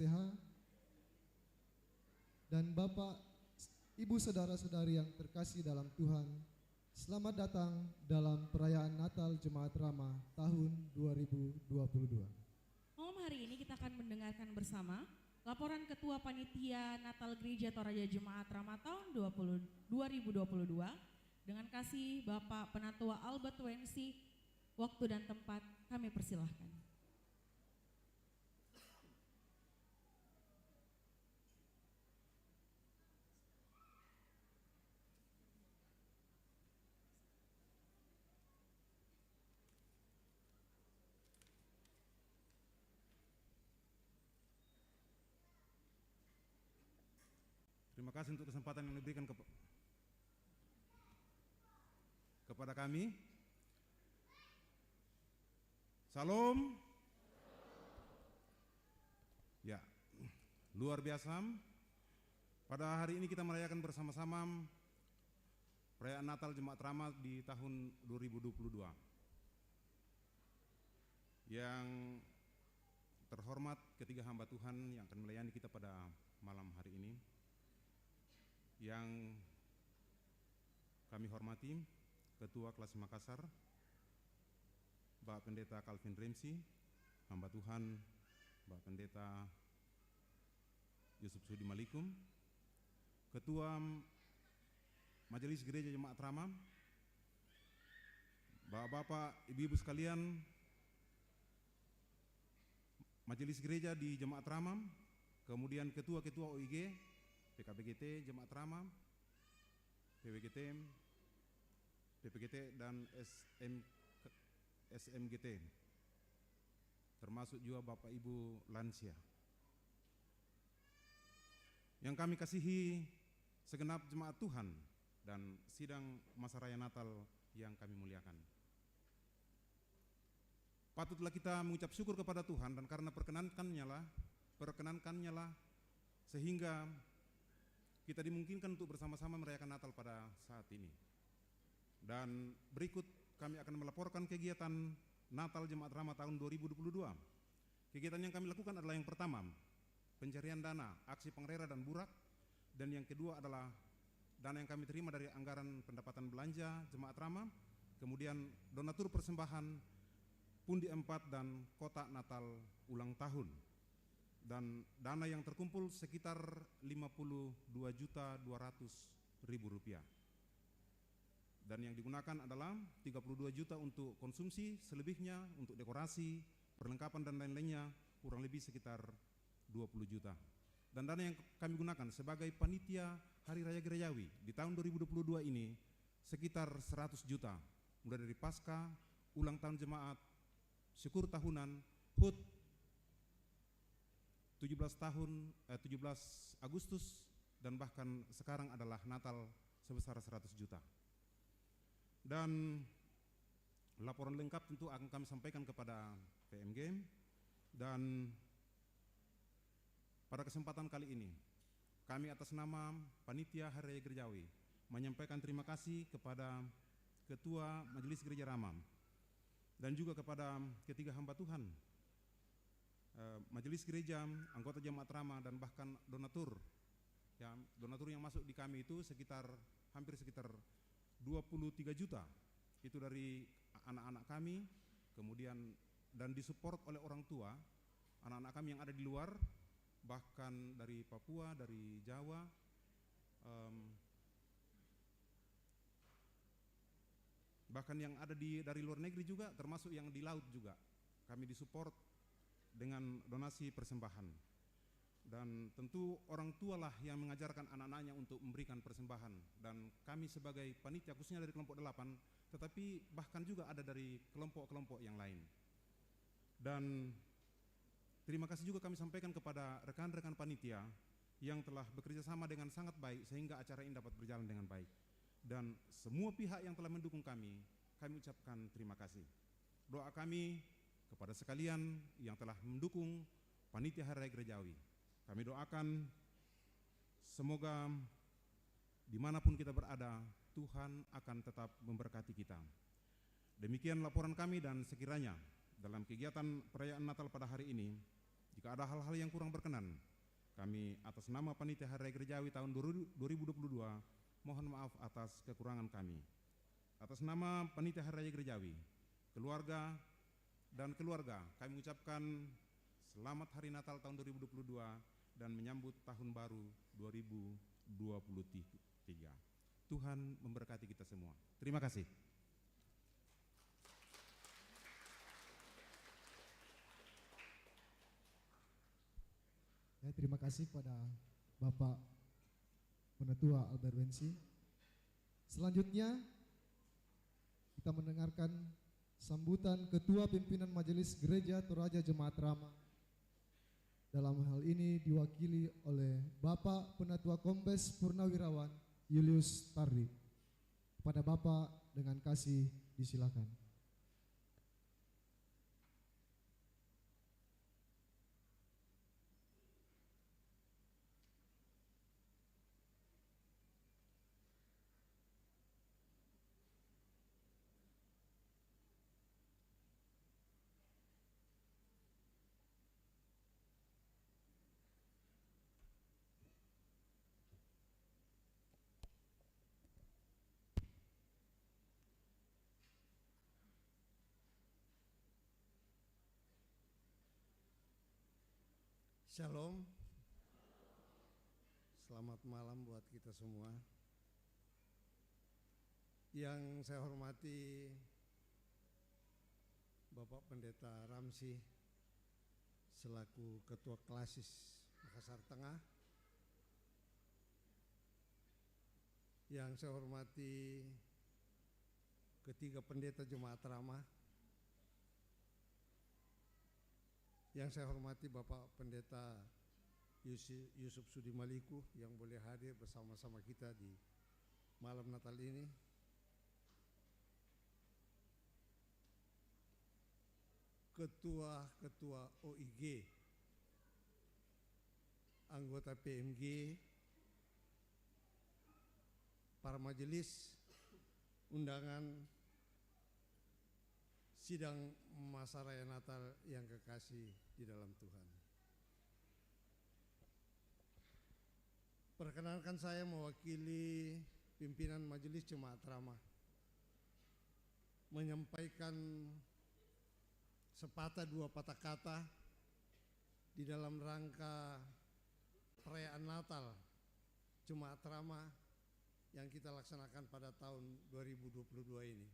STH, dan Bapak, Ibu, saudara-saudari yang terkasih dalam Tuhan, selamat datang dalam perayaan Natal Jemaat Rama tahun 2022. Malam hari ini kita akan mendengarkan bersama laporan Ketua Panitia Natal Gereja Toraja Jemaat Rama tahun 2022 dengan kasih Bapak Penatua Albert Wensi. Waktu dan tempat kami persilahkan. Terima kasih untuk kesempatan yang diberikan kepada kami. Salam. Ya, luar biasa. Pada hari ini kita merayakan bersama-sama perayaan Natal Jemaat Rama di tahun 2022. Yang terhormat ketiga hamba Tuhan yang akan melayani kita pada malam hari ini, yang kami hormati Ketua Kelas Makassar, Bapak Pendeta Calvin Remsi, hamba Tuhan Bapak Pendeta Yusuf Sudi Malikum, Ketua Majelis Gereja Jemaat Rama, Bapak-bapak, ibu-ibu sekalian, Majelis Gereja di Jemaat Rama, kemudian ketua-ketua OIG, PKBGT, Jemaat Rama, PPGT dan SMGT, termasuk juga Bapak Ibu lansia. Yang kami kasihi segenap jemaat Tuhan dan sidang masa raya Natal yang kami muliakan. Patutlah kita mengucap syukur kepada Tuhan, dan karena perkenankannya lah sehingga kita dimungkinkan untuk bersama-sama merayakan Natal pada saat ini. Dan berikut kami akan melaporkan kegiatan Natal Jemaat Rama tahun 2022. Kegiatan yang kami lakukan adalah yang pertama, pencarian dana, aksi pengerera dan burak, dan yang kedua adalah dana yang kami terima dari anggaran pendapatan belanja Jemaat Rama, kemudian donatur persembahan, pundi 4 dan kotak Natal ulang tahun. Dan dana yang terkumpul sekitar Rp52.200.000. Dan yang digunakan adalah 32 juta untuk konsumsi, selebihnya untuk dekorasi, perlengkapan dan lain-lainnya kurang lebih sekitar 20 juta. Dan dana yang kami gunakan sebagai panitia Hari Raya Gerejawi di tahun 2022 ini sekitar 100 juta, mulai dari pasca, ulang tahun jemaat, syukur tahunan, HUT 17 Agustus, dan bahkan sekarang adalah Natal sebesar 100 juta. Dan laporan lengkap tentu akan kami sampaikan kepada PMG. Dan pada kesempatan kali ini kami atas nama Panitia Hari Raya Gerejawi menyampaikan terima kasih kepada Ketua Majelis Gereja Rama dan juga kepada ketiga hamba Tuhan, Majelis Gereja, anggota Jemaat Rama, dan bahkan donatur. Ya, donatur yang masuk di kami itu hampir sekitar 23 juta, itu dari anak-anak kami, kemudian dan disupport oleh orang tua, anak-anak kami yang ada di luar, bahkan dari Papua, dari Jawa, bahkan yang ada dari luar negeri juga, termasuk yang di laut juga, kami disupport dengan donasi persembahan. Dan tentu orang tualah yang mengajarkan anak-anaknya untuk memberikan persembahan, dan kami sebagai panitia khususnya dari kelompok 8, tetapi bahkan juga ada dari kelompok-kelompok yang lain. Dan terima kasih juga kami sampaikan kepada rekan-rekan panitia yang telah bekerja sama dengan sangat baik sehingga acara ini dapat berjalan dengan baik. Dan semua pihak yang telah mendukung kami ucapkan terima kasih. Doa kami kepada sekalian yang telah mendukung Panitia Hari Raya Gerejawi, kami doakan semoga dimanapun kita berada, Tuhan akan tetap memberkati kita. Demikian laporan kami, dan sekiranya dalam kegiatan perayaan Natal pada hari ini Jika ada hal-hal yang kurang berkenan, kami atas nama Panitia Hari Raya Gerejawi tahun 2022 mohon maaf atas kekurangan kami. Atas nama Panitia Hari Raya Gerejawi, keluarga dan keluarga, kami ucapkan selamat Hari Natal tahun 2022 dan menyambut tahun baru 2023. Tuhan memberkati kita semua. Terima kasih. Ya, terima kasih kepada Bapak Penatua Albert Wensi. Selanjutnya kita mendengarkan sambutan Ketua Pimpinan Majelis Gereja Toraja Jemaat Rama. Dalam hal ini diwakili oleh Bapak Penatua Kombes Purnawirawan Julius Tardi. Kepada Bapak dengan kasih disilakan. Shalom. Selamat malam buat kita semua. Yang saya hormati Bapak Pendeta Ramsi selaku Ketua Klasis Makassar Tengah. Yang saya hormati ketiga pendeta Jemaat Rama. Yang saya hormati Bapak Pendeta Yusuf Sudi Maliku yang boleh hadir bersama-sama kita di malam Natal ini. Ketua-ketua OIG, anggota PMG, para majelis, undangan sidang masa raya Natal yang kekasih di dalam Tuhan. Perkenalkan saya mewakili pimpinan Majelis Jemaat Rama menyampaikan sepatah dua patah kata di dalam rangka perayaan Natal Jemaat Rama yang kita laksanakan pada tahun 2022 ini.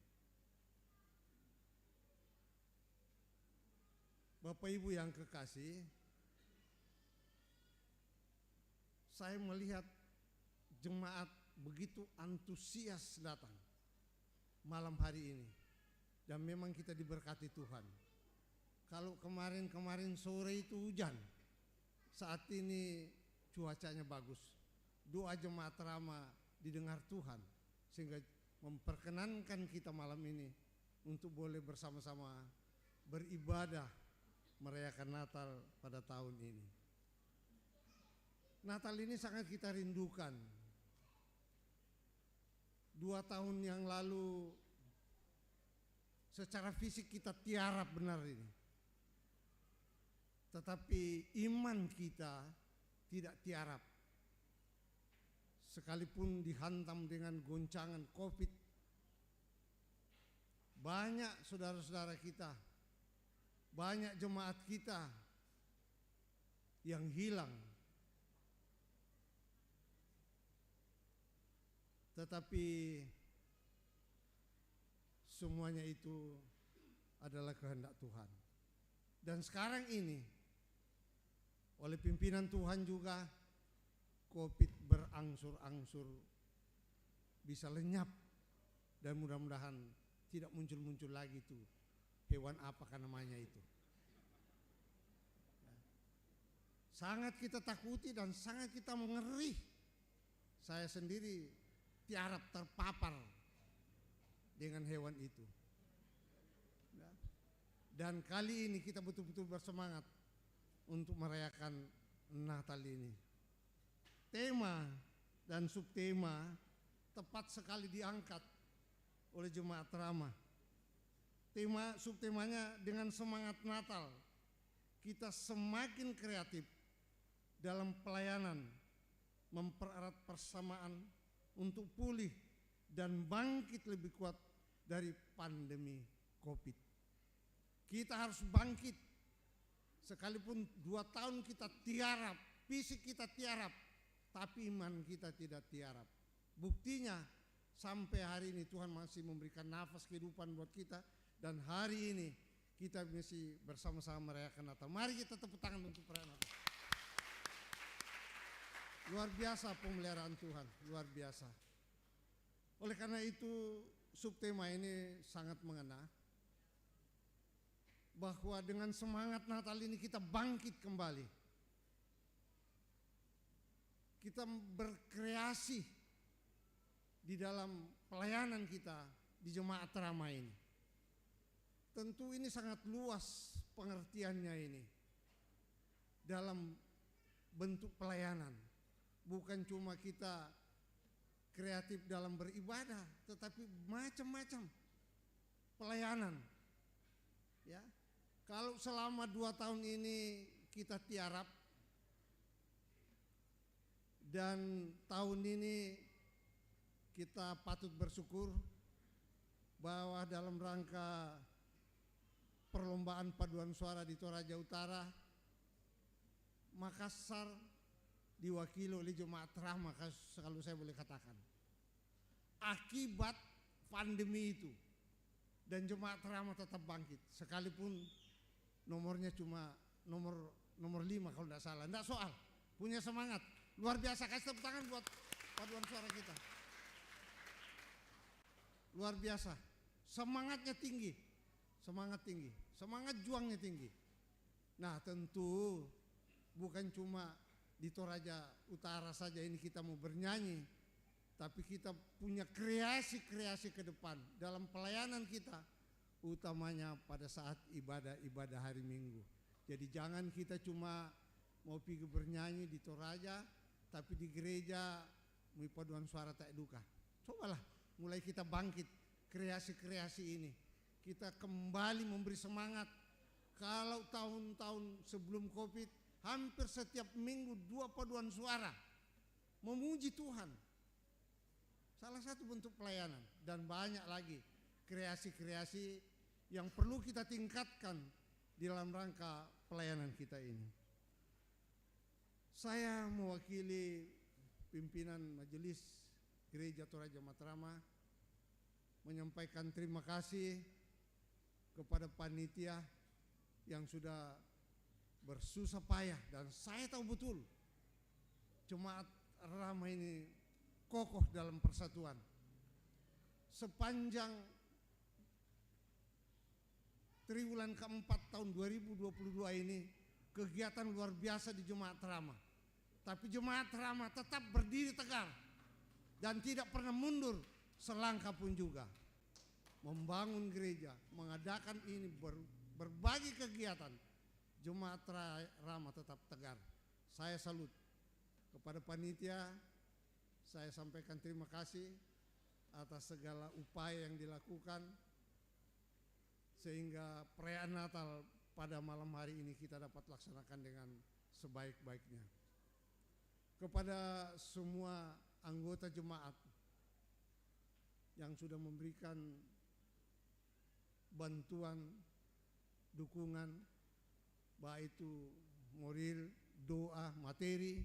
Bapak Ibu yang kekasih, saya melihat jemaat begitu antusias datang malam hari ini. Dan memang kita diberkati Tuhan. Kalau kemarin sore itu hujan, saat ini cuacanya bagus. Doa Jemaat Rama didengar Tuhan, sehingga memperkenankan kita malam ini untuk boleh bersama-sama beribadah merayakan Natal pada tahun ini. Natal ini sangat kita rindukan. 2 tahun yang lalu secara fisik kita tiarap benar ini. Tetapi iman kita tidak tiarap. Sekalipun dihantam dengan goncangan COVID, banyak saudara-saudara kita, banyak jemaat kita yang hilang. Tetapi semuanya itu adalah kehendak Tuhan. Dan sekarang ini oleh pimpinan Tuhan juga COVID berangsur-angsur bisa lenyap dan mudah-mudahan tidak muncul-muncul lagi itu hewan apakah namanya itu. Sangat kita takuti dan sangat kita mengeri. Saya sendiri tiarap terpapar dengan hewan itu. Dan kali ini kita betul-betul bersemangat untuk merayakan Natal ini. Tema dan subtema tepat sekali diangkat oleh Jemaat Rama. Subtemanya dengan semangat Natal, kita semakin kreatif dalam pelayanan, mempererat persamaan untuk pulih dan bangkit lebih kuat dari pandemi COVID. Kita harus bangkit, sekalipun 2 tahun kita tiarap, fisik kita tiarap, tapi iman kita tidak tiarap. Buktinya sampai hari ini Tuhan masih memberikan nafas kehidupan buat kita, dan hari ini kita masih bersama-sama merayakan Natal. Mari kita tepuk tangan untuk perayaan Natal. Luar biasa pemeliharaan Tuhan, luar biasa. Oleh karena itu subtema ini sangat mengena, bahwa dengan semangat Natal ini kita bangkit kembali. Kita berkreasi di dalam pelayanan kita di Jemaat Rama ini. Tentu ini sangat luas pengertiannya ini dalam bentuk pelayanan. Bukan cuma kita kreatif dalam beribadah, tetapi macam-macam pelayanan. Ya, kalau selama 2 tahun ini kita tiarap, dan tahun ini kita patut bersyukur bahwa dalam rangka perlombaan paduan suara di Toraja Utara, Makassar diwakili oleh Jemaat Rama, kalau saya boleh katakan. Akibat pandemi itu, dan Jemaat Rama tetap bangkit, sekalipun nomornya cuma nomor 5 kalau tidak salah. Tidak soal, punya semangat luar biasa. Kasih tepuk tangan buat paduan suara kita. Luar biasa, semangatnya tinggi, semangat juangnya tinggi. Nah, tentu bukan cuma di Toraja Utara saja ini kita mau bernyanyi, tapi kita punya kreasi-kreasi ke depan dalam pelayanan kita, utamanya pada saat ibadah-ibadah hari Minggu. Jadi jangan kita cuma mau pergi bernyanyi di Toraja, tapi di gereja mau paduan suara tak duka. Cobalah mulai kita bangkit kreasi-kreasi ini. Kita kembali memberi semangat. Kalau tahun-tahun sebelum COVID, hampir setiap minggu 2 paduan suara memuji Tuhan. Salah satu bentuk pelayanan, dan banyak lagi kreasi-kreasi yang perlu kita tingkatkan di dalam rangka pelayanan kita ini. Saya mewakili pimpinan Majelis Gereja Toraja Matrama menyampaikan terima kasih kepada panitia yang sudah bersusah payah, dan saya tahu betul Jemaat Rama ini kokoh dalam persatuan. Sepanjang triwulan keempat tahun 2022 ini kegiatan luar biasa di Jemaat Rama. Tapi Jemaat Rama tetap berdiri tegar dan tidak pernah mundur selangkah pun juga. Membangun gereja, mengadakan ini, berbagai kegiatan, Jemaat Rama tetap tegar. Saya salut kepada panitia. Saya sampaikan terima kasih atas segala upaya yang dilakukan, sehingga perayaan Natal pada malam hari ini kita dapat laksanakan dengan sebaik-baiknya. Kepada semua anggota jemaat yang sudah memberikan bantuan, dukungan, baik itu moral, doa, materi,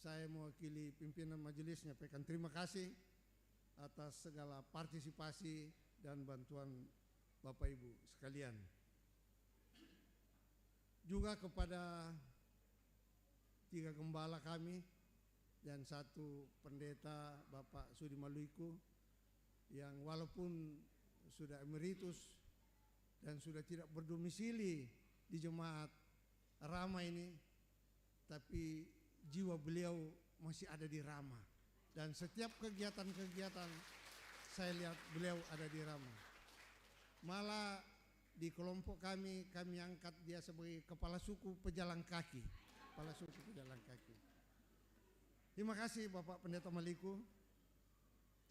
saya mewakili pimpinan majelis menyampaikan terima kasih atas segala partisipasi dan bantuan Bapak Ibu sekalian. Juga kepada 3 gembala kami dan 1 pendeta, Bapak Sudi Maluiku, yang walaupun sudah emeritus dan sudah tidak berdomisili di Jemaat Rama ini, tapi jiwa beliau masih ada di Rama, dan setiap kegiatan-kegiatan saya lihat beliau ada di Rama. Malah di kelompok kami angkat dia sebagai kepala suku pejalan kaki. Kepala suku pejalan kaki. Terima kasih Bapak Pendeta Maliku,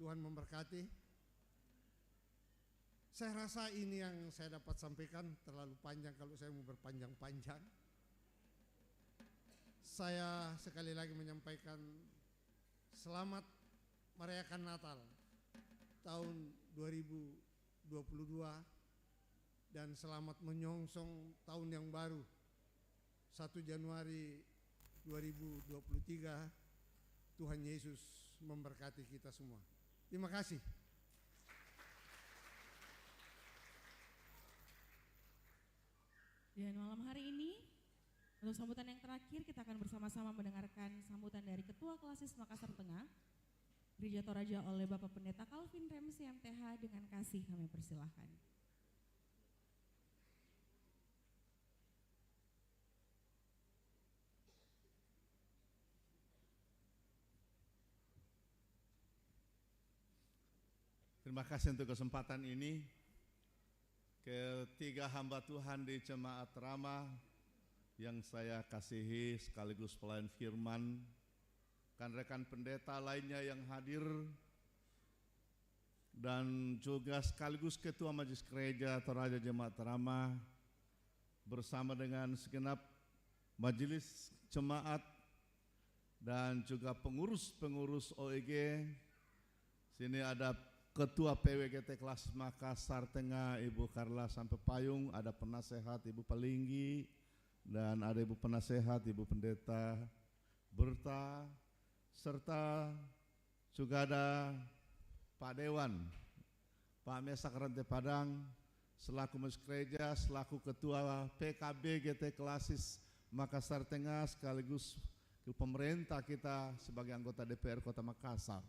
Tuhan memberkati. Saya rasa ini yang saya dapat sampaikan, terlalu panjang kalau saya mau berpanjang-panjang. Saya sekali lagi menyampaikan selamat merayakan Natal tahun 2022 dan selamat menyongsong tahun yang baru 1 Januari 2023. Tuhan Yesus memberkati kita semua. Terima kasih. Dan malam hari ini, untuk sambutan yang terakhir kita akan bersama-sama mendengarkan sambutan dari Ketua Klasis Makassar Tengah, Gereja Toraja oleh Bapak Pendeta Calvin Remsi MTH. Dengan kasih kami persilahkan. Terima kasih untuk kesempatan ini. Ketiga hamba Tuhan di Jemaat Rama yang saya kasihi sekaligus pelayan firman, rekan-rekan pendeta lainnya yang hadir, dan juga sekaligus Ketua Majelis Gereja Toraja Jemaat Rama bersama dengan segenap majelis jemaat dan juga pengurus-pengurus OEG. Sini ada Ketua PWGT Klasis Makassar Tengah Ibu Karla Sampai Payung, ada penasehat Ibu Palinggi, dan ada Ibu penasehat Ibu Pendeta Berta, serta juga ada Pak Dewan, Pak Mesak Rantai Padang, selaku Majelis Gereja, selaku Ketua PKB GT Klasis Makassar Tengah, sekaligus pemerintah kita sebagai anggota DPR Kota Makassar.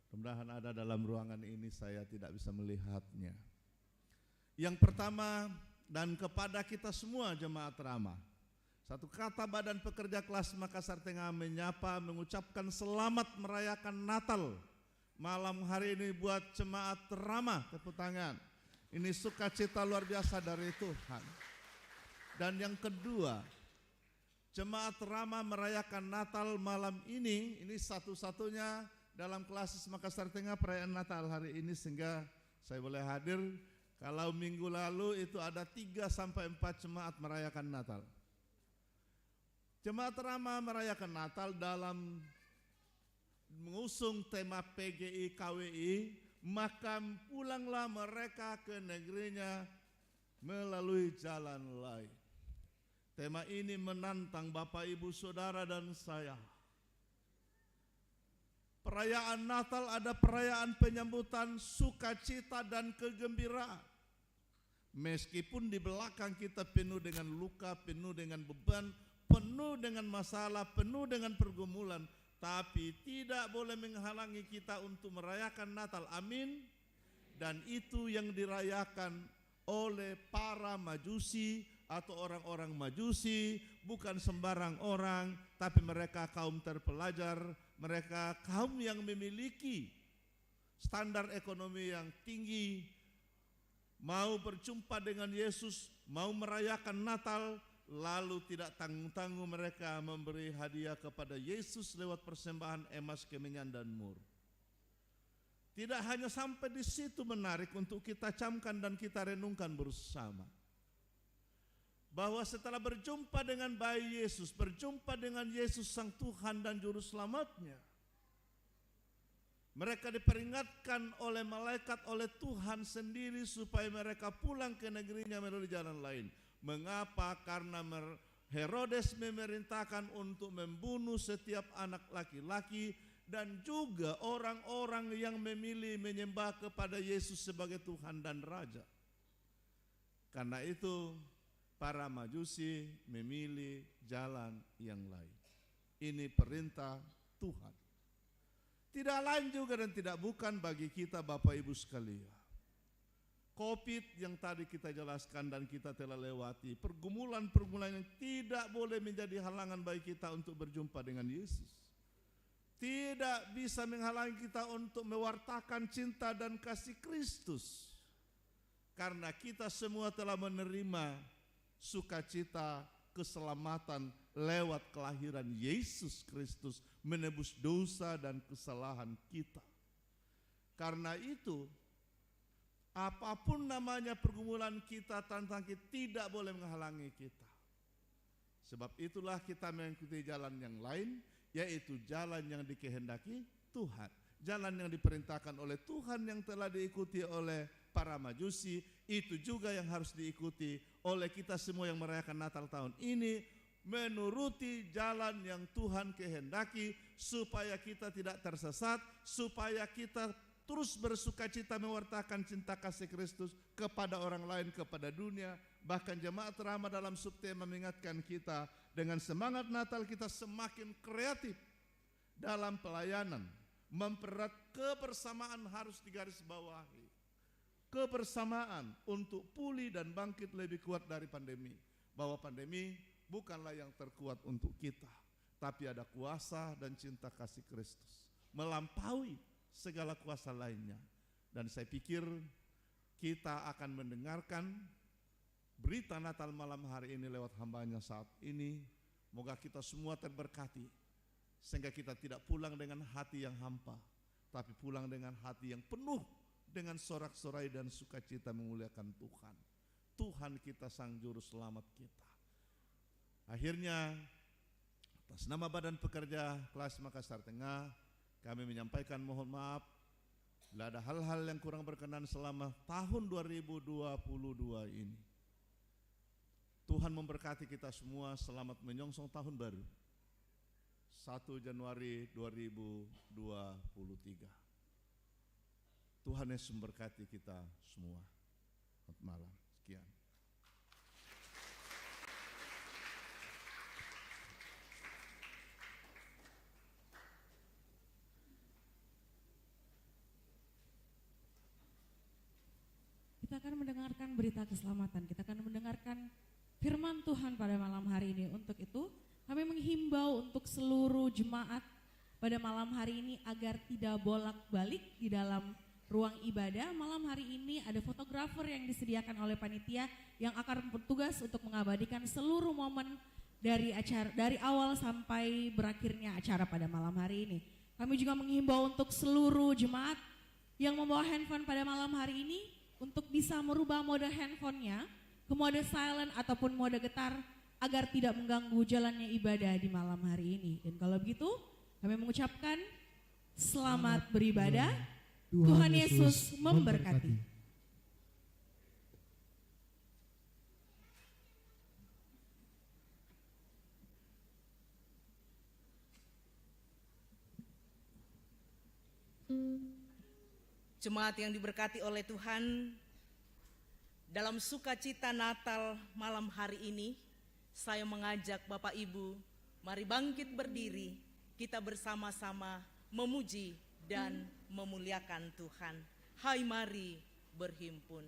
Mudah-mudahan ada dalam ruangan ini, saya tidak bisa melihatnya. Yang pertama, dan kepada kita semua jemaat Rama, satu kata Badan Pekerja Klasis Makassar Tengah menyapa, mengucapkan selamat merayakan Natal malam hari ini buat jemaat Rama. Tepuk tangan. Ini sukacita luar biasa dari Tuhan. Dan yang kedua, jemaat Rama merayakan Natal malam ini satu-satunya dalam Klasis Makassar Tengah perayaan Natal hari ini, sehingga saya boleh hadir. Kalau minggu lalu itu ada 3 sampai 4 jemaat merayakan Natal. Jemaat Rama merayakan Natal dalam mengusung tema PGI KWI, maka pulanglah mereka ke negerinya melalui jalan lain. Tema ini menantang Bapak Ibu Saudara dan saya. Perayaan Natal ada perayaan penyambutan sukacita dan kegembiraan. Meskipun di belakang kita penuh dengan luka, penuh dengan beban, penuh dengan masalah, penuh dengan pergumulan, tapi tidak boleh menghalangi kita untuk merayakan Natal. Amin. Dan itu yang dirayakan oleh para majusi atau orang-orang majusi, bukan sembarang orang, tapi mereka kaum terpelajar, mereka kaum yang memiliki standar ekonomi yang tinggi, mau berjumpa dengan Yesus, mau merayakan Natal, lalu tidak tanggung-tanggung mereka memberi hadiah kepada Yesus lewat persembahan emas, kemenyan, dan mur. Tidak hanya sampai di situ, menarik untuk kita camkan dan kita renungkan bersama, bahwa setelah berjumpa dengan bayi Yesus, berjumpa dengan Yesus Sang Tuhan dan Juru Selamatnya, mereka diperingatkan oleh malaikat, oleh Tuhan sendiri supaya mereka pulang ke negerinya melalui jalan lain. Mengapa? Karena Herodes memerintahkan untuk membunuh setiap anak laki-laki dan juga orang-orang yang memilih menyembah kepada Yesus sebagai Tuhan dan Raja. Karena itu para majusi memilih jalan yang lain. Ini perintah Tuhan. Tidak lain juga dan tidak bukan bagi kita Bapak Ibu sekalian. COVID yang tadi kita jelaskan dan kita telah lewati, pergumulan-pergumulan yang tidak boleh menjadi halangan bagi kita untuk berjumpa dengan Yesus. Tidak bisa menghalangi kita untuk mewartakan cinta dan kasih Kristus. Karena kita semua telah menerima sukacita keselamatan lewat kelahiran Yesus Kristus, menebus dosa dan kesalahan kita. Karena itu Apapun namanya pergumulan kita, tantangan kita tidak boleh menghalangi kita. Sebab itulah kita mengikuti jalan yang lain, yaitu jalan yang dikehendaki Tuhan. Jalan yang diperintahkan oleh Tuhan yang telah diikuti oleh para majusi, itu juga yang harus diikuti oleh kita semua yang merayakan Natal tahun ini, menuruti jalan yang Tuhan kehendaki supaya kita tidak tersesat, supaya kita terus bersukacita mewartakan cinta kasih Kristus kepada orang lain, kepada dunia. Bahkan jemaat Rama dalam subtema mengingatkan kita, dengan semangat Natal kita semakin kreatif dalam pelayanan. Mempererat kebersamaan harus digarisbawahi. Kebersamaan untuk pulih dan bangkit lebih kuat dari pandemi. Bahwa pandemi bukanlah yang terkuat untuk kita, tapi ada kuasa dan cinta kasih Kristus melampaui segala kuasa lainnya. Dan saya pikir kita akan mendengarkan berita Natal malam hari ini lewat hambanya saat ini. Moga kita semua terberkati, sehingga kita tidak pulang dengan hati yang hampa, tapi pulang dengan hati yang penuh dengan sorak-sorai dan sukacita memuliakan Tuhan. Tuhan kita sang juru selamat kita. Akhirnya atas nama Badan Pekerja Kelas Makassar Tengah, kami menyampaikan mohon maaf bila ada hal-hal yang kurang berkenan selama tahun 2022 ini. Tuhan memberkati kita semua, selamat menyongsong tahun baru 1 Januari 2023. Tuhan Yesus memberkati kita semua. Selamat malam. Sekian. Kita akan mendengarkan berita keselamatan, kita akan mendengarkan firman Tuhan pada malam hari ini. Untuk itu kami menghimbau untuk seluruh jemaat pada malam hari ini agar tidak bolak-balik di dalam ruang ibadah. Malam hari ini ada fotografer yang disediakan oleh panitia yang akan bertugas untuk mengabadikan seluruh momen dari acara, dari awal sampai berakhirnya acara pada malam hari ini. Kami juga menghimbau untuk seluruh jemaat yang membawa handphone pada malam hari ini untuk bisa merubah mode handphonenya ke mode silent ataupun mode getar agar tidak mengganggu jalannya ibadah di malam hari ini. Dan kalau begitu kami mengucapkan selamat beribadah. Tuhan Yesus memberkati. Jemaat yang diberkati oleh Tuhan, dalam sukacita Natal malam hari ini, saya mengajak Bapak Ibu, mari bangkit berdiri, kita bersama-sama memuji dan memuliakan Tuhan. Hai, mari berhimpun.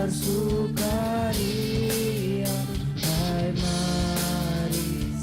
Bersukaria, hai mari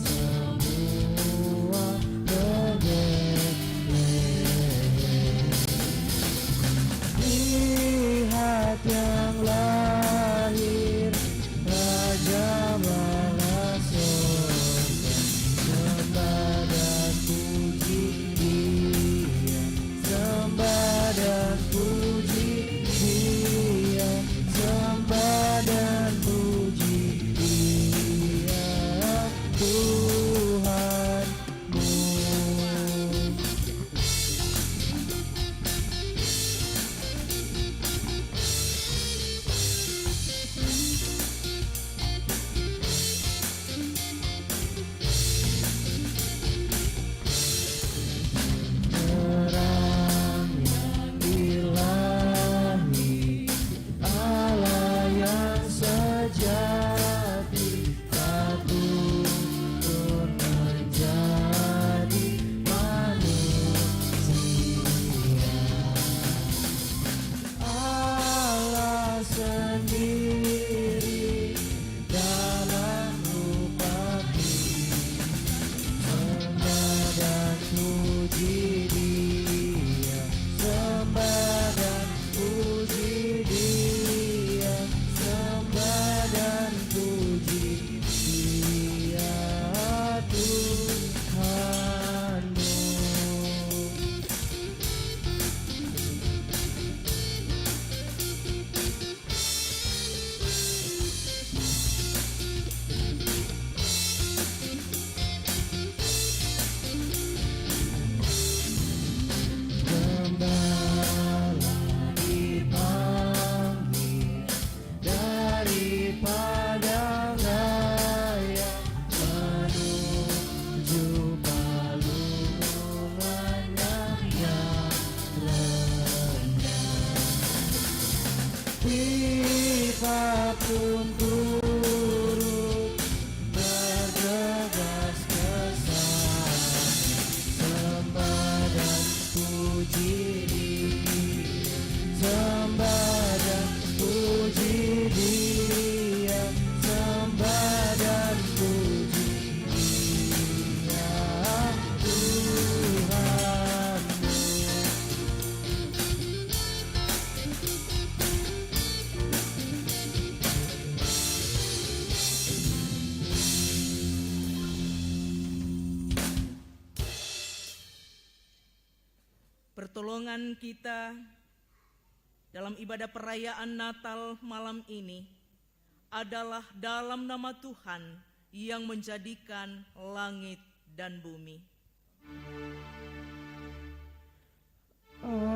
kita pun turut bergegas ke sana, sembah dan puji Dia, sembah dan puji Dia, sembah dan puji Dia, Tuhan. Pertolongan kita dalam ibadah perayaan Natal malam ini adalah dalam nama Tuhan yang menjadikan langit dan bumi. Amin,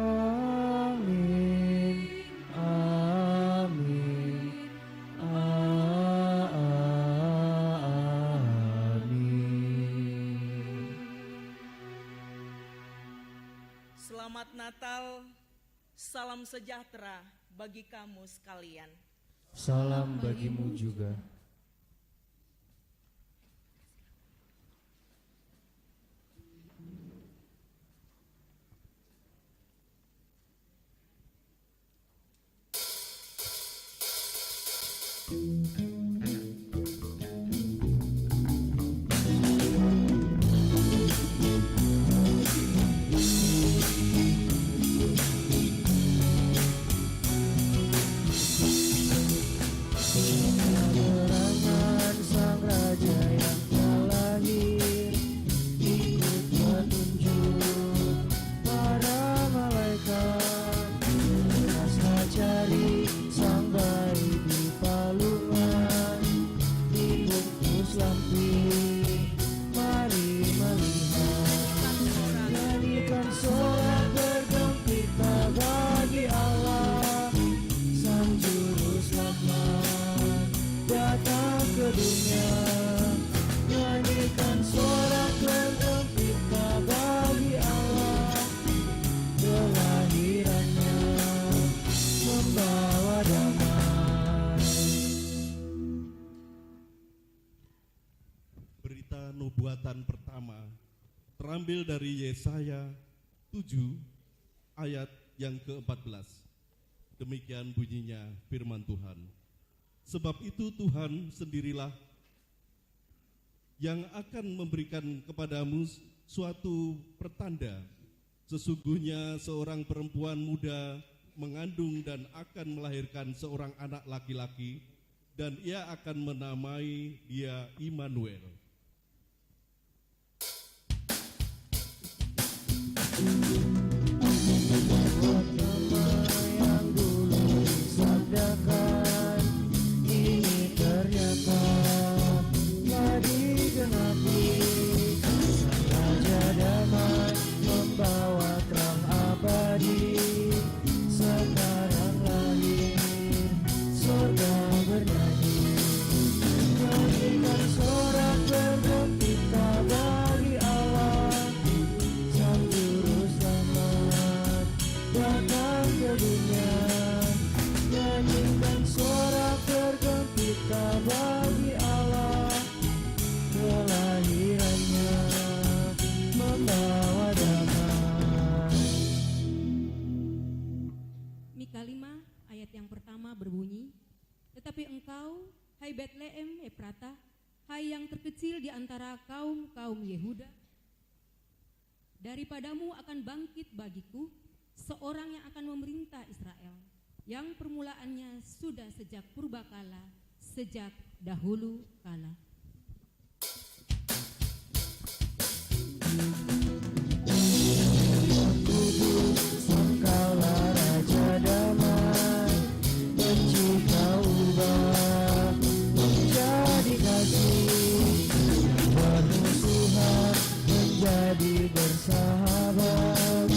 amin, amin. Selamat Natal, salam sejahtera bagi kamu sekalian. Salam bagimu juga. Keterangan sang raja yang telah lahir, ikut petunjuk para malaikat, terasa cari sang bayi di palungan, dibungkus lampir, mari melihat. Nyanyikan sorak bergembira bagi Allah, sang juru selamat datang ke dunia. Nyanyikan sorak bergembira bagi Allah, kelahirannya membawa damai. Berita nubuatan pertama terambil dari Yesaya 7 ayat yang ke-14. Demikian bunyinya firman Tuhan. Sebab itu Tuhan sendirilah yang akan memberikan kepadamu suatu pertanda. Sesungguhnya seorang perempuan muda mengandung dan akan melahirkan seorang anak laki-laki, dan ia akan menamai dia Immanuel. Yang dulu disabdakan, ini ternyata telah digenapi. Sang Raja damai membawa terang abadi, sekarang lahir, surga bernyanyi. Nyanyikan sorak bergembira bagi Allah, sang juru selamat datang ke dunia. Nyanyikan sorak bergembira bagi Allah, kelahirannya membawa damai. Mika 5 ayat yang pertama berbunyi, tetapi engkau, hai Betlehem Efrata, hai yang terkecil di antara kaum-kaum Yehuda, daripadamu akan bangkit bagiku seorang yang akan memerintah Israel, yang permulaannya sudah sejak purbakala, sejak dahulu kala. Engkaulah Raja damai, pencipta ubah menjadi kasih, penuh Tuhan menjadi bersahabat,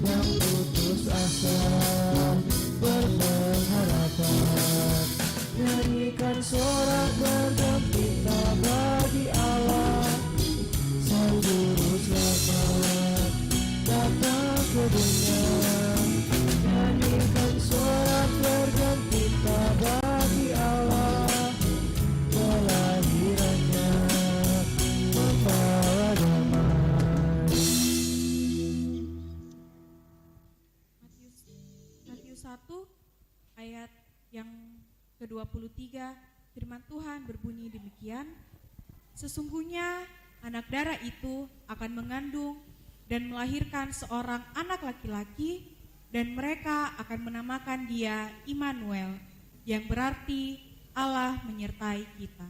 yang putus asa berpengharapan. Nyanyikan sorak bergembira bagi Allah, sang juru selamat datang ke dunia. Nyanyikan sorak bergembira ayat yang ke-23, firman Tuhan berbunyi demikian, sesungguhnya anak darah itu akan mengandung dan melahirkan seorang anak laki-laki, dan mereka akan menamakan dia Immanuel, yang berarti Allah menyertai kita.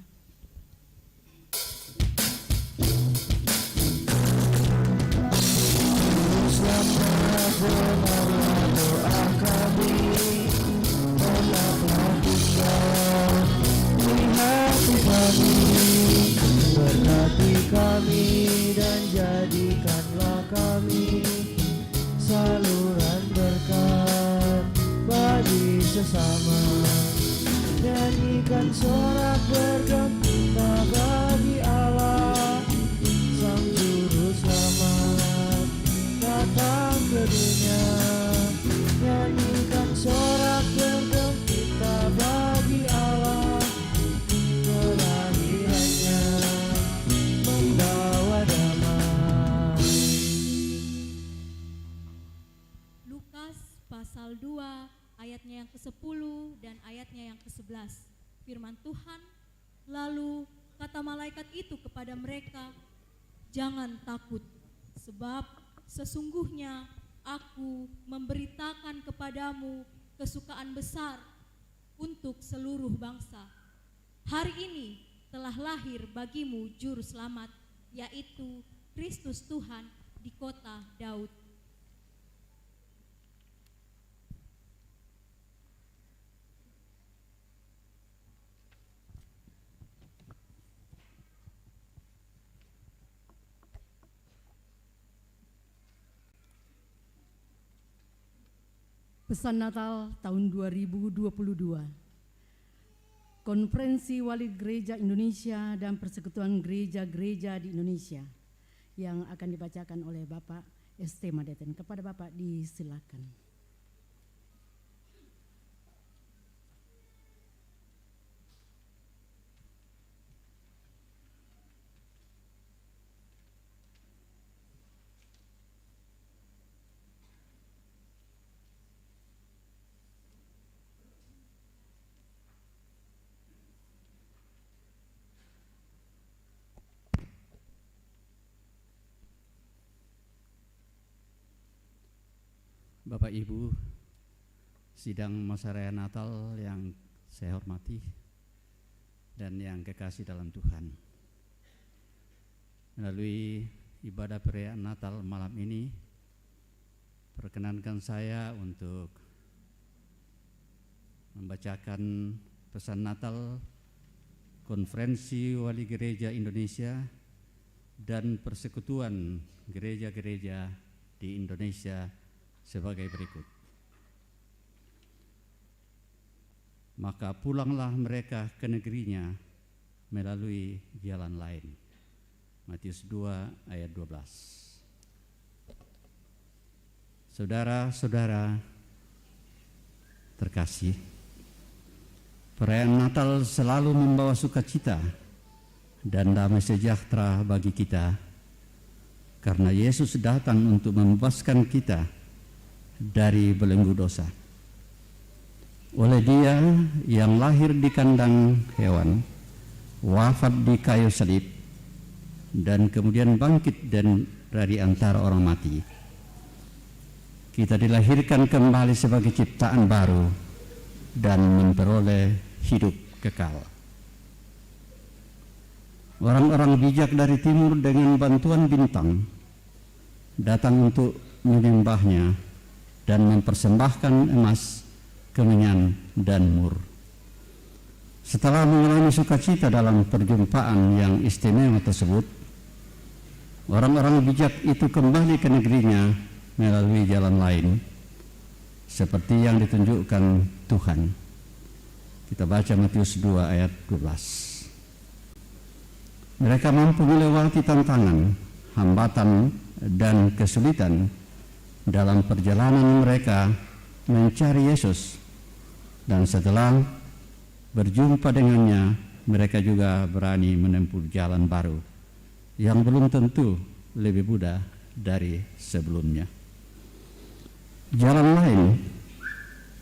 Dengarlah doa kami, tetaplah tinggal di hati kami, berkati kami dan jadikanlah kami saluran berkat bagi sesama. Nyanyikan sorak bergembira bagi Allah, Sang Juru Selamat datang ke dunia. Nyanyikan sorak bergembira bagi Allah, kelahirannya membawa damai. Lukas pasal 2 ayatnya yang ke-10 dan ayatnya yang ke-11. Firman Tuhan, lalu kata malaikat itu kepada mereka, jangan takut, sebab sesungguhnya aku memberitakan kepadamu kesukaan besar untuk seluruh bangsa. Hari ini telah lahir bagimu juru selamat, yaitu Kristus Tuhan di kota Daud. Pesan Natal tahun 2022. Konferensi Wali Gereja Indonesia dan Persekutuan Gereja-Gereja di Indonesia yang akan dibacakan oleh Bapak ST Madeten. Kepada Bapak disilakan. Bapak Ibu, sidang masa raya Natal yang saya hormati dan yang kekasih dalam Tuhan. Melalui ibadah perayaan Natal malam ini, perkenankan saya untuk membacakan pesan Natal Konferensi Wali Gereja Indonesia dan Persekutuan Gereja-Gereja di Indonesia sebagai berikut. Maka pulanglah mereka ke negerinya melalui jalan lain. Matius 2 ayat 12. Saudara-saudara terkasih, perayaan Natal selalu membawa sukacita dan damai sejahtera bagi kita, karena Yesus datang untuk membebaskan kita dari belenggu dosa. Oleh Dia yang lahir di kandang hewan, wafat di kayu salib, dan kemudian bangkit dari antara orang mati, kita dilahirkan kembali sebagai ciptaan baru dan memperoleh hidup kekal. Orang-orang bijak dari timur dengan bantuan bintang datang untuk menyembahnya dan mempersembahkan emas, kemenyan, dan mur. Setelah mengalami sukacita dalam perjumpaan yang istimewa tersebut, orang-orang bijak itu kembali ke negerinya melalui jalan lain, seperti yang ditunjukkan Tuhan. Kita baca Matius 2 ayat 12. Mereka mampu melewati tantangan, hambatan, dan kesulitan dalam perjalanan mereka mencari Yesus, dan setelah berjumpa dengannya, mereka juga berani menempuh jalan baru yang belum tentu lebih mudah dari sebelumnya. Jalan lain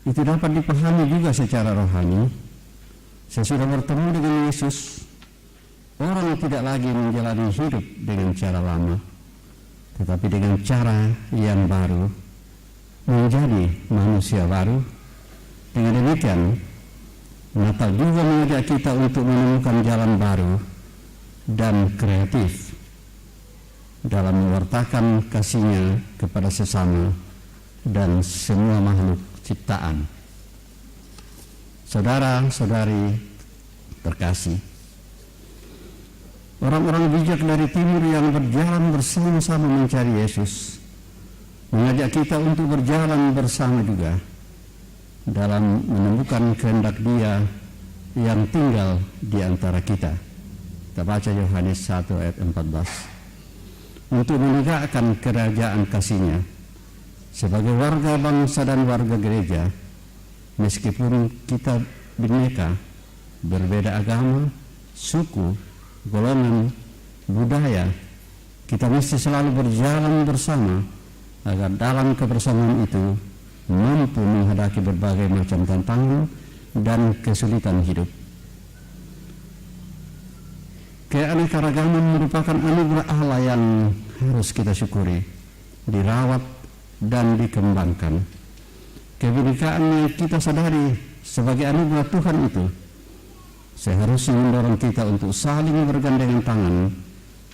itu dapat dipahami juga secara rohani. Sesudah bertemu dengan Yesus, orang tidak lagi menjalani hidup dengan cara lama, tetapi dengan cara yang baru, menjadi manusia baru. Dengan demikian, Natal juga mengajak kita untuk menemukan jalan baru dan kreatif dalam mewartakan kasih-Nya kepada sesama dan semua makhluk ciptaan. Saudara-saudari terkasih, orang-orang bijak dari timur yang berjalan bersama-sama mencari Yesus mengajak kita untuk berjalan bersama juga dalam menemukan kehendak Dia yang tinggal di antara kita. Kita baca Yohanes 1 ayat 14. Untuk menegakkan kerajaan kasih-Nya sebagai warga bangsa dan warga gereja, meskipun kita bineka, berbeda agama, suku, golongan, budaya, kita mesti selalu berjalan bersama agar dalam kebersamaan itu mampu menghadapi berbagai macam tantangan dan kesulitan hidup. Keanekaragaman merupakan anugerah Allah yang harus kita syukuri, dirawat dan dikembangkan. Kebinekaan yang kita sadari sebagai anugerah Tuhan itu seharusnya mendorong kita untuk saling bergandengan tangan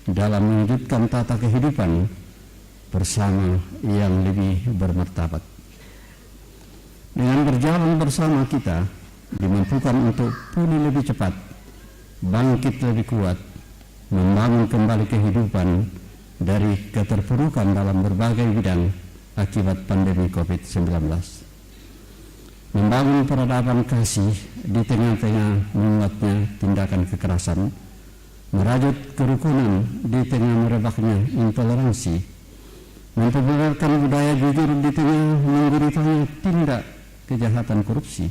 dalam mewujudkan tata kehidupan bersama yang lebih bermartabat. Dengan berjalan bersama kita dimampukan untuk pulih lebih cepat, bangkit lebih kuat, membangun kembali kehidupan dari keterpurukan dalam berbagai bidang akibat pandemi COVID-19. Membangun peradaban kasih di tengah-tengah menguatnya tindakan kekerasan, merajut kerukunan di tengah merebaknya intoleransi, memperkenalkan budaya jujur di tengah mengguritanya tindak kejahatan korupsi,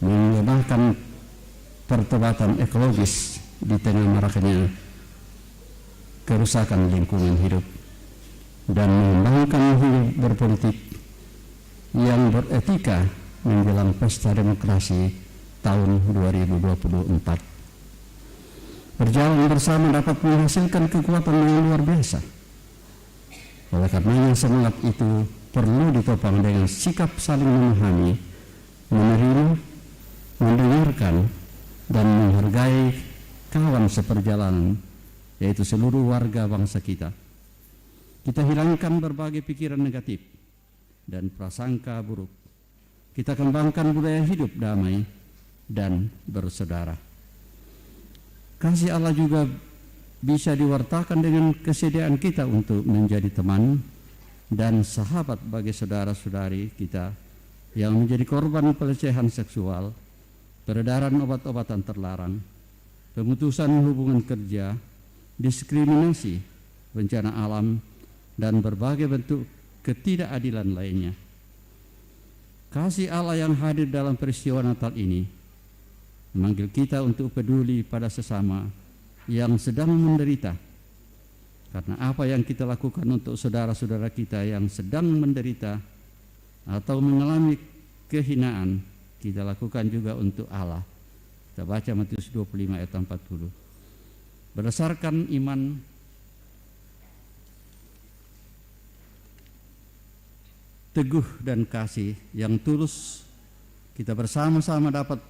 mengembangkan pertobatan ekologis di tengah maraknya kerusakan lingkungan hidup, dan mengembangkan hidup berpolitik yang beretika menjelang pesta demokrasi tahun 2024. Berjalan bersama dapat menghasilkan kekuatan yang luar biasa. Oleh karenanya semangat itu perlu ditopang dengan sikap saling memahami, menerima, mendengarkan, dan menghargai kawan seperjalanan, yaitu seluruh warga bangsa kita. Kita hilangkan berbagai pikiran negatif dan prasangka buruk. Kita kembangkan budaya hidup damai dan bersaudara. Kasih Allah juga bisa diwartakan dengan kesediaan kita untuk menjadi teman dan sahabat bagi saudara-saudari kita yang menjadi korban pelecehan seksual, peredaran obat-obatan terlarang, pemutusan hubungan kerja, diskriminasi, bencana alam, dan berbagai bentuk ketidakadilan lainnya. Kasih Allah yang hadir dalam peristiwa Natal ini memanggil kita untuk peduli pada sesama yang sedang menderita, karena apa yang kita lakukan untuk saudara-saudara kita yang sedang menderita atau mengalami kehinaan, kita lakukan juga untuk Allah. Kita baca Matius 25 ayat 40. Berdasarkan iman, teguh dan kasih yang tulus, kita bersama-sama dapat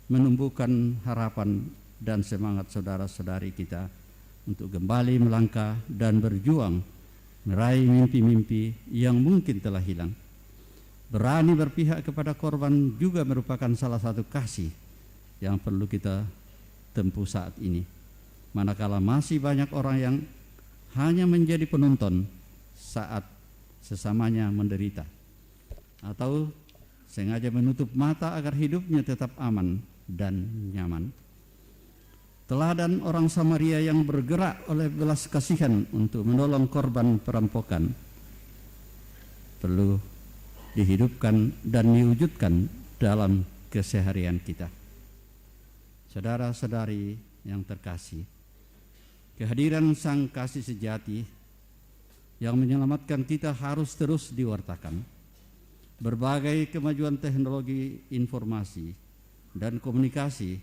menumbuhkan harapan dan semangat saudara-saudari kita untuk kembali melangkah dan berjuang meraih mimpi-mimpi yang mungkin telah hilang. Berani berpihak kepada korban juga merupakan salah satu kasih yang perlu kita tempuh saat ini, manakala masih banyak orang yang hanya menjadi penonton saat sesamanya menderita, atau sengaja menutup mata agar hidupnya tetap aman dan nyaman. Teladan orang Samaria yang bergerak oleh belas kasihan untuk menolong korban perampokan perlu dihidupkan dan diwujudkan dalam keseharian kita. Saudara-saudari yang terkasih, kehadiran Sang Kasih sejati yang menyelamatkan kita harus terus diwartakan. berbagai kemajuan teknologi informasi dan komunikasi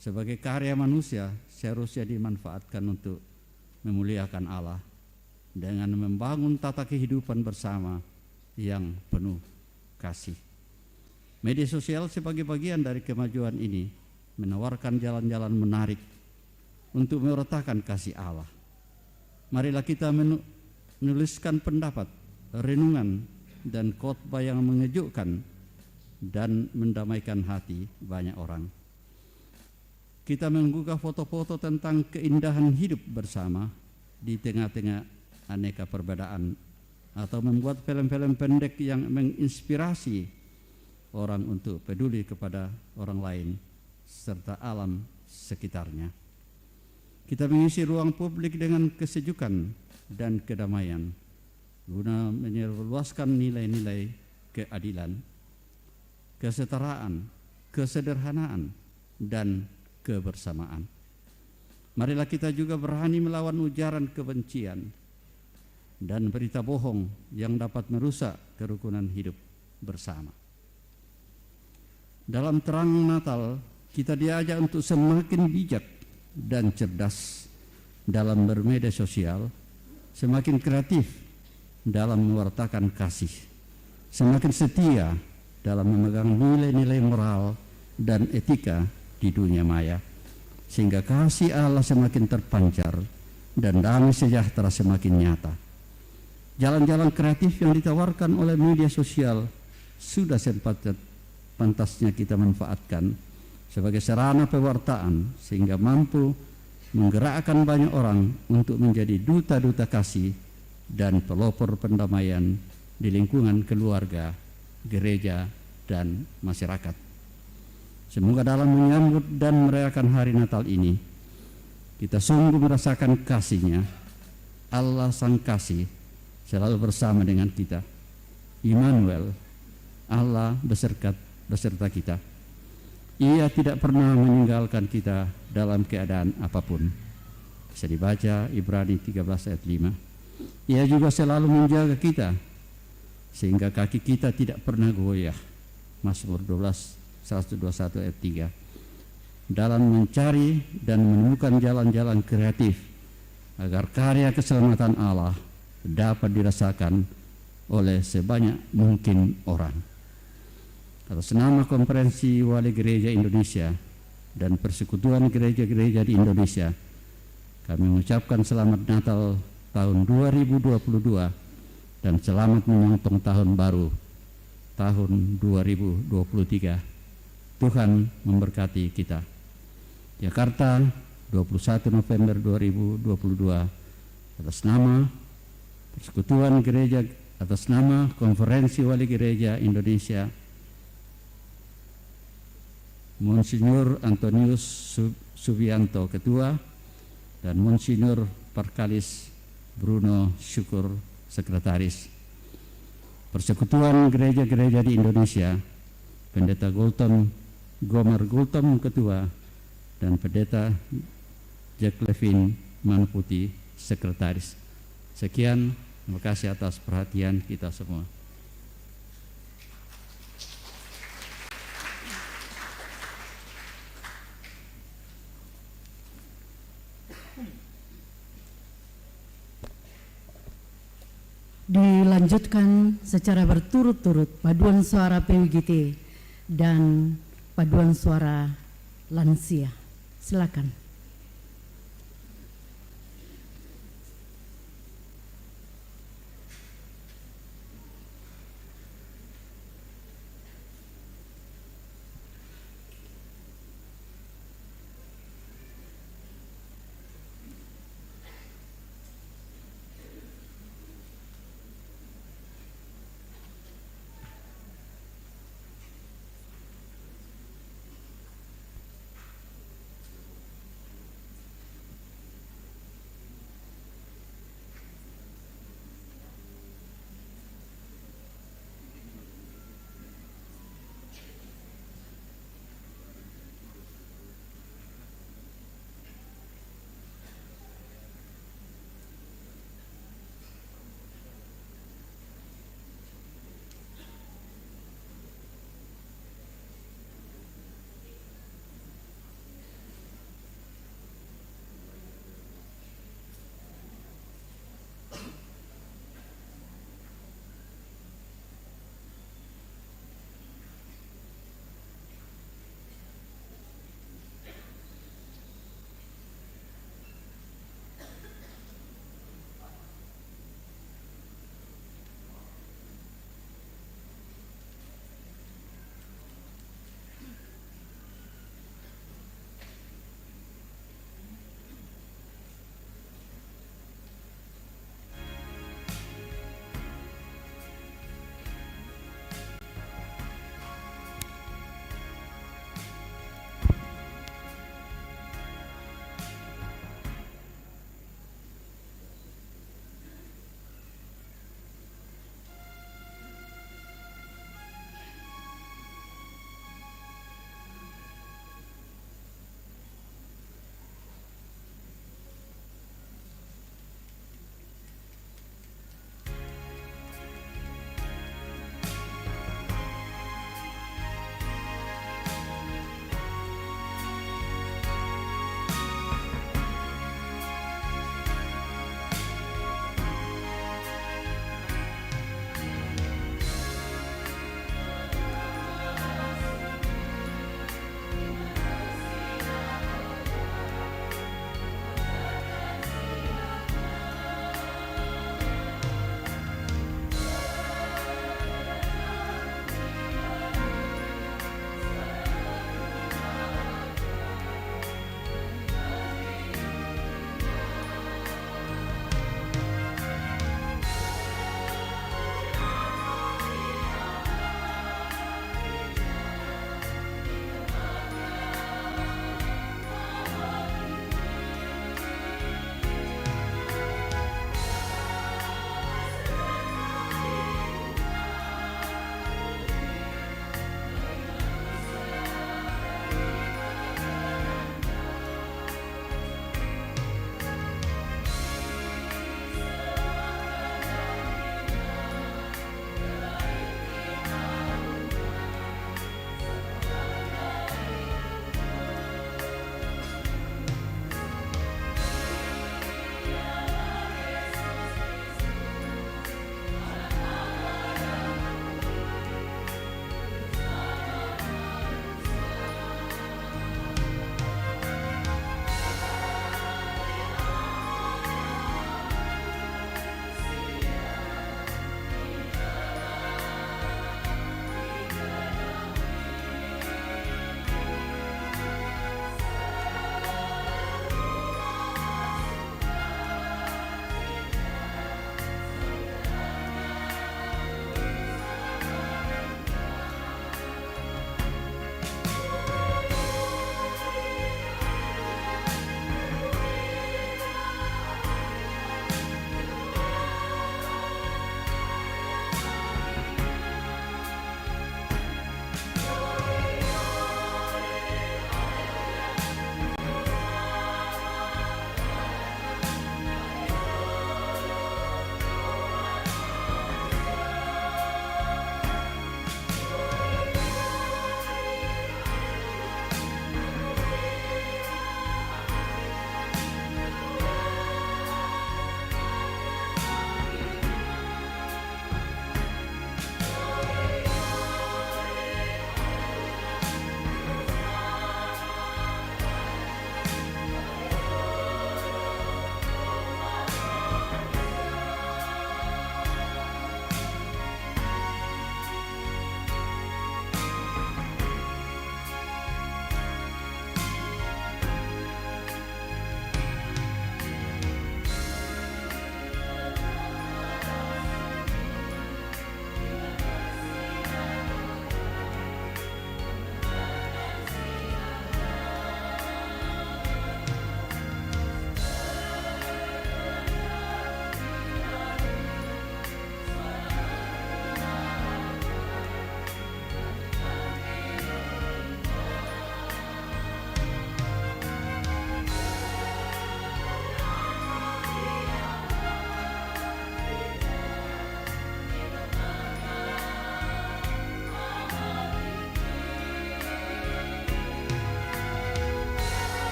sebagai karya manusia seharusnya dimanfaatkan untuk memuliakan Allah dengan membangun tata kehidupan bersama yang penuh kasih. Media sosial sebagai bagian dari kemajuan ini menawarkan jalan-jalan menarik untuk menyertakan kasih Allah. Marilah kita menuliskan pendapat, renungan, dan khotbah yang mengejutkan dan mendamaikan hati banyak orang. Kita menggugah foto-foto tentang keindahan hidup bersama di tengah-tengah aneka perbedaan, atau membuat film-film pendek yang menginspirasi orang untuk peduli kepada orang lain serta alam sekitarnya. Kita mengisi ruang publik dengan kesejukan dan kedamaian guna menyebarluaskan nilai-nilai keadilan, kesetaraan, kesederhanaan, dan kebersamaan. Marilah kita juga berani melawan ujaran kebencian dan berita bohong yang dapat merusak kerukunan hidup bersama. Dalam terang Natal, kita diajak untuk semakin bijak dan cerdas dalam bermedia sosial, semakin kreatif dalam mewartakan kasih, semakin setia dalam memegang nilai-nilai moral dan etika di dunia maya, sehingga kasih Allah semakin terpancar dan damai sejahtera semakin nyata. Jalan-jalan kreatif yang ditawarkan oleh media sosial sudah pantasnya kita manfaatkan sebagai sarana pewartaan sehingga mampu menggerakkan banyak orang untuk menjadi duta-duta kasih dan pelopor pendamaian di lingkungan keluarga, gereja, dan masyarakat. Semoga dalam menyambut dan merayakan hari Natal ini, kita sungguh merasakan kasih-Nya. Allah Sang Kasih selalu bersama dengan kita. Immanuel, Allah beserta kita. Ia tidak pernah meninggalkan kita dalam keadaan apapun. Bisa dibaca Ibrani 13 ayat 5. Ia juga selalu menjaga kita sehingga kaki kita tidak pernah goyah. Mazmur 121 ayat 3. Dalam mencari dan menemukan jalan-jalan kreatif agar karya keselamatan Allah dapat dirasakan oleh sebanyak mungkin orang. Atas nama Konferensi Wali Gereja Indonesia dan Persekutuan Gereja-Gereja di Indonesia, kami mengucapkan selamat Natal tahun 2022 dan selamat menyongsong tahun baru tahun 2023. Tuhan memberkati kita. Jakarta, 21 November 2022, atas nama Persekutuan Gereja, atas nama Konferensi Wali Gereja Indonesia, Monsinyur Antonius Subianto Ketua dan Monsinyur Parkalis Bruno Syukur Sekretaris. Persekutuan Gereja-Gereja di Indonesia, Pendeta Gomer Gultom Ketua dan Pendeta Jack Levin Manputi Sekretaris. Sekian, terima kasih atas perhatian kita semua. Dilanjutkan secara berturut-turut paduan suara PWGT dan paduan suara lansia. Silakan.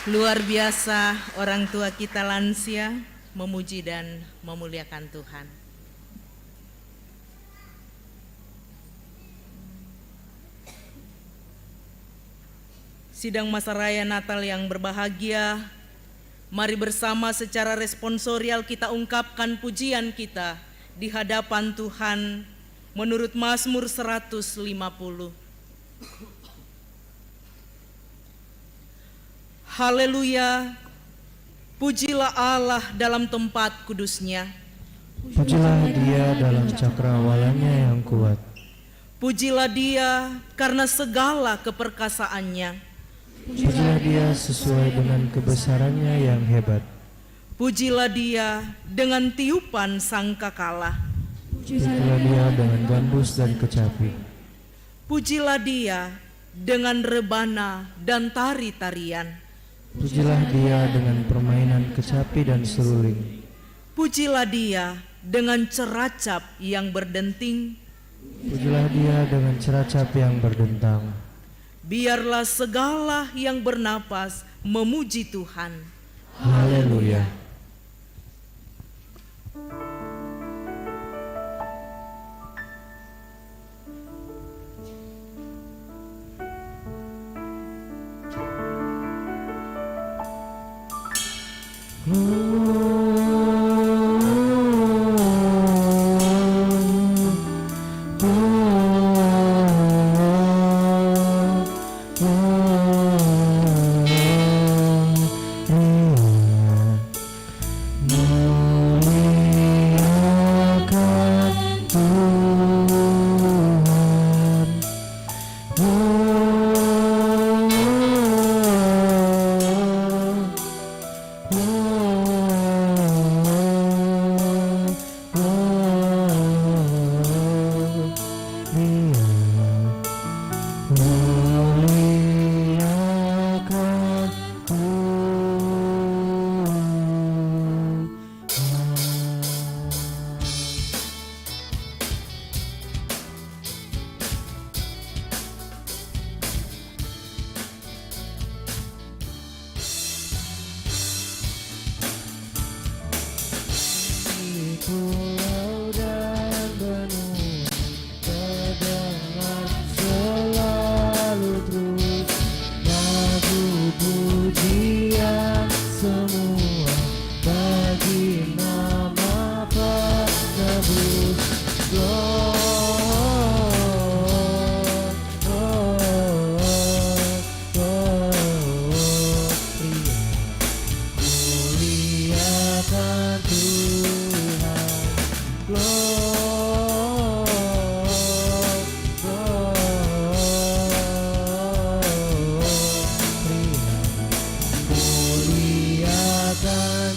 Luar biasa orang tua kita lansia memuji dan memuliakan Tuhan. Sidang masa raya Natal yang berbahagia, mari bersama secara responsorial kita ungkapkan pujian kita di hadapan Tuhan menurut Mazmur 150. Haleluya, pujilah Allah dalam tempat kudusnya. Pujilah Dia dalam cakrawalanya yang kuat. Pujilah Dia karena segala keperkasaannya. Pujilah Dia sesuai dengan kebesarannya yang hebat. Pujilah Dia dengan tiupan sangkakala. Pujilah Dia dengan gambus dan kecapi. Pujilah Dia dengan rebana dan tari-tarian. Pujilah Dia dengan permainan kecapi dan seruling. Pujilah Dia dengan ceracap yang berdenting. Pujilah Dia dengan ceracap yang berdentang. Biarlah segala yang bernapas memuji Tuhan. Haleluya. Pulau dan benua terdengar selalu terus lagu pujian semua bagi nama penebus. Muliakan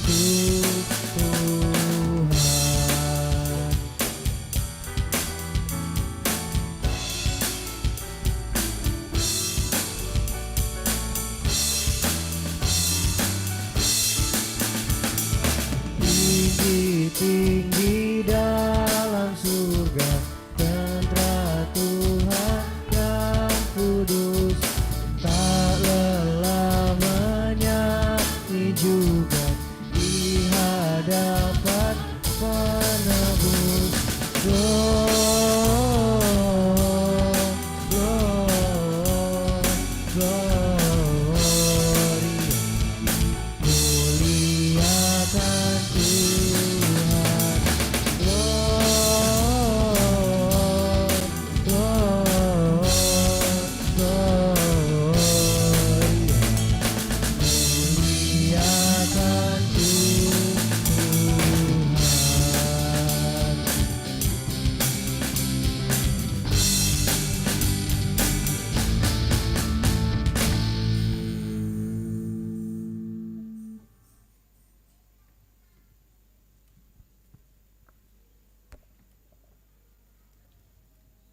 tinggi dalam surga, tentara Tuhan yang kudus, tak lelah menyanyi juga di hadapan penebus. Muliakan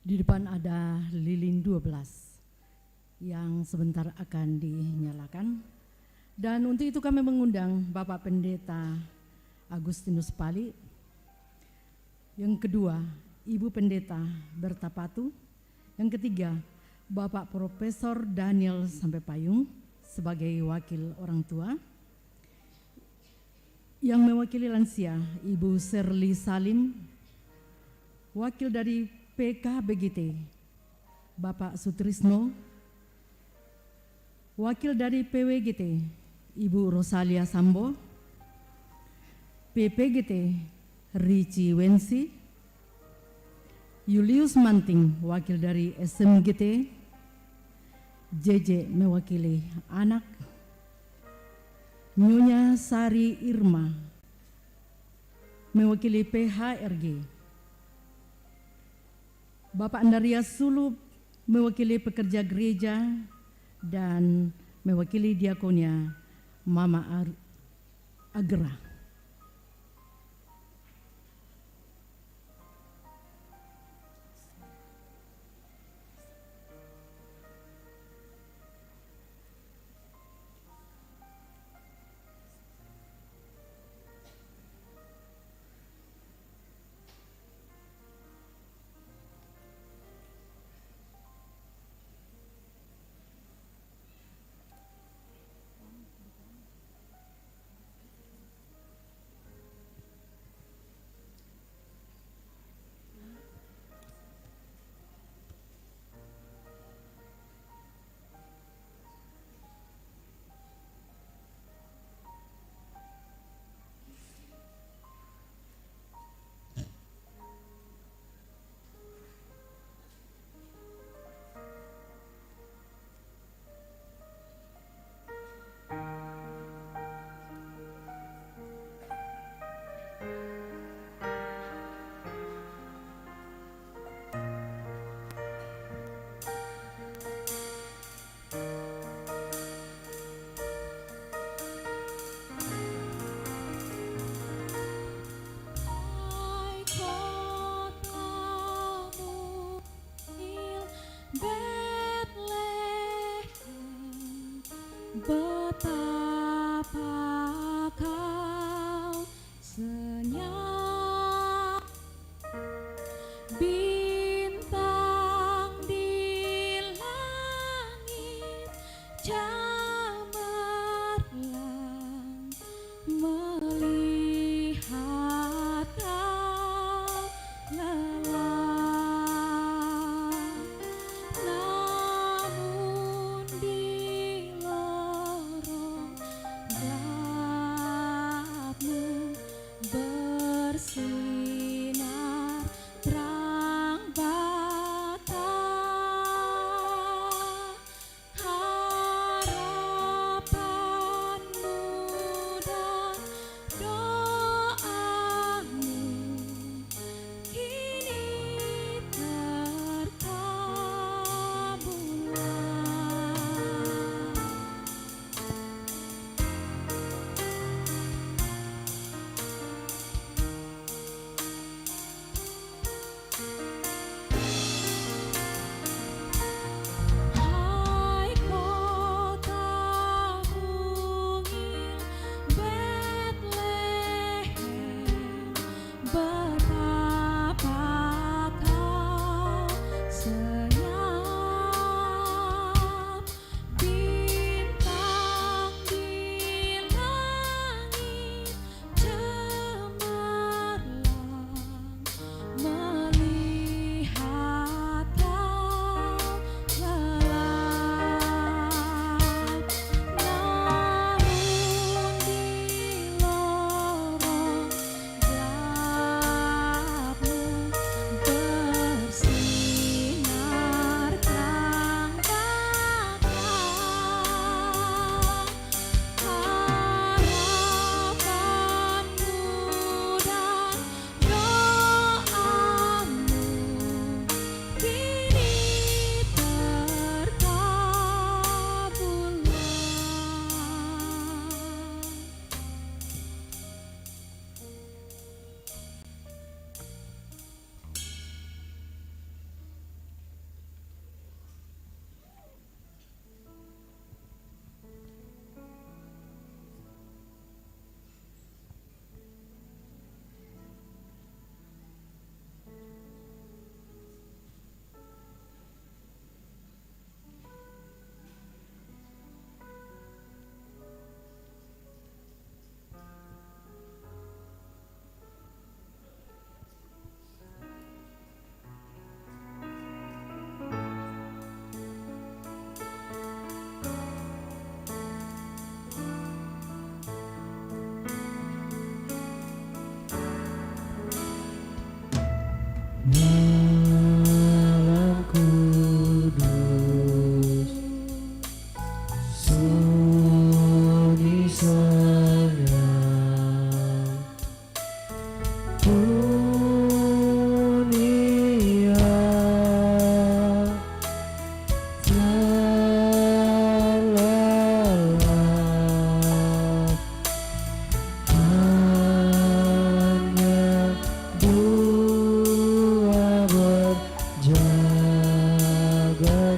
Di depan ada lilin 12 yang sebentar akan dinyalakan. Dan untuk itu kami mengundang Bapak Pendeta Agustinus Pali. Yang kedua, Ibu Pendeta Berta Patu. Yang ketiga, Bapak Profesor Daniel Sampepayung sebagai wakil orang tua. Yang mewakili lansia, Ibu Serli Salim. Wakil dari PKBGT, Bapak Sutrisno. Wakil dari PWGT, Ibu Rosalia Sambo. PPGT, Rici Wensi. Julius Manting, wakil dari SMGT. JJ mewakili anak. Nyonya Sari Irma mewakili PHRG. Bapak Andaria Sulub mewakili pekerja gereja dan mewakili diakonia Mama Agra. Betapa kau senyap, bintang di langit cemerlang melihat kau lelah. Namun di lorong gelapmu bersinar terang bata. Harapan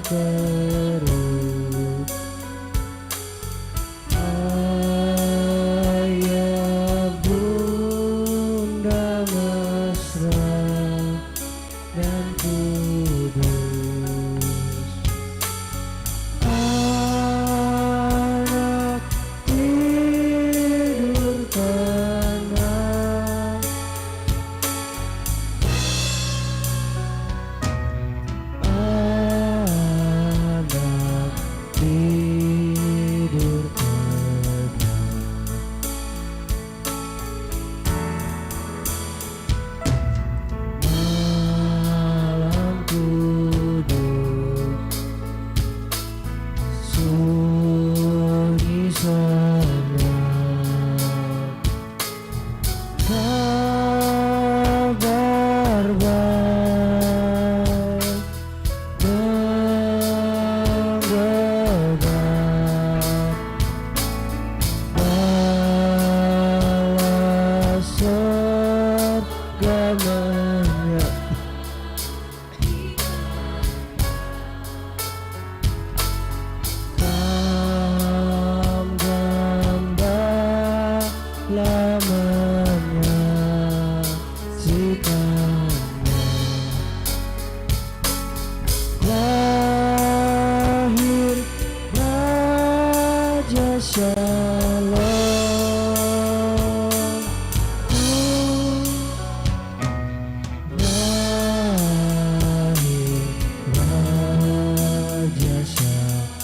terus. Ayah bunda mesra dan kudus, anak tidur tenang, anak tidur tenang. Malam kudus, sunyi senyap, kabar baik menggegap, bahwa surga menyap. Gembala menyaksikannya, lahir Raja Shalom. Lahir Raja Shalom.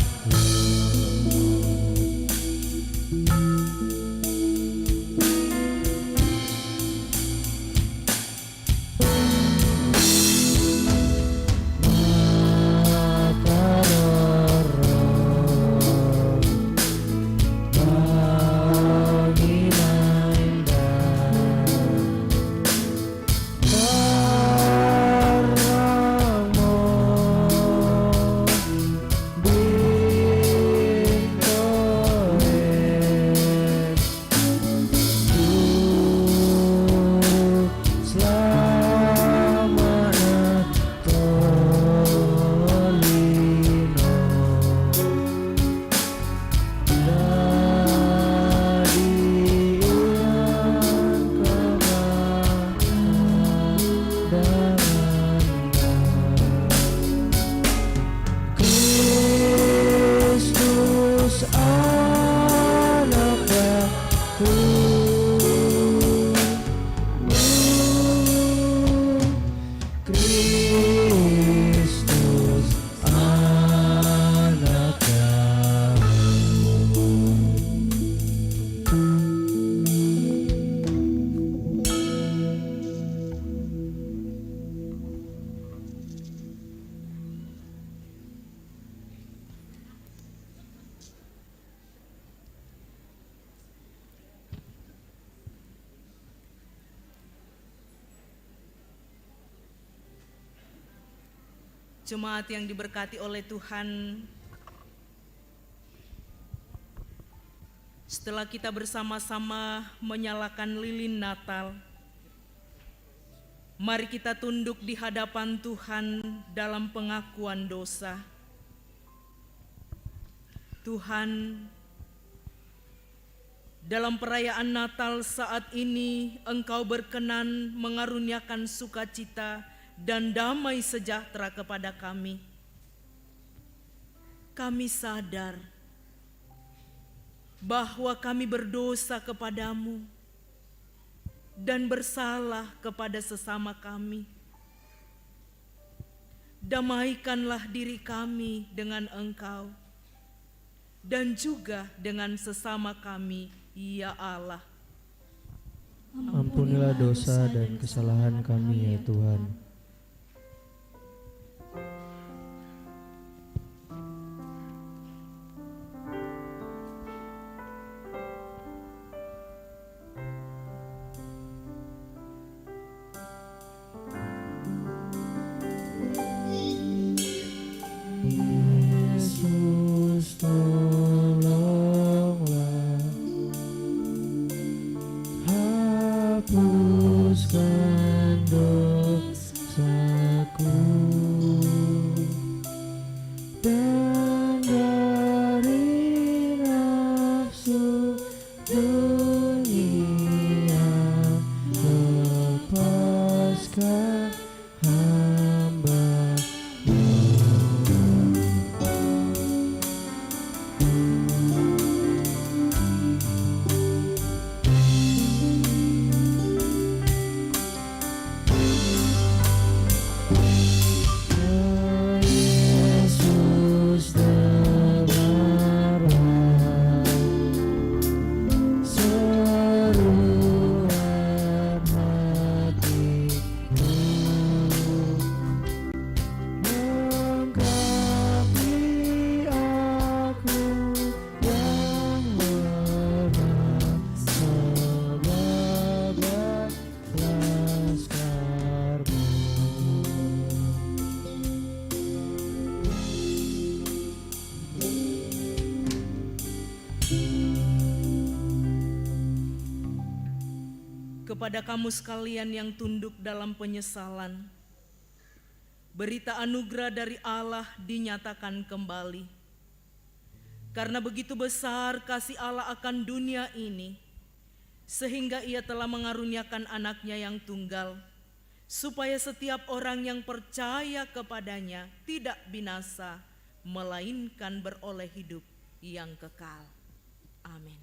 Kristus anakku, Kristus anakku. Jemaat yang diberkati oleh Tuhan, setelah kita bersama-sama menyalakan lilin Natal, mari kita tunduk di hadapan Tuhan dalam pengakuan dosa. Tuhan, dalam perayaan Natal saat ini Engkau berkenan mengaruniakan sukacita dan damai sejahtera kepada kami. Kami sadar bahwa kami berdosa kepadamu dan bersalah kepada sesama kami. Damaikanlah diri kami dengan Engkau dan juga dengan sesama kami, ya Allah. Ampunilah dosa dan kesalahan kami, ya Tuhan. Yesus, tolonglah, hapuskan dosa kepada kamu sekalian yang tunduk dalam penyesalan, berita anugerah dari Allah dinyatakan kembali. Karena begitu besar kasih Allah akan dunia ini, sehingga Ia telah mengaruniakan anaknya yang tunggal, supaya setiap orang yang percaya kepadanya tidak binasa, melainkan beroleh hidup yang kekal. Amin.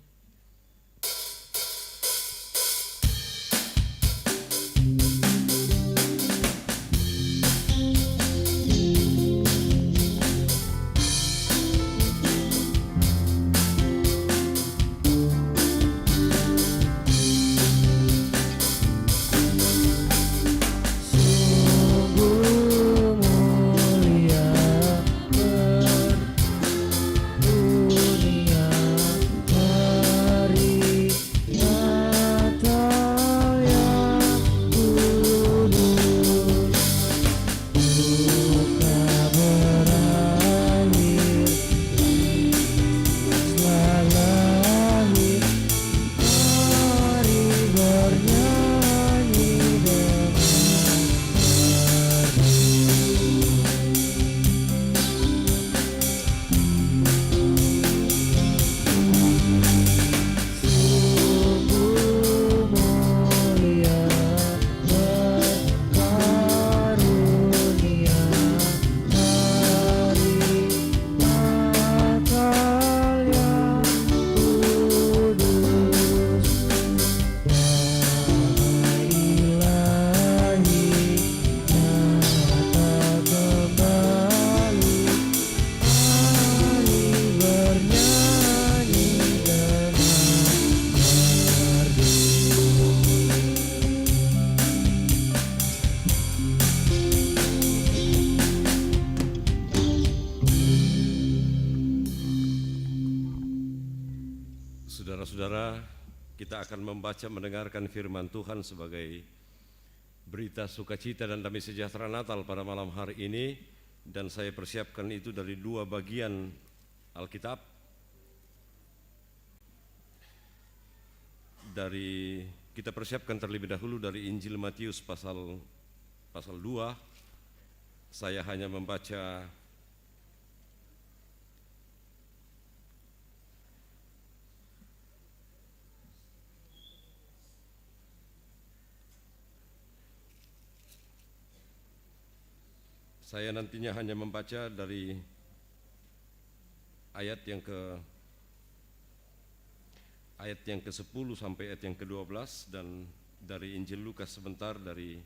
Saudara-saudara, kita akan membaca mendengarkan firman Tuhan sebagai berita sukacita dan damai sejahtera Natal pada malam hari ini, dan saya persiapkan itu dari dua bagian Alkitab. Kita persiapkan terlebih dahulu dari Injil Matius pasal 2. Saya hanya membaca nantinya hanya membaca dari ayat yang ke-10 sampai ayat yang ke-12, dan dari Injil Lukas sebentar, dari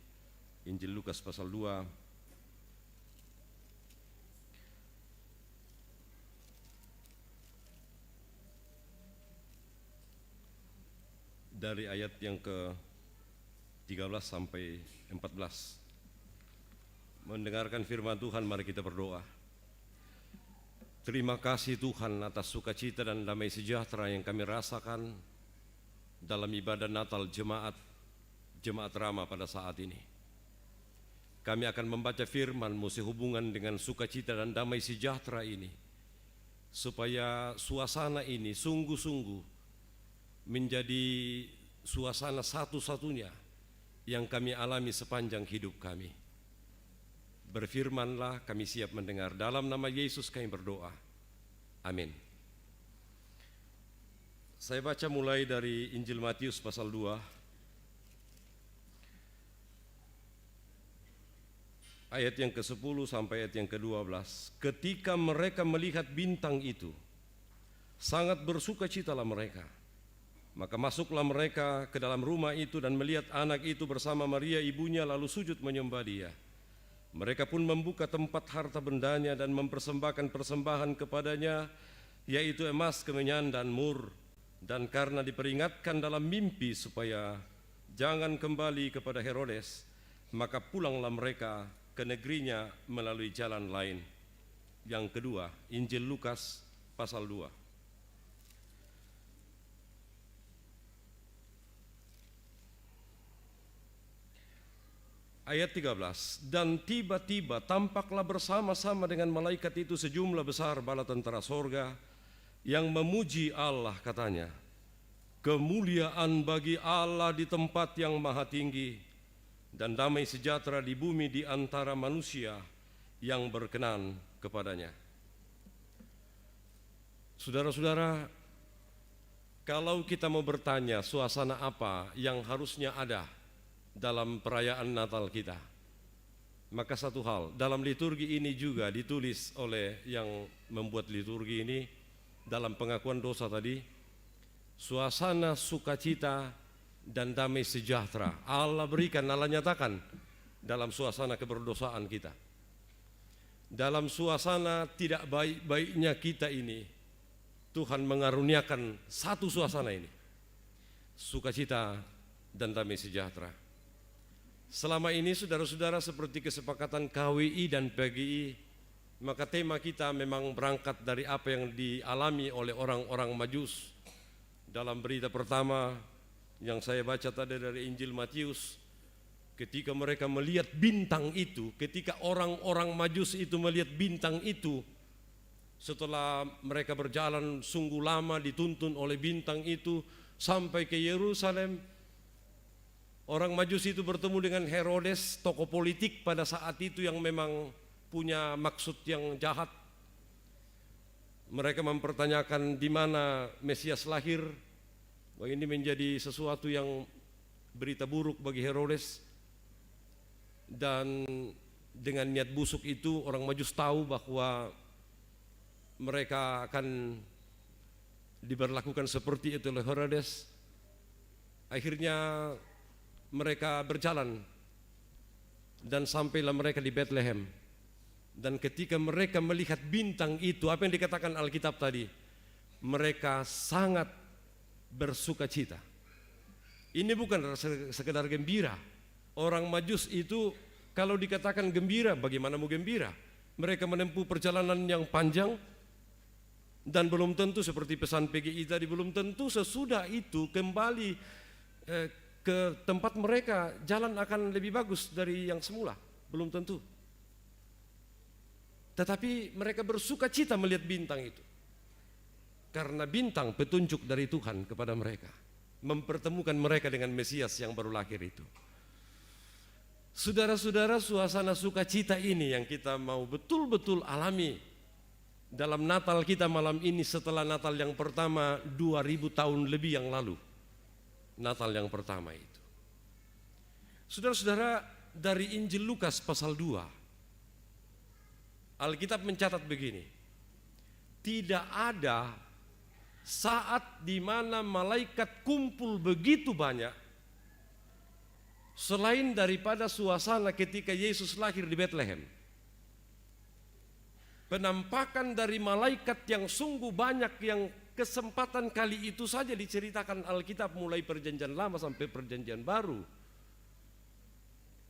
Injil Lukas pasal 2 dari ayat yang ke-13 sampai 14. Mendengarkan firman Tuhan, mari kita berdoa. Terima kasih Tuhan atas sukacita dan damai sejahtera yang kami rasakan dalam ibadah Natal Jemaat Rama pada saat ini. Kami akan membaca firman-Mu sehubungan dengan sukacita dan damai sejahtera ini, supaya suasana ini sungguh-sungguh menjadi suasana satu-satunya yang kami alami sepanjang hidup kami. Berfirmanlah, kami siap mendengar. Dalam nama Yesus kami berdoa. Amin. Saya baca mulai dari Injil Matius pasal 2. Ayat yang ke-10 sampai ayat yang ke-12. Ketika mereka melihat bintang itu, sangat bersukacitalah mereka. Maka masuklah mereka ke dalam rumah itu dan melihat anak itu bersama Maria ibunya, lalu sujud menyembah Dia. Mereka pun membuka tempat harta bendanya dan mempersembahkan persembahan kepadanya, yaitu emas, kemenyan, dan mur. Dan karena diperingatkan dalam mimpi supaya jangan kembali kepada Herodes, maka pulanglah mereka ke negerinya melalui jalan lain. Yang kedua, Injil Lukas pasal 2. Ayat 13, dan tiba-tiba tampaklah bersama-sama dengan malaikat itu sejumlah besar bala tentara sorga yang memuji Allah, katanya, kemuliaan bagi Allah di tempat yang maha tinggi, dan damai sejahtera di bumi di antara manusia yang berkenan kepadanya. Saudara-saudara, kalau kita mau bertanya suasana apa yang harusnya ada dalam perayaan Natal kita, maka satu hal, dalam liturgi ini juga ditulis oleh yang membuat liturgi ini dalam pengakuan dosa tadi, suasana sukacita dan damai sejahtera Allah berikan, Allah nyatakan dalam suasana keberdosaan kita. Dalam suasana tidak baik-baiknya kita ini, Tuhan mengaruniakan satu suasana ini, sukacita dan damai sejahtera. Selama ini saudara-saudara, seperti kesepakatan KWI dan PGI, maka tema kita memang berangkat dari apa yang dialami oleh orang-orang Majus. Dalam berita pertama yang saya baca tadi dari Injil Matius, ketika mereka melihat bintang itu, ketika orang-orang Majus itu melihat bintang itu, setelah mereka berjalan sungguh lama dituntun oleh bintang itu sampai ke Yerusalem, orang Majus itu bertemu dengan Herodes, tokoh politik pada saat itu yang memang punya maksud yang jahat. Mereka mempertanyakan di mana Mesias lahir. Wah, ini menjadi sesuatu yang berita buruk bagi Herodes. Dan dengan niat busuk itu orang Majus tahu bahwa mereka akan diberlakukan seperti itu oleh Herodes. Akhirnya mereka berjalan dan sampailah mereka di Bethlehem. Dan ketika mereka melihat bintang itu, apa yang dikatakan Alkitab tadi, mereka sangat bersukacita. Ini bukan sekedar gembira. Orang Majus itu kalau dikatakan gembira, bagaimana mau gembira? Mereka menempuh perjalanan yang panjang, dan belum tentu seperti pesan PGI tadi, belum tentu sesudah itu kembali ke tempat mereka jalan akan lebih bagus dari yang semula, belum tentu. Tetapi mereka bersuka cita melihat bintang itu, karena bintang petunjuk dari Tuhan kepada mereka, mempertemukan mereka dengan Mesias yang baru lahir itu. Saudara-saudara, suasana sukacita ini yang kita mau betul-betul alami dalam Natal kita malam ini, setelah Natal yang pertama 2000 tahun lebih yang lalu. Natal yang pertama itu. Saudara-saudara, dari Injil Lukas pasal 2, Alkitab mencatat begini, tidak ada saat di mana malaikat kumpul begitu banyak selain daripada suasana ketika Yesus lahir di Bethlehem. Penampakan dari malaikat yang sungguh banyak, yang kesempatan kali itu saja diceritakan Alkitab mulai perjanjian lama sampai perjanjian baru.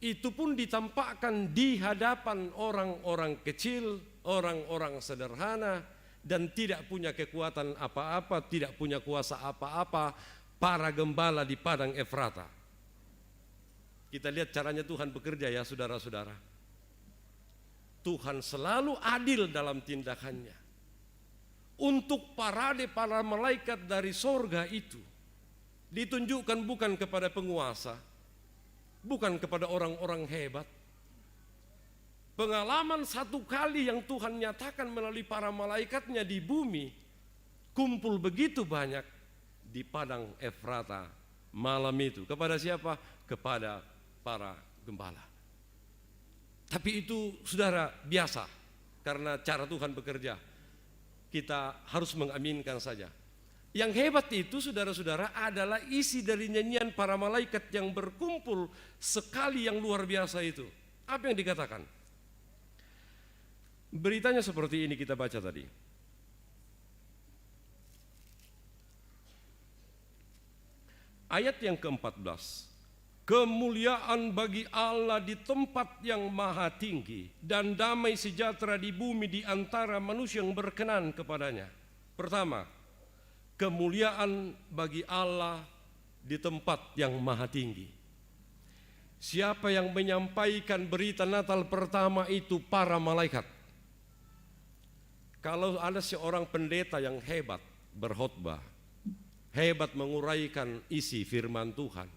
Itu pun ditampakkan di hadapan orang-orang kecil, orang-orang sederhana, dan tidak punya kekuatan apa-apa, tidak punya kuasa apa-apa, para gembala di padang Efrata. Kita lihat caranya Tuhan bekerja ya saudara-saudara. Tuhan selalu adil dalam tindakannya. Untuk parade para malaikat dari sorga itu ditunjukkan bukan kepada penguasa, bukan kepada orang-orang hebat. Pengalaman satu kali yang Tuhan nyatakan melalui para malaikatnya di bumi, kumpul begitu banyak di padang Efrata malam itu. Kepada siapa? Kepada para gembala. Tapi itu saudara biasa, karena cara Tuhan bekerja. Kita harus mengaminkan saja. Yang hebat itu saudara-saudara adalah isi dari nyanyian para malaikat yang berkumpul sekali yang luar biasa itu. Apa yang dikatakan? Beritanya seperti ini kita baca tadi. Ayat yang ke-14. Kemuliaan bagi Allah di tempat yang maha tinggi, dan damai sejahtera di bumi di antara manusia yang berkenan kepadanya. Pertama, kemuliaan bagi Allah di tempat yang maha tinggi. Siapa yang menyampaikan berita Natal pertama itu? Para malaikat. Kalau ada seorang pendeta yang hebat berkhotbah, hebat menguraikan isi firman Tuhan.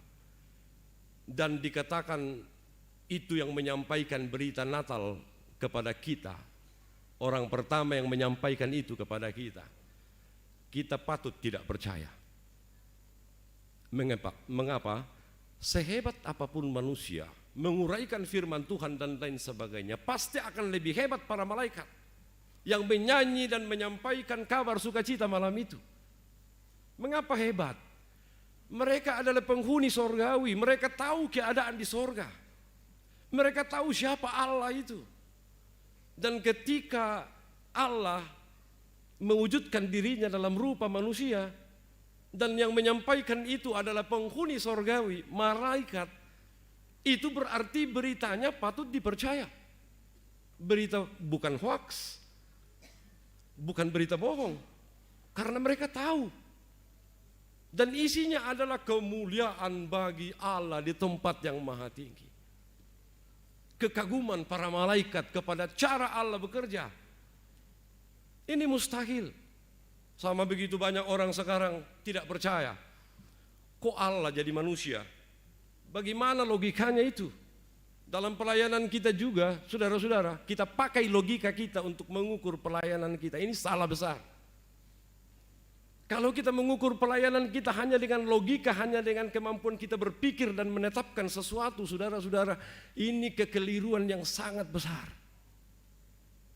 Dan dikatakan itu yang menyampaikan berita Natal kepada kita. Orang pertama yang menyampaikan itu kepada kita. Kita patut tidak percaya. Mengapa? Sehebat apapun manusia menguraikan firman Tuhan dan lain sebagainya, pasti akan lebih hebat para malaikat yang menyanyi dan menyampaikan kabar sukacita malam itu. Mengapa hebat? Mereka adalah penghuni sorgawi, mereka tahu keadaan di sorga. Mereka tahu siapa Allah itu. Dan ketika Allah mewujudkan dirinya dalam rupa manusia, dan yang menyampaikan itu adalah penghuni sorgawi, malaikat, itu berarti beritanya patut dipercaya. Berita bukan hoax, bukan berita bohong, karena mereka tahu. Dan isinya adalah kemuliaan bagi Allah di tempat yang maha tinggi. Kekaguman para malaikat kepada cara Allah bekerja. Ini mustahil. Sama begitu banyak orang sekarang tidak percaya. Kok Allah jadi manusia? Bagaimana logikanya itu? Dalam pelayanan kita juga, saudara-saudara, kita pakai logika kita untuk mengukur pelayanan kita. Ini salah besar. Kalau kita mengukur pelayanan kita hanya dengan logika, hanya dengan kemampuan kita berpikir dan menetapkan sesuatu, saudara-saudara, ini kekeliruan yang sangat besar.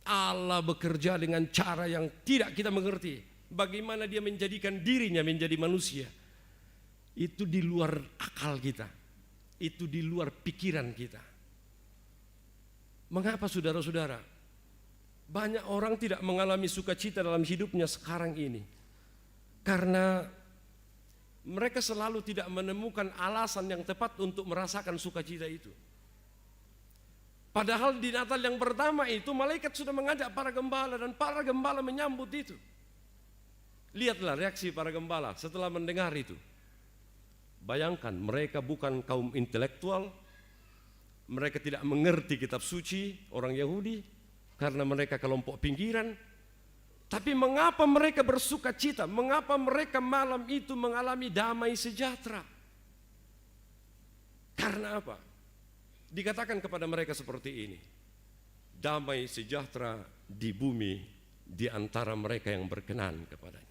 Allah bekerja dengan cara yang tidak kita mengerti. Bagaimana dia menjadikan dirinya menjadi manusia. Itu di luar akal kita. Itu di luar pikiran kita. Mengapa saudara-saudara? Banyak orang tidak mengalami sukacita dalam hidupnya sekarang ini. Karena mereka selalu tidak menemukan alasan yang tepat untuk merasakan sukacita itu. Padahal di Natal yang pertama itu malaikat sudah mengajak para gembala dan para gembala menyambut itu. Lihatlah reaksi para gembala setelah mendengar itu. Bayangkan mereka bukan kaum intelektual, mereka tidak mengerti kitab suci orang Yahudi karena mereka kelompok pinggiran. Tapi mengapa mereka bersuka cita? Mengapa mereka malam itu mengalami damai sejahtera? Karena apa? Dikatakan kepada mereka seperti ini. Damai sejahtera di bumi di antara mereka yang berkenan kepadanya.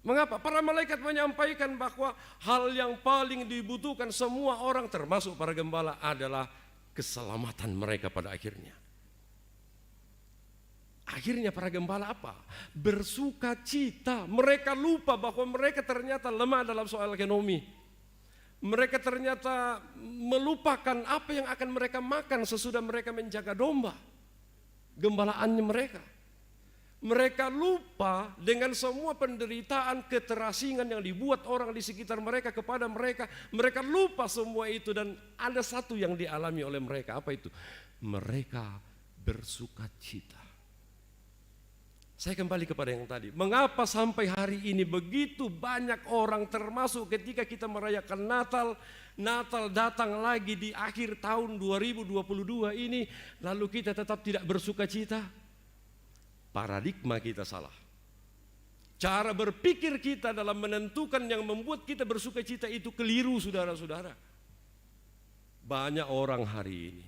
Mengapa? Para malaikat menyampaikan bahwa hal yang paling dibutuhkan semua orang termasuk para gembala adalah keselamatan mereka pada akhirnya. Akhirnya para gembala apa? Bersuka cita. Mereka lupa bahwa mereka ternyata lemah dalam soal ekonomi. Mereka ternyata melupakan apa yang akan mereka makan sesudah mereka menjaga domba. Gembalaannya mereka. Mereka lupa dengan semua penderitaan, keterasingan yang dibuat orang di sekitar mereka kepada mereka. Mereka lupa semua itu dan ada satu yang dialami oleh mereka. Apa itu? Mereka bersuka cita. Saya kembali kepada yang tadi. Mengapa sampai hari ini begitu banyak orang termasuk ketika kita merayakan Natal. Natal datang lagi di akhir tahun 2022 ini. Lalu kita tetap tidak bersuka cita. Paradigma kita salah. Cara berpikir kita dalam menentukan yang membuat kita bersuka cita itu keliru saudara-saudara. Banyak orang hari ini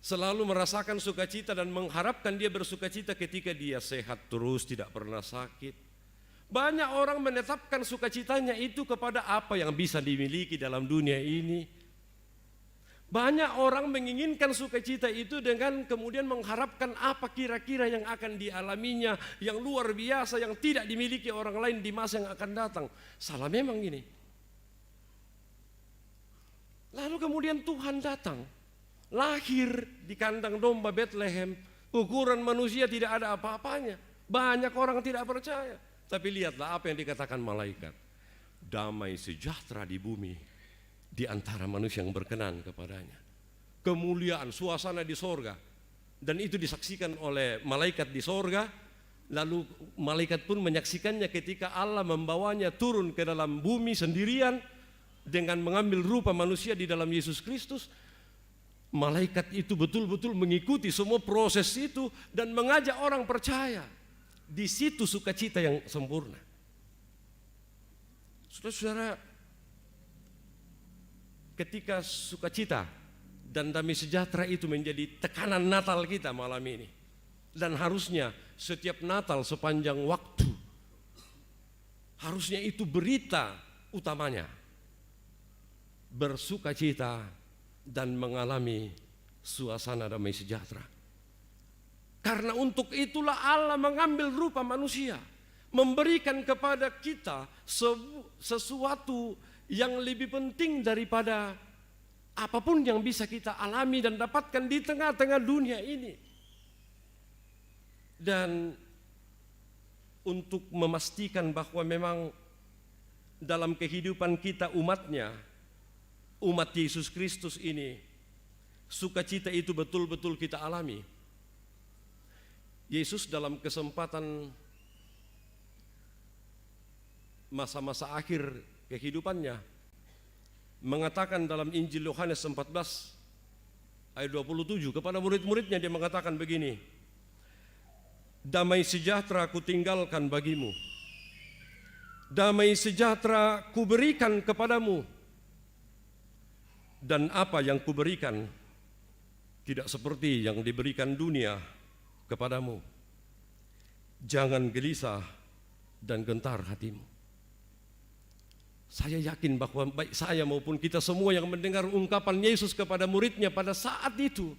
selalu merasakan sukacita dan mengharapkan dia bersukacita ketika dia sehat terus, tidak pernah sakit. Banyak orang menetapkan sukacitanya itu kepada apa yang bisa dimiliki dalam dunia ini. Banyak orang menginginkan sukacita itu dengan kemudian mengharapkan apa kira-kira yang akan dialaminya, yang luar biasa, yang tidak dimiliki orang lain di masa yang akan datang. Salah memang ini. Lalu kemudian Tuhan datang. Lahir di kandang domba Bethlehem, ukuran manusia tidak ada apa-apanya. Banyak orang tidak percaya. Tapi lihatlah apa yang dikatakan malaikat. Damai sejahtera di bumi di antara manusia yang berkenan kepadanya. Kemuliaan, suasana di sorga. Dan itu disaksikan oleh malaikat di sorga. Lalu malaikat pun menyaksikannya ketika Allah membawanya turun ke dalam bumi sendirian dengan mengambil rupa manusia di dalam Yesus Kristus. Malaikat itu betul-betul mengikuti semua proses itu dan mengajak orang percaya. Di situ sukacita yang sempurna. Saudara-saudara, ketika sukacita dan damai sejahtera itu menjadi tekanan Natal kita malam ini, dan harusnya setiap Natal sepanjang waktu, harusnya itu berita utamanya, bersukacita dan mengalami suasana damai sejahtera. Karena untuk itulah Allah mengambil rupa manusia, memberikan kepada kita sesuatu yang lebih penting daripada apapun yang bisa kita alami dan dapatkan di tengah-tengah dunia ini. Dan untuk memastikan bahwa memang dalam kehidupan kita umatnya, umat Yesus Kristus ini, sukacita itu betul-betul kita alami. Yesus dalam kesempatan masa-masa akhir kehidupannya mengatakan dalam Injil Yohanes 14 ayat 27 kepada murid-muridnya, dia mengatakan begini, damai sejahtera kutinggalkan bagimu, damai sejahtera kuberikan kepadamu, dan apa yang kuberikan tidak seperti yang diberikan dunia kepadamu. Jangan gelisah dan gentar hatimu. Saya yakin bahwa baik saya maupun kita semua yang mendengar ungkapan Yesus kepada muridnya pada saat itu,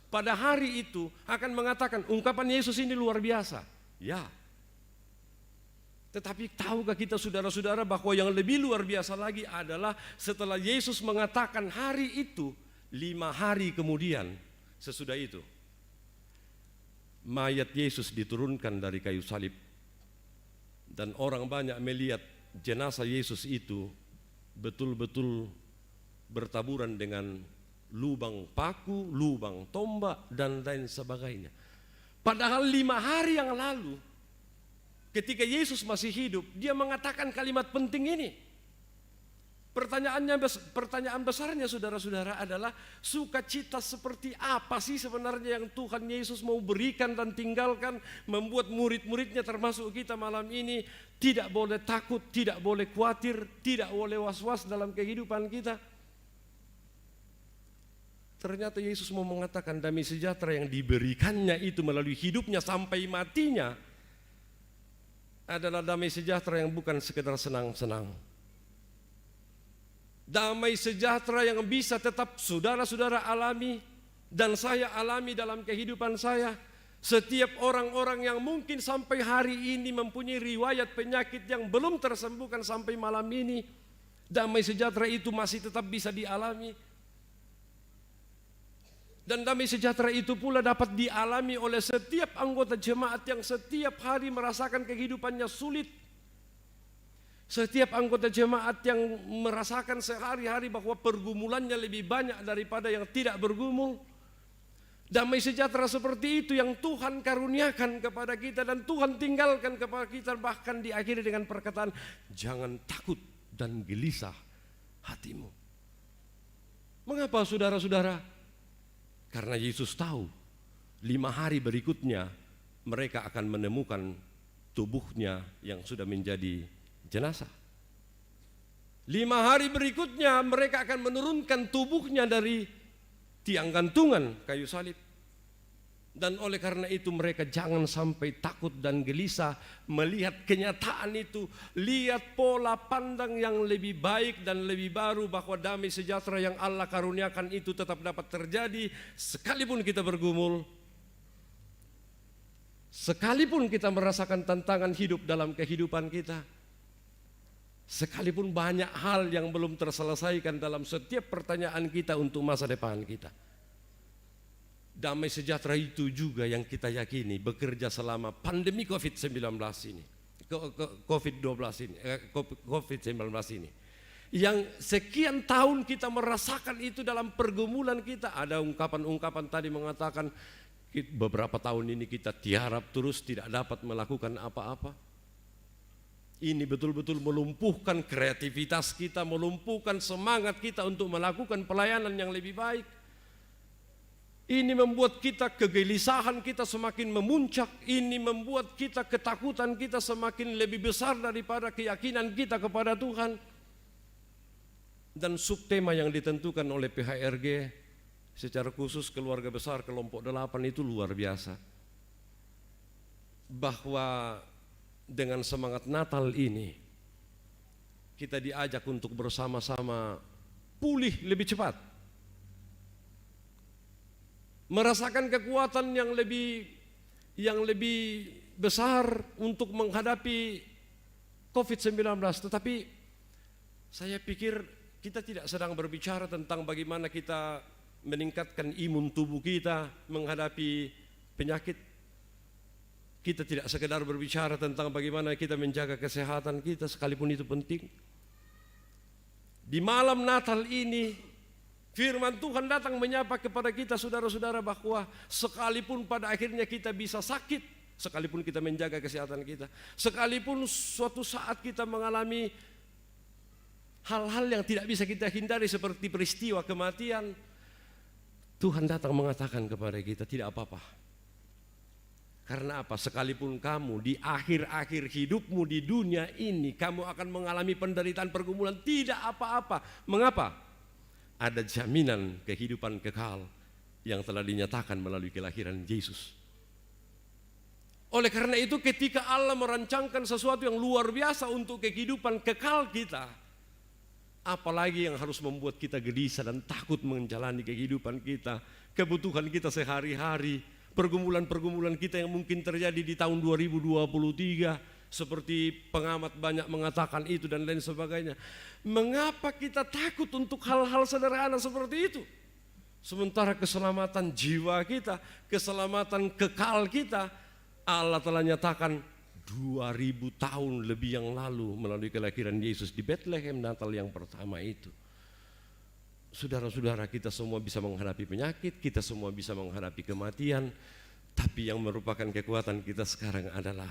pada hari itu, akan mengatakan ungkapan Yesus ini luar biasa. Ya. Tetapi tahukah kita saudara-saudara bahwa yang lebih luar biasa lagi adalah setelah Yesus mengatakan hari itu, 5 hari kemudian sesudah itu, mayat Yesus diturunkan dari kayu salib, dan orang banyak melihat jenazah Yesus itu betul-betul bertaburan dengan lubang paku, lubang tombak, dan lain sebagainya. Padahal 5 hari yang lalu, ketika Yesus masih hidup, dia mengatakan kalimat penting ini. Pertanyaan besarnya saudara-saudara adalah, sukacita seperti apa sih sebenarnya yang Tuhan Yesus mau berikan dan tinggalkan, membuat murid-muridnya termasuk kita malam ini tidak boleh takut, tidak boleh khawatir, tidak boleh was-was dalam kehidupan kita. Ternyata Yesus mau mengatakan damai sejahtera yang diberikannya itu melalui hidupnya sampai matinya adalah damai sejahtera yang bukan sekedar senang-senang. Damai sejahtera yang bisa tetap saudara-saudara alami dan saya alami dalam kehidupan saya. Setiap orang-orang yang mungkin sampai hari ini mempunyai riwayat penyakit yang belum tersembuhkan sampai malam ini, damai sejahtera itu masih tetap bisa dialami. Dan damai sejahtera itu pula dapat dialami oleh setiap anggota jemaat yang setiap hari merasakan kehidupannya sulit. Setiap anggota jemaat yang merasakan sehari-hari bahwa pergumulannya lebih banyak daripada yang tidak bergumul. Damai sejahtera seperti itu yang Tuhan karuniakan kepada kita dan Tuhan tinggalkan kepada kita, bahkan diakhiri dengan perkataan, jangan takut dan gelisah hatimu. Mengapa saudara-saudara? Karena Yesus tahu 5 hari berikutnya mereka akan menemukan tubuhnya yang sudah menjadi jenazah. 5 hari berikutnya mereka akan menurunkan tubuhnya dari tiang gantungan kayu salib. Dan oleh karena itu mereka jangan sampai takut dan gelisah melihat kenyataan itu. Lihat pola pandang yang lebih baik dan lebih baru bahwa damai sejahtera yang Allah karuniakan itu tetap dapat terjadi sekalipun kita bergumul, sekalipun kita merasakan tantangan hidup dalam kehidupan kita, sekalipun banyak hal yang belum terselesaikan dalam setiap pertanyaan kita untuk masa depan kita. Damai sejahtera itu juga yang kita yakini bekerja selama pandemi COVID-19 ini, COVID-19 ini. Yang sekian tahun kita merasakan itu dalam pergumulan kita. Ada ungkapan-ungkapan tadi mengatakan beberapa tahun ini kita tiarap terus tidak dapat melakukan apa-apa. Ini betul-betul melumpuhkan kreativitas kita, melumpuhkan semangat kita untuk melakukan pelayanan yang lebih baik. Ini membuat kita kegelisahan kita semakin memuncak. Ini membuat kita ketakutan kita semakin lebih besar daripada keyakinan kita kepada Tuhan. Dan subtema yang ditentukan oleh PHRG secara khusus keluarga besar kelompok 8 itu luar biasa. Bahwa dengan semangat Natal ini kita diajak untuk bersama-sama pulih lebih cepat, merasakan kekuatan yang lebih besar untuk menghadapi COVID-19. Tetapi saya pikir kita tidak sedang berbicara tentang bagaimana kita meningkatkan imun tubuh kita menghadapi penyakit. Kita tidak sekedar berbicara tentang bagaimana kita menjaga kesehatan kita, sekalipun itu penting. Di malam Natal ini, firman Tuhan datang menyapa kepada kita saudara-saudara bahwa sekalipun pada akhirnya kita bisa sakit, sekalipun kita menjaga kesehatan kita, sekalipun suatu saat kita mengalami hal-hal yang tidak bisa kita hindari seperti peristiwa kematian, Tuhan datang mengatakan kepada kita tidak apa-apa. Karena apa? Sekalipun kamu di akhir-akhir hidupmu di dunia ini kamu akan mengalami penderitaan pergumulan, tidak apa-apa. Mengapa? Ada jaminan kehidupan kekal yang telah dinyatakan melalui kelahiran Yesus. Oleh karena itu ketika Allah merancangkan sesuatu yang luar biasa untuk kehidupan kekal kita, apalagi yang harus membuat kita gelisah dan takut menjalani kehidupan kita, kebutuhan kita sehari-hari, pergumulan-pergumulan kita yang mungkin terjadi di tahun 2023, seperti pengamat banyak mengatakan itu dan lain sebagainya. Mengapa kita takut untuk hal-hal sederhana seperti itu? Sementara keselamatan jiwa kita, keselamatan kekal kita, Allah telah nyatakan 2000 tahun lebih yang lalu melalui kelahiran Yesus di Bethlehem Natal yang pertama itu. Saudara-saudara, kita semua bisa menghadapi penyakit, kita semua bisa menghadapi kematian, tapi yang merupakan kekuatan kita sekarang adalah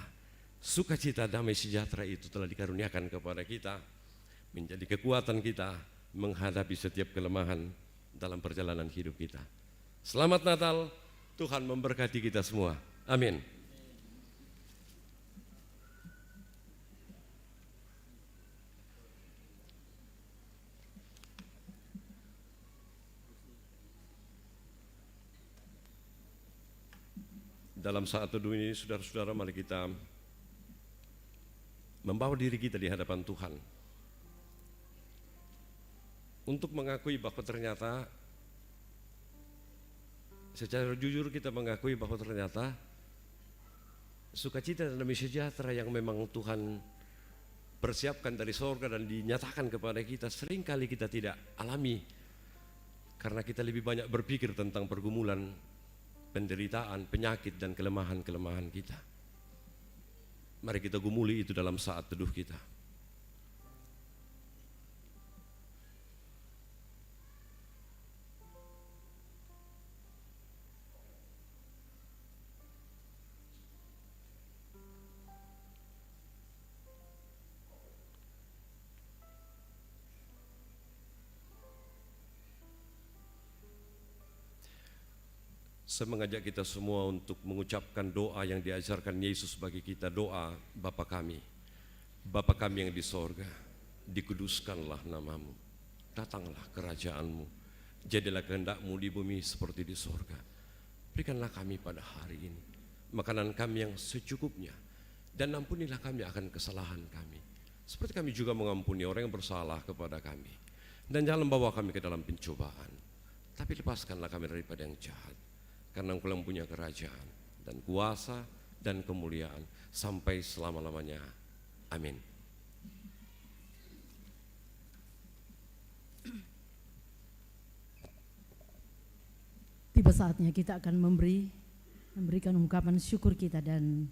sukacita damai sejahtera itu telah dikaruniakan kepada kita, menjadi kekuatan kita menghadapi setiap kelemahan dalam perjalanan hidup kita. Selamat Natal, Tuhan memberkati kita semua. Amin. Dalam saat teduh ini, saudara-saudara, mari kita membawa diri kita di hadapan Tuhan untuk mengakui bahwa ternyata secara jujur kita mengakui bahwa ternyata sukacita dan damai sejahtera yang memang Tuhan persiapkan dari sorga dan dinyatakan kepada kita seringkali kita tidak alami karena kita lebih banyak berpikir tentang pergumulan, penderitaan, penyakit, dan kelemahan-kelemahan kita. Mari kita gumuli itu dalam saat teduh kita. Saya mengajak kita semua untuk mengucapkan doa yang diajarkan Yesus bagi kita, doa Bapa kami. Bapa kami yang di sorga, dikuduskanlah namamu, datanglah kerajaanmu, jadilah kehendak-mu di bumi seperti di sorga. Berikanlah kami pada hari ini makanan kami yang secukupnya, dan ampunilah kami akan kesalahan kami, seperti kami juga mengampuni orang yang bersalah kepada kami. Dan jangan bawa kami ke dalam pencobaan, tapi lepaskanlah kami daripada yang jahat. Karena Engkau yang punya kerajaan dan kuasa dan kemuliaan sampai selama-lamanya. Amin. Tiba saatnya kita akan memberikan ungkapan syukur kita, dan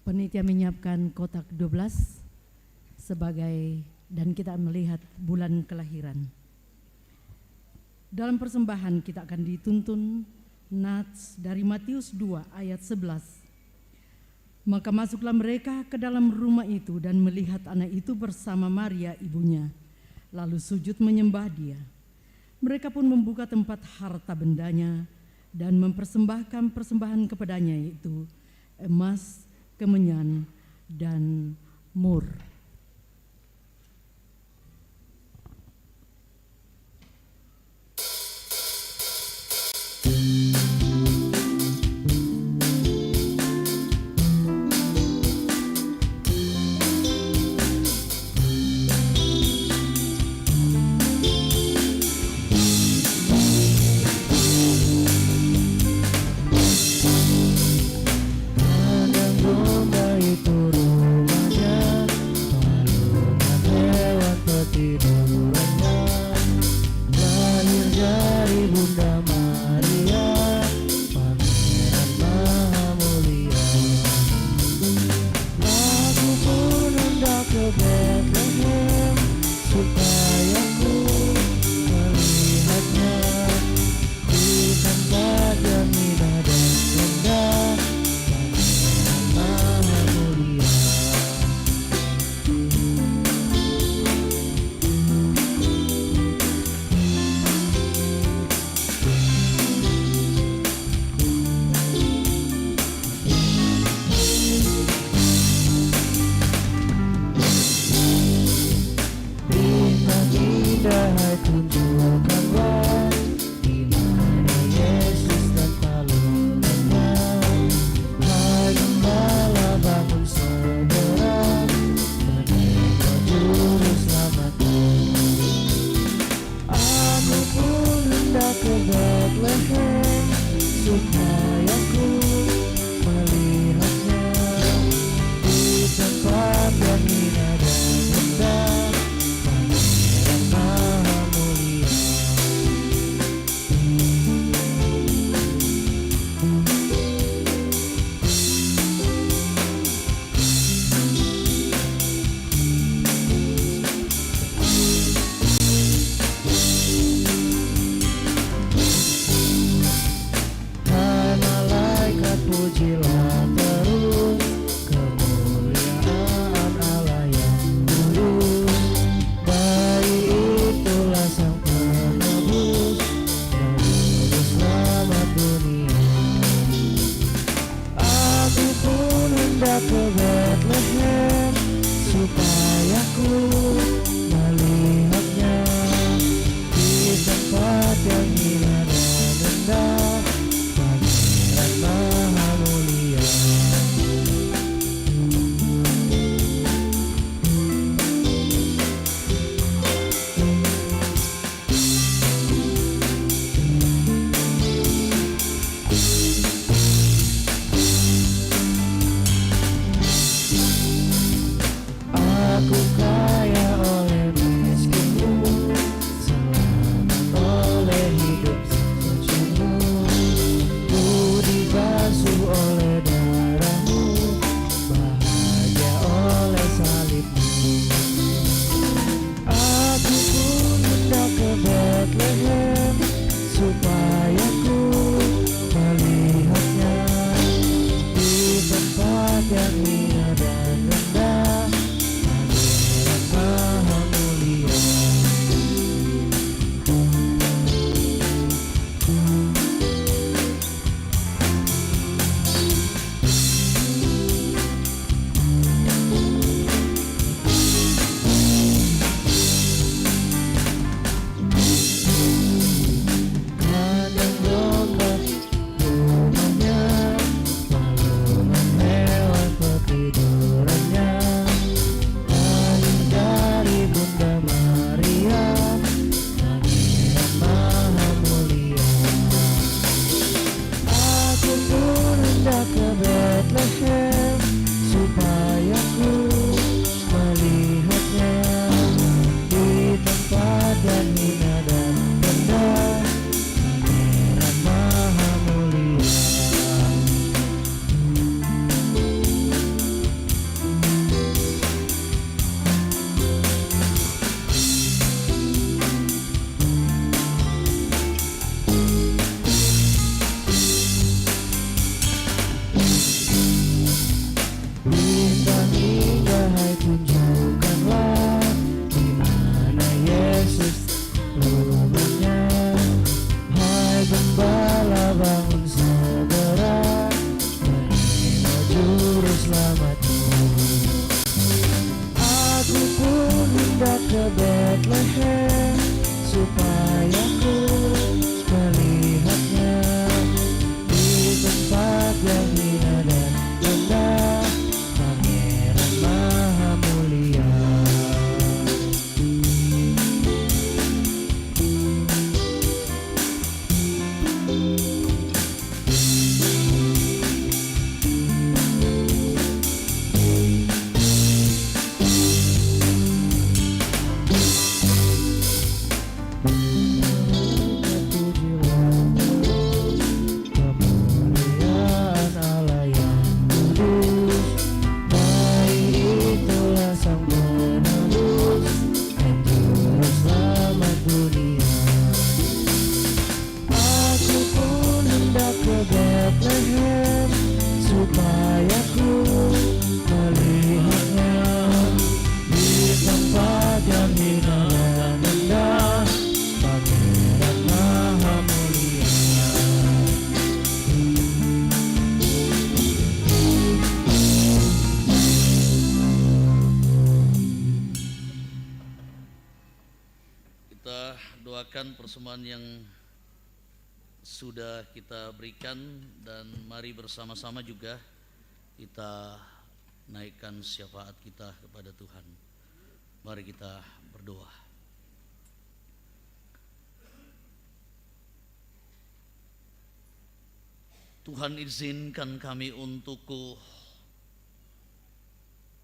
panitia menyiapkan kotak 12 sebagai, dan kita melihat bulan kelahiran. Dalam persembahan kita akan dituntun nats dari Matius 2 ayat 11. Maka masuklah mereka ke dalam rumah itu dan melihat anak itu bersama Maria ibunya, lalu sujud menyembah dia. Mereka pun membuka tempat harta bendanya dan mempersembahkan persembahan kepadanya, yaitu emas, kemenyan, dan mur. Aku kaya selamatku. Aku pun hendak ke Bethlehem supaya ku melihatnya di tempat yang hina dan rendah, Pangeran Maha Mulia. Supaya ku melihatnya di tempat yang hina dan rendah, Pangeran Maha Mulia. Kita doakan persembahan yang sudah kita berikan, dan mari bersama-sama juga kita naikkan syafaat kita kepada Tuhan. Mari kita berdoa. Tuhan, izinkan kami untuk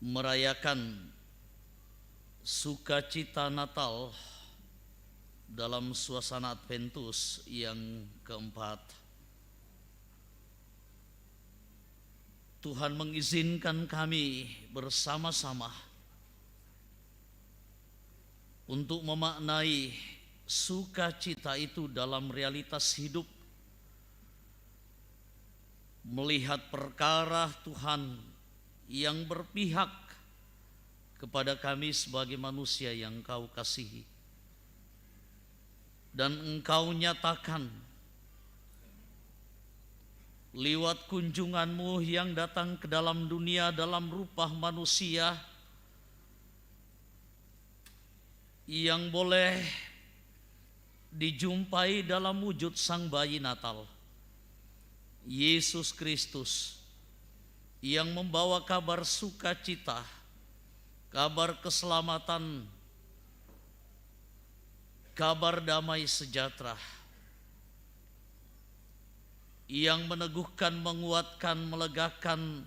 merayakan sukacita Natal dalam suasana Adventus yang keempat. Tuhan mengizinkan kami bersama-sama untuk memaknai sukacita itu dalam realitas hidup, melihat perkara Tuhan yang berpihak kepada kami sebagai manusia yang Kau kasihi. Dan Engkau nyatakan lewat kunjungan-Mu yang datang ke dalam dunia dalam rupa manusia yang boleh dijumpai dalam wujud Sang Bayi Natal, Yesus Kristus, yang membawa kabar sukacita, kabar keselamatan, kabar damai sejahtera, yang meneguhkan, menguatkan, melegakan,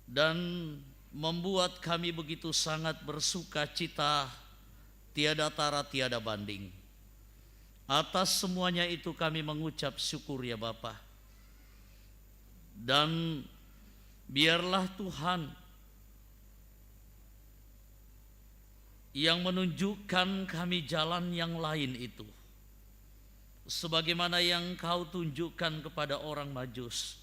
dan membuat kami begitu sangat bersukacita, tiada tara, tiada banding. Atas semuanya itu kami mengucap syukur ya Bapa. Dan biarlah Tuhan yang menunjukkan kami jalan yang lain itu, sebagaimana yang Kau tunjukkan kepada orang Majus.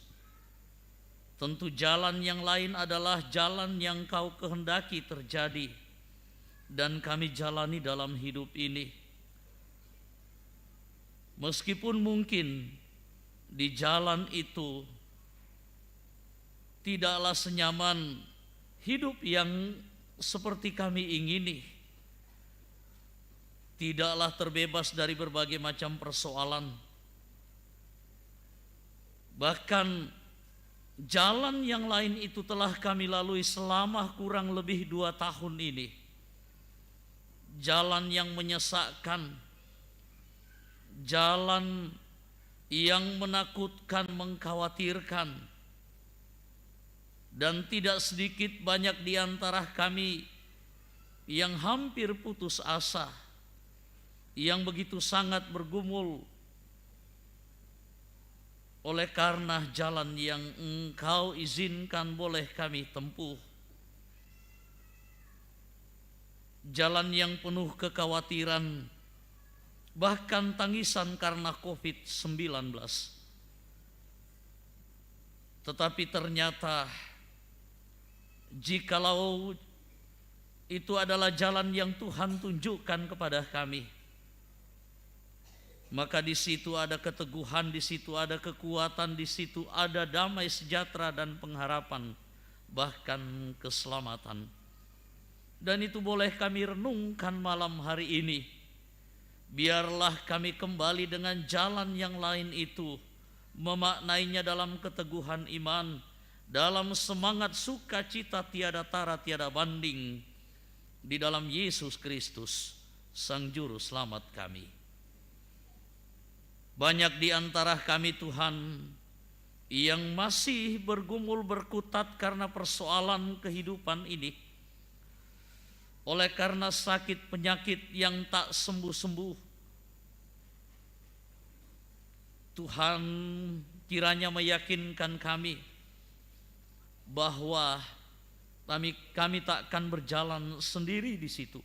Tentu jalan yang lain adalah jalan yang Kau kehendaki terjadi dan kami jalani dalam hidup ini. Meskipun mungkin di jalan itu tidaklah senyaman hidup yang seperti kami ingini, tidaklah terbebas dari berbagai macam persoalan. Bahkan jalan yang lain itu telah kami lalui selama kurang lebih 2 tahun ini. Jalan yang menyesakkan, jalan yang menakutkan, mengkhawatirkan, dan tidak sedikit banyak di antara kami yang hampir putus asa, yang begitu sangat bergumul oleh karena jalan yang Engkau izinkan boleh kami tempuh. Jalan yang penuh kekhawatiran, bahkan tangisan karena COVID-19. Tetapi ternyata jikalau itu adalah jalan yang Tuhan tunjukkan kepada kami, maka di situ ada keteguhan, di situ ada kekuatan, di situ ada damai sejahtera dan pengharapan, bahkan keselamatan. Dan itu boleh kami renungkan malam hari ini. Biarlah kami kembali dengan jalan yang lain itu, memaknainya dalam keteguhan iman, dalam semangat sukacita tiada tara tiada banding, di dalam Yesus Kristus, Sang Juru Selamat kami. Banyak di antara kami Tuhan yang masih bergumul berkutat karena persoalan kehidupan ini, oleh karena sakit penyakit yang tak sembuh-sembuh. Tuhan kiranya meyakinkan kami bahwa kami tak akan berjalan sendiri di situ.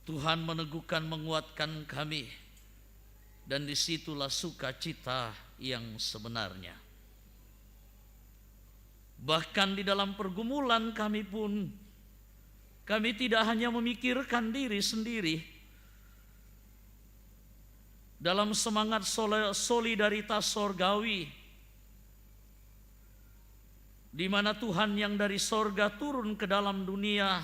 Tuhan meneguhkan, menguatkan kami, dan disitulah sukacita yang sebenarnya. Bahkan di dalam pergumulan kami pun, kami tidak hanya memikirkan diri sendiri. Dalam semangat solidaritas sorgawi, di mana Tuhan yang dari sorga turun ke dalam dunia,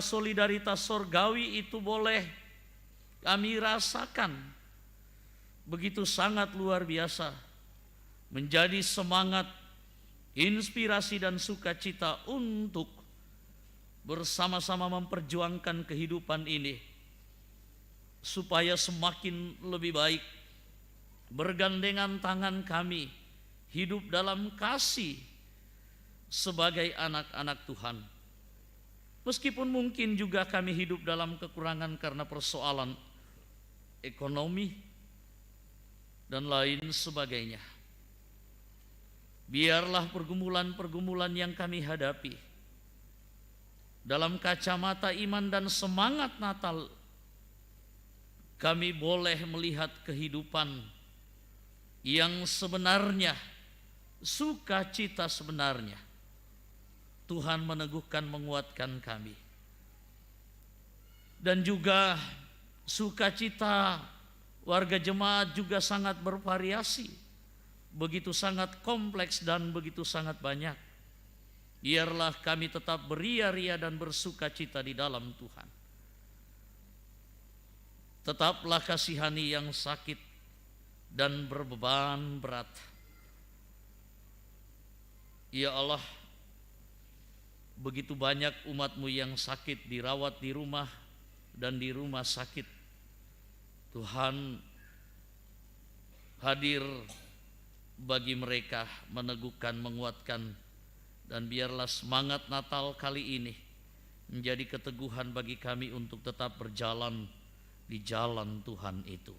solidaritas sorgawi itu boleh kami rasakan begitu sangat luar biasa, menjadi semangat, inspirasi dan sukacita untuk bersama-sama memperjuangkan kehidupan ini supaya semakin lebih baik. Bergandengan tangan kami hidup dalam kasih sebagai anak-anak Tuhan. Meskipun mungkin juga kami hidup dalam kekurangan karena persoalan ekonomi dan lain sebagainya. Biarlah pergumulan-pergumulan yang kami hadapi dalam kacamata iman dan semangat Natal, kami boleh melihat kehidupan yang sebenarnya, sukacita sebenarnya. Tuhan meneguhkan, menguatkan kami. Dan juga sukacita warga jemaat juga sangat bervariasi, begitu sangat kompleks dan begitu sangat banyak. Biarlah kami tetap beria-ria dan bersukacita di dalam Tuhan. Tetaplah kasihani yang sakit dan berbeban berat. Ya Allah, begitu banyak umat-Mu yang sakit, dirawat di rumah dan di rumah sakit. Tuhan hadir bagi mereka, meneguhkan, menguatkan, dan biarlah semangat Natal kali ini menjadi keteguhan bagi kami untuk tetap berjalan di jalan Tuhan itu.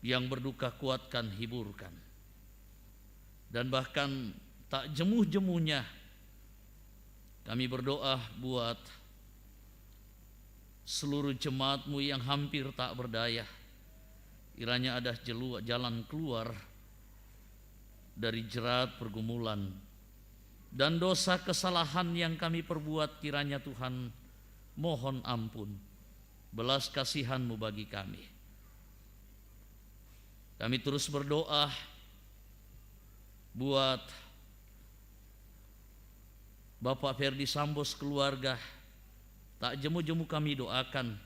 Yang berduka kuatkan, hiburkan. Dan bahkan tak jemuh-jemuhnya kami berdoa buat seluruh jemaat-Mu yang hampir tak berdaya. Kiranya ada jalan keluar dari jerat pergumulan dan dosa kesalahan yang kami perbuat. Kiranya Tuhan mohon ampun, belas kasihan-Mu bagi kami. Kami terus berdoa buat Bapak Ferdi Sambo keluarga. Tak jemu-jemu kami doakan,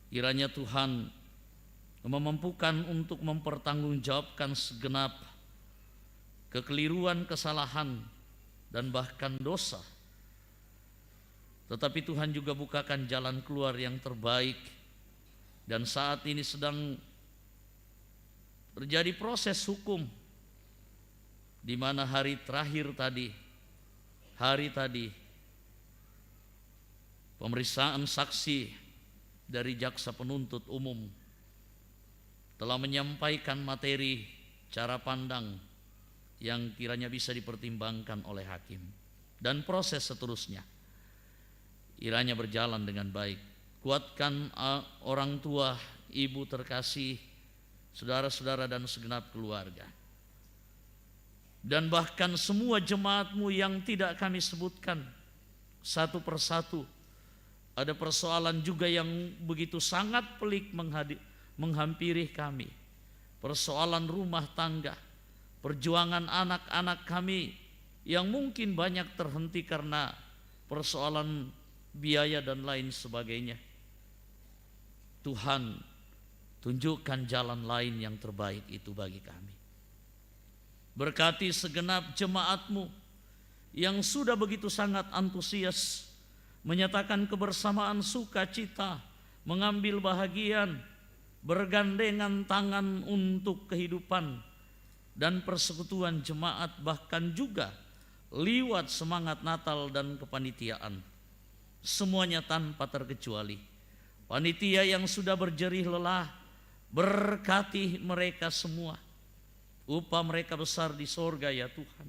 kiranya Tuhan memampukan untuk mempertanggungjawabkan segenap kekeliruan, kesalahan, dan bahkan dosa. Tetapi Tuhan juga bukakan jalan keluar yang terbaik. Dan saat ini sedang terjadi proses hukum, di mana hari terakhir tadi, pemeriksaan saksi dari jaksa penuntut umum telah menyampaikan materi cara pandang yang kiranya bisa dipertimbangkan oleh hakim, dan proses seterusnya kiranya berjalan dengan baik. Kuatkan orang tua, ibu terkasih, saudara-saudara dan segenap keluarga, dan bahkan semua jemaat-Mu yang tidak kami sebutkan, satu persatu. Ada persoalan juga yang begitu sangat pelik menghampiri kami. Persoalan rumah tangga, perjuangan anak-anak kami yang mungkin banyak terhenti karena persoalan biaya dan lain sebagainya. Tuhan, tunjukkan jalan lain yang terbaik itu bagi kami. Berkati segenap jemaat-Mu yang sudah begitu sangat antusias menyatakan kebersamaan sukacita, mengambil bahagian, bergandengan tangan untuk kehidupan dan persekutuan jemaat, bahkan juga liwat semangat Natal dan kepanitiaan. Semuanya tanpa terkecuali. Panitia yang sudah berjerih lelah, berkati mereka semua. Upah mereka besar di sorga ya Tuhan.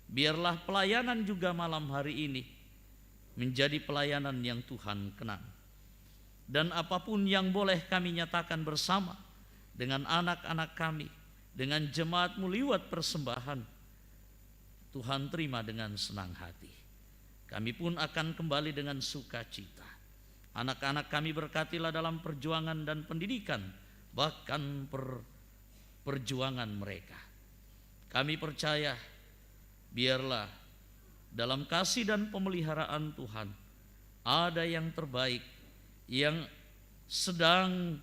Biarlah pelayanan juga malam hari ini menjadi pelayanan yang Tuhan kenang. Dan apapun yang boleh kami nyatakan bersama dengan anak-anak kami, dengan jemaat-Mu liwat persembahan, Tuhan terima dengan senang hati. Kami pun akan kembali dengan sukacita. Anak-anak kami berkatilah dalam perjuangan dan pendidikan, bahkan perjuangan mereka. Kami percaya, biarlah dalam kasih dan pemeliharaan Tuhan ada yang terbaik yang sedang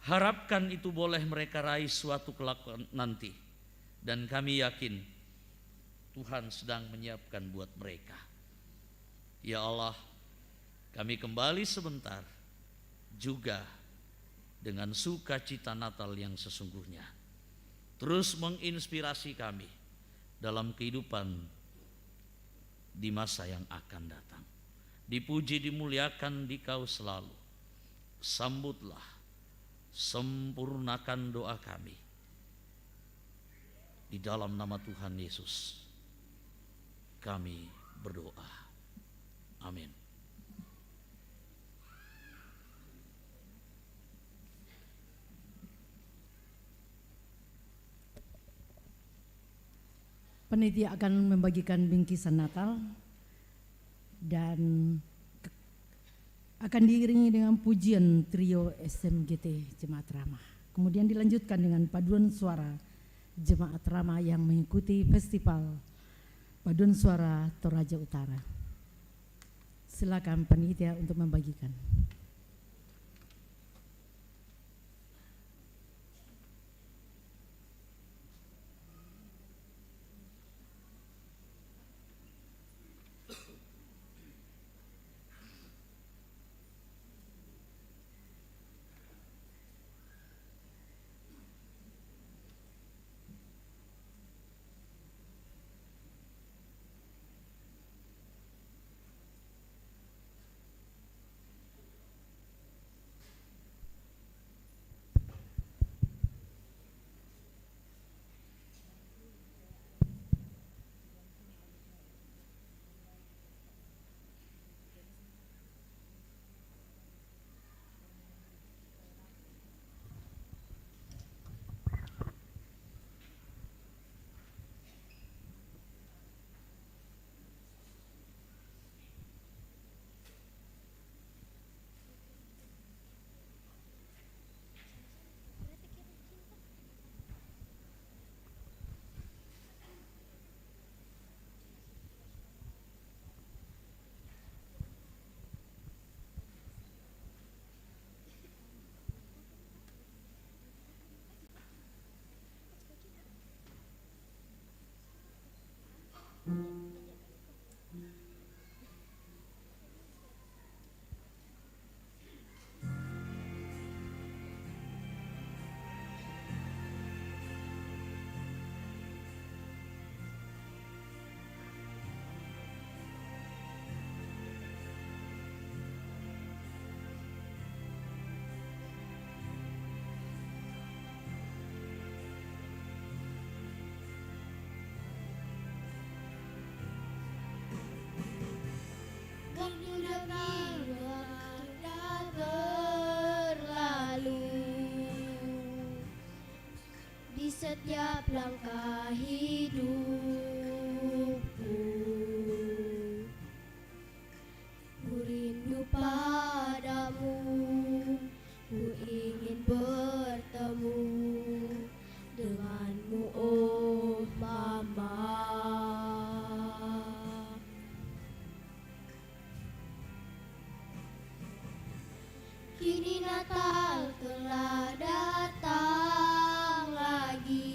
diharapkan itu boleh mereka raih suatu kelak nanti. Dan kami yakin Tuhan sedang menyiapkan buat mereka. Ya Allah, kami kembali sebentar juga dengan sukacita Natal yang sesungguhnya. Terus menginspirasi kami dalam kehidupan di masa yang akan datang. Dipuji dimuliakan Dikau selalu. Sambutlah, sempurnakan doa kami. Di dalam nama Tuhan Yesus kami berdoa. Amin. Panitia akan membagikan bingkisan Natal dan akan diiringi dengan pujian trio SMGT Jemaat Ramah. Kemudian dilanjutkan dengan paduan suara Jemaat Ramah yang mengikuti festival paduan suara Toraja Utara. Silakan panitia untuk membagikan. Di setiap langkah hidupku Kini Natal telah datang lagi,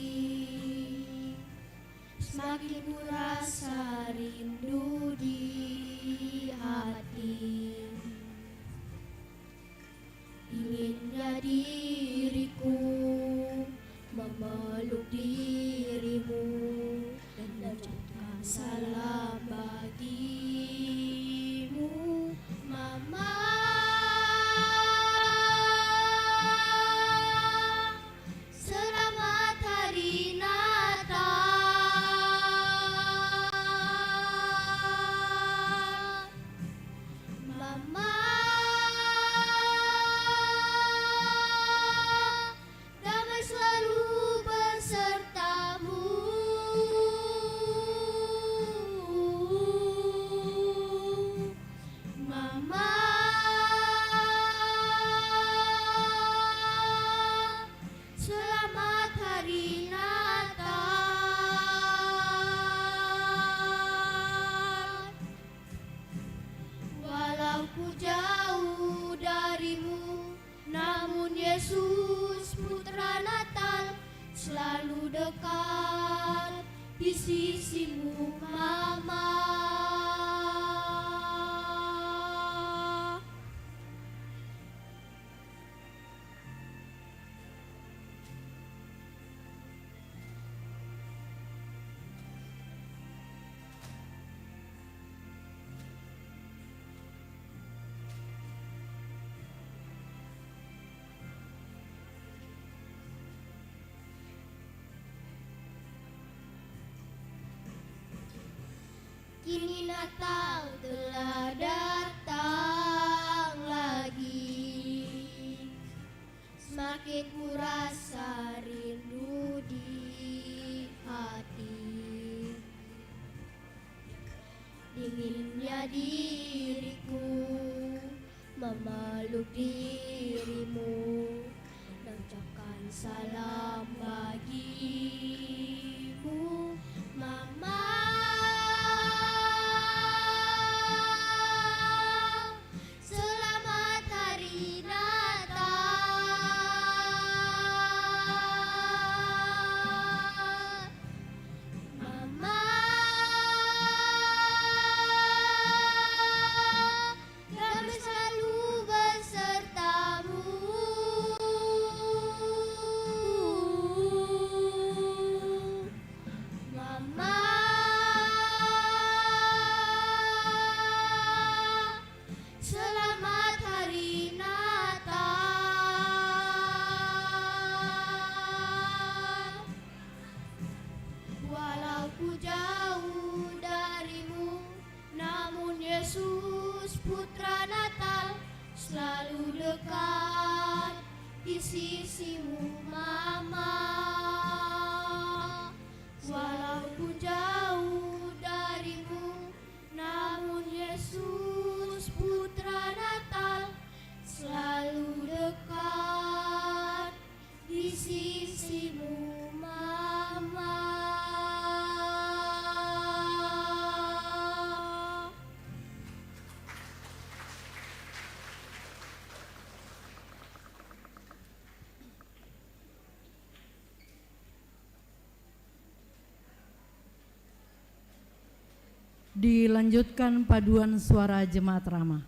semakin ku rasa rindu di hati. Inginnya diriku memeluk dirimu dan mengucapkan salam bagimu, Mama. Selamat Hari Natal, Mama. Damai selalu besertamu, Mama. Selamat Hari Natal. Walau ku jauh darimu, namun Yesus Putra Natal selalu dekat di sisimu, Mama. Kini Natal telah datang lagi, semakin ku rasa rindu di hati. Dinginnya diriku memeluk dirimu dan ucapkan salam bagimu, Mama. Selamat Hari Natal, Mama. Damai selalu besertamu, Mama. Selamat Hari Natal. Walau ku jauh darimu, namun Yesus Putra Natal selalu dekat di sisimu, Mama. Walau ku jauh darimu, namun Yesus Putra Natal selalu dekat di sisimu, Mama. Dilanjutkan paduan suara Jemaat Rama.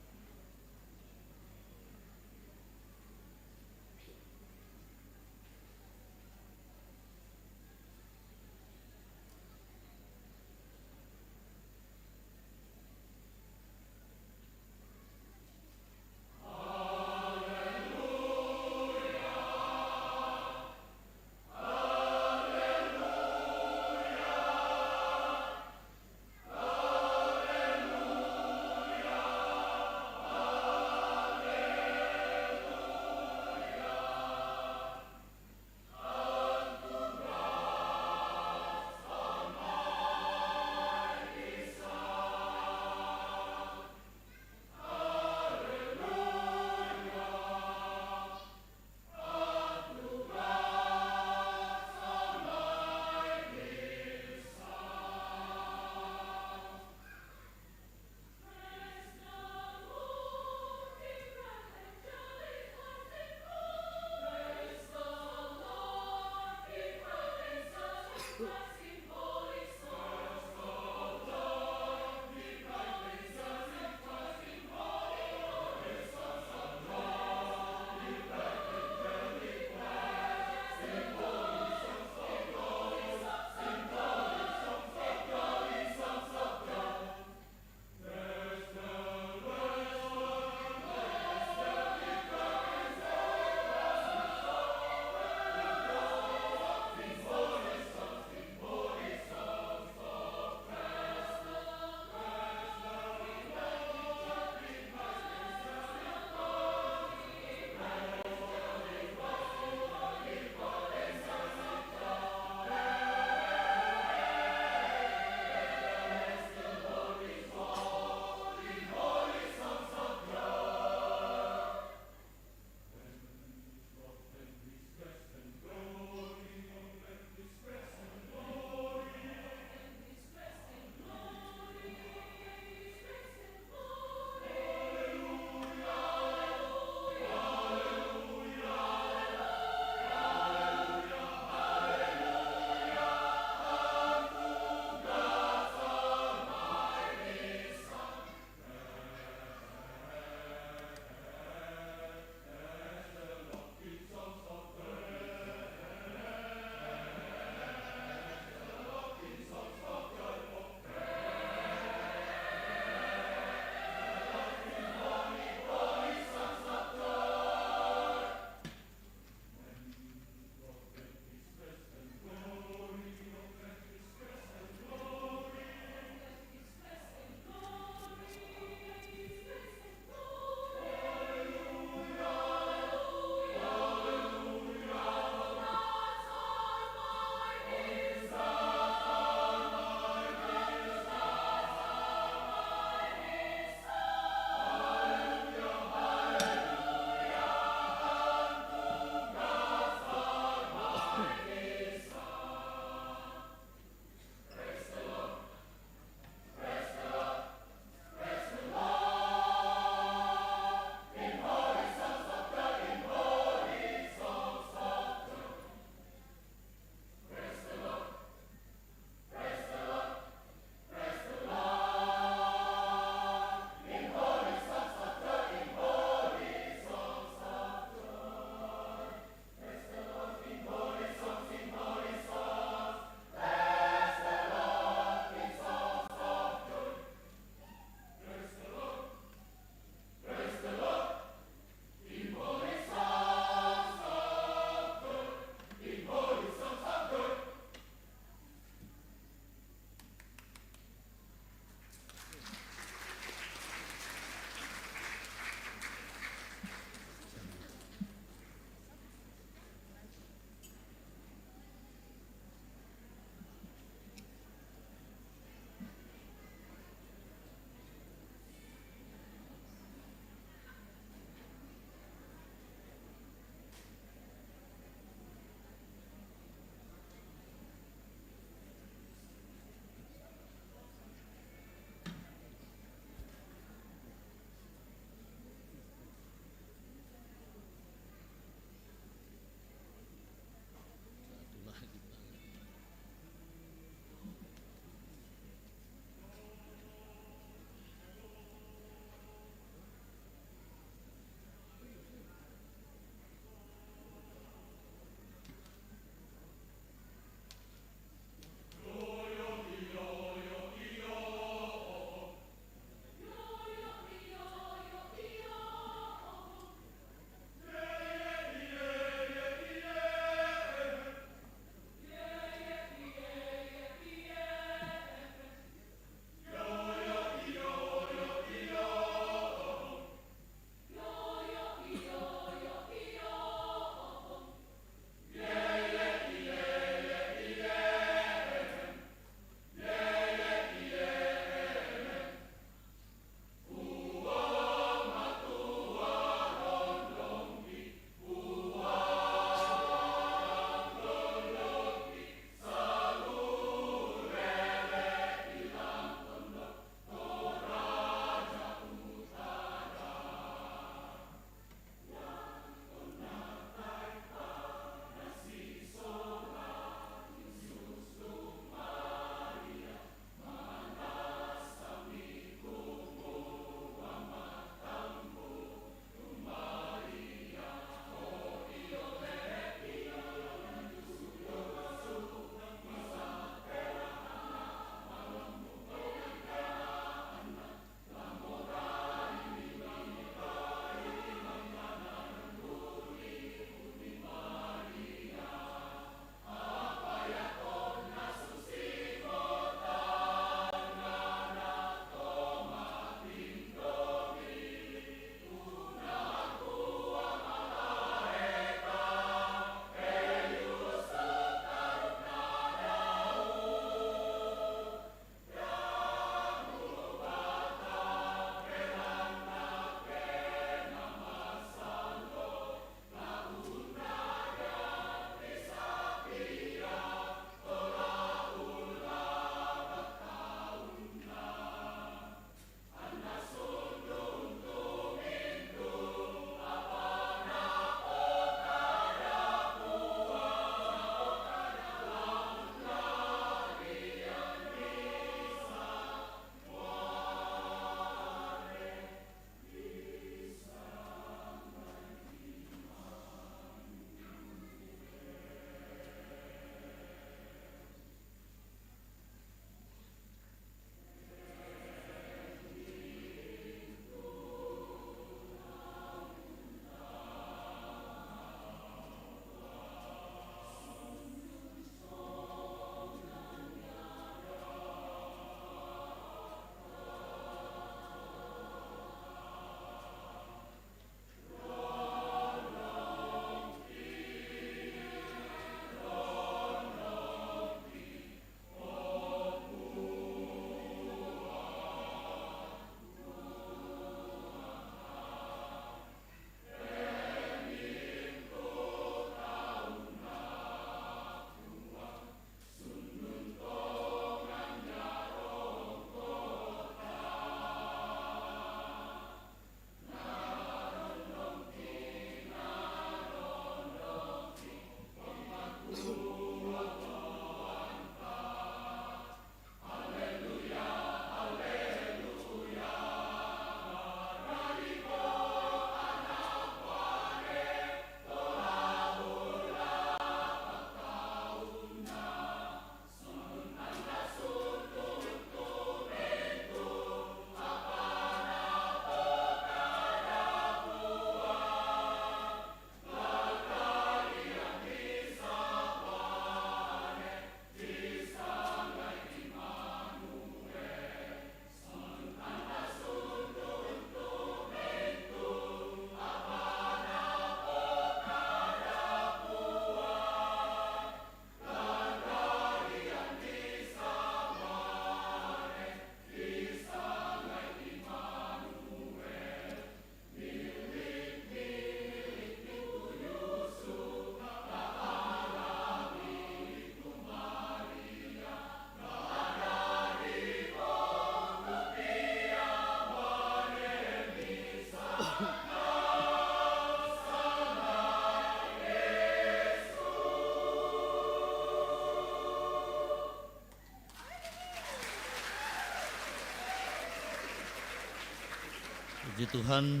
Puji Tuhan,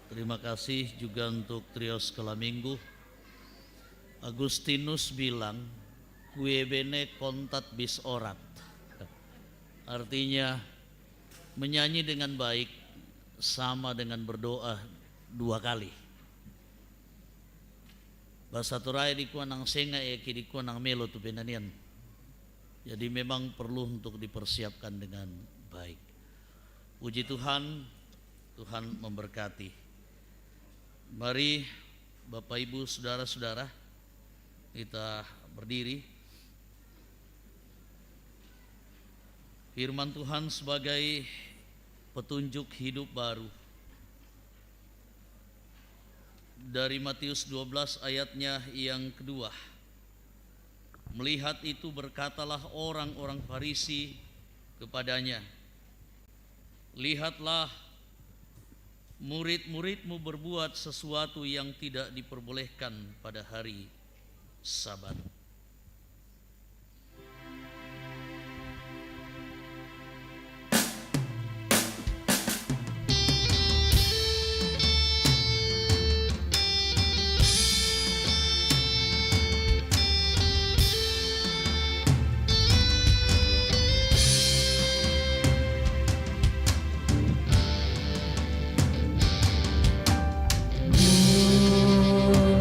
terima kasih juga untuk trio sekolah minggu. Agustinus bilang, kue bene kontat bis orat. Artinya, menyanyi dengan baik sama dengan berdoa 2 kali. Bahasa Torai di kuanang senga di kuanang melo tu benanian. Jadi memang perlu untuk dipersiapkan dengan baik. Puji Tuhan, Tuhan memberkati. Mari Bapak Ibu Saudara-saudara, kita berdiri. Firman Tuhan sebagai petunjuk hidup baru. Dari Matius 12 ayatnya yang kedua. Melihat itu berkatalah orang-orang Farisi kepadanya, lihatlah, murid-muridmu berbuat sesuatu yang tidak diperbolehkan pada hari Sabat.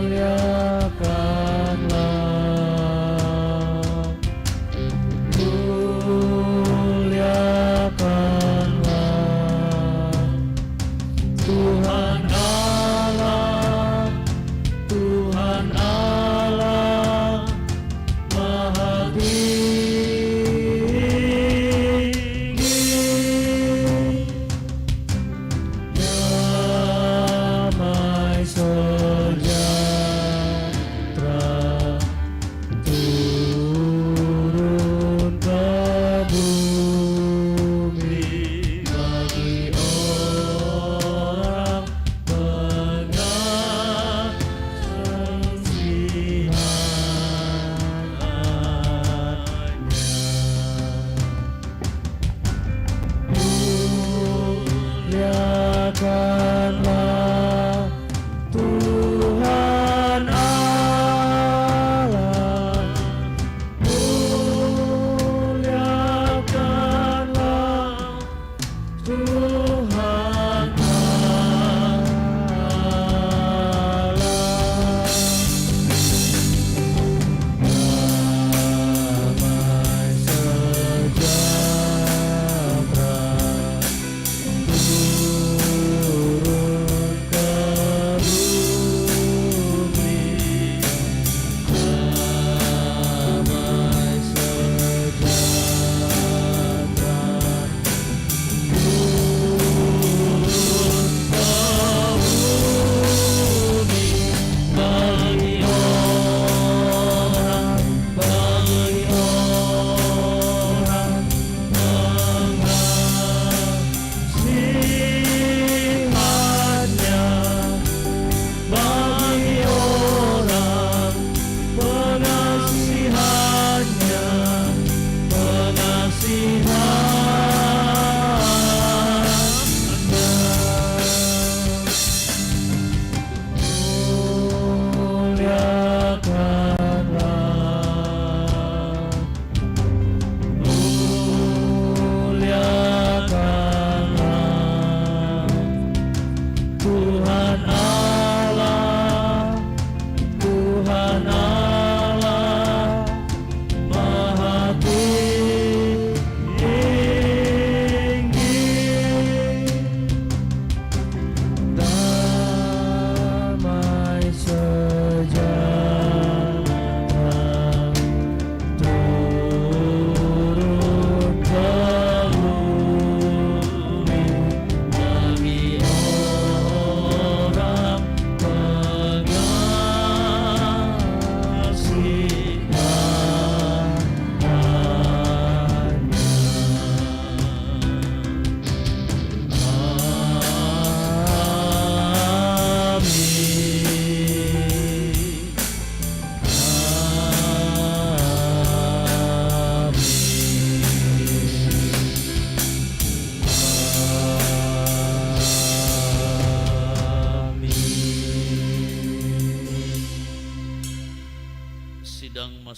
Muliakanlah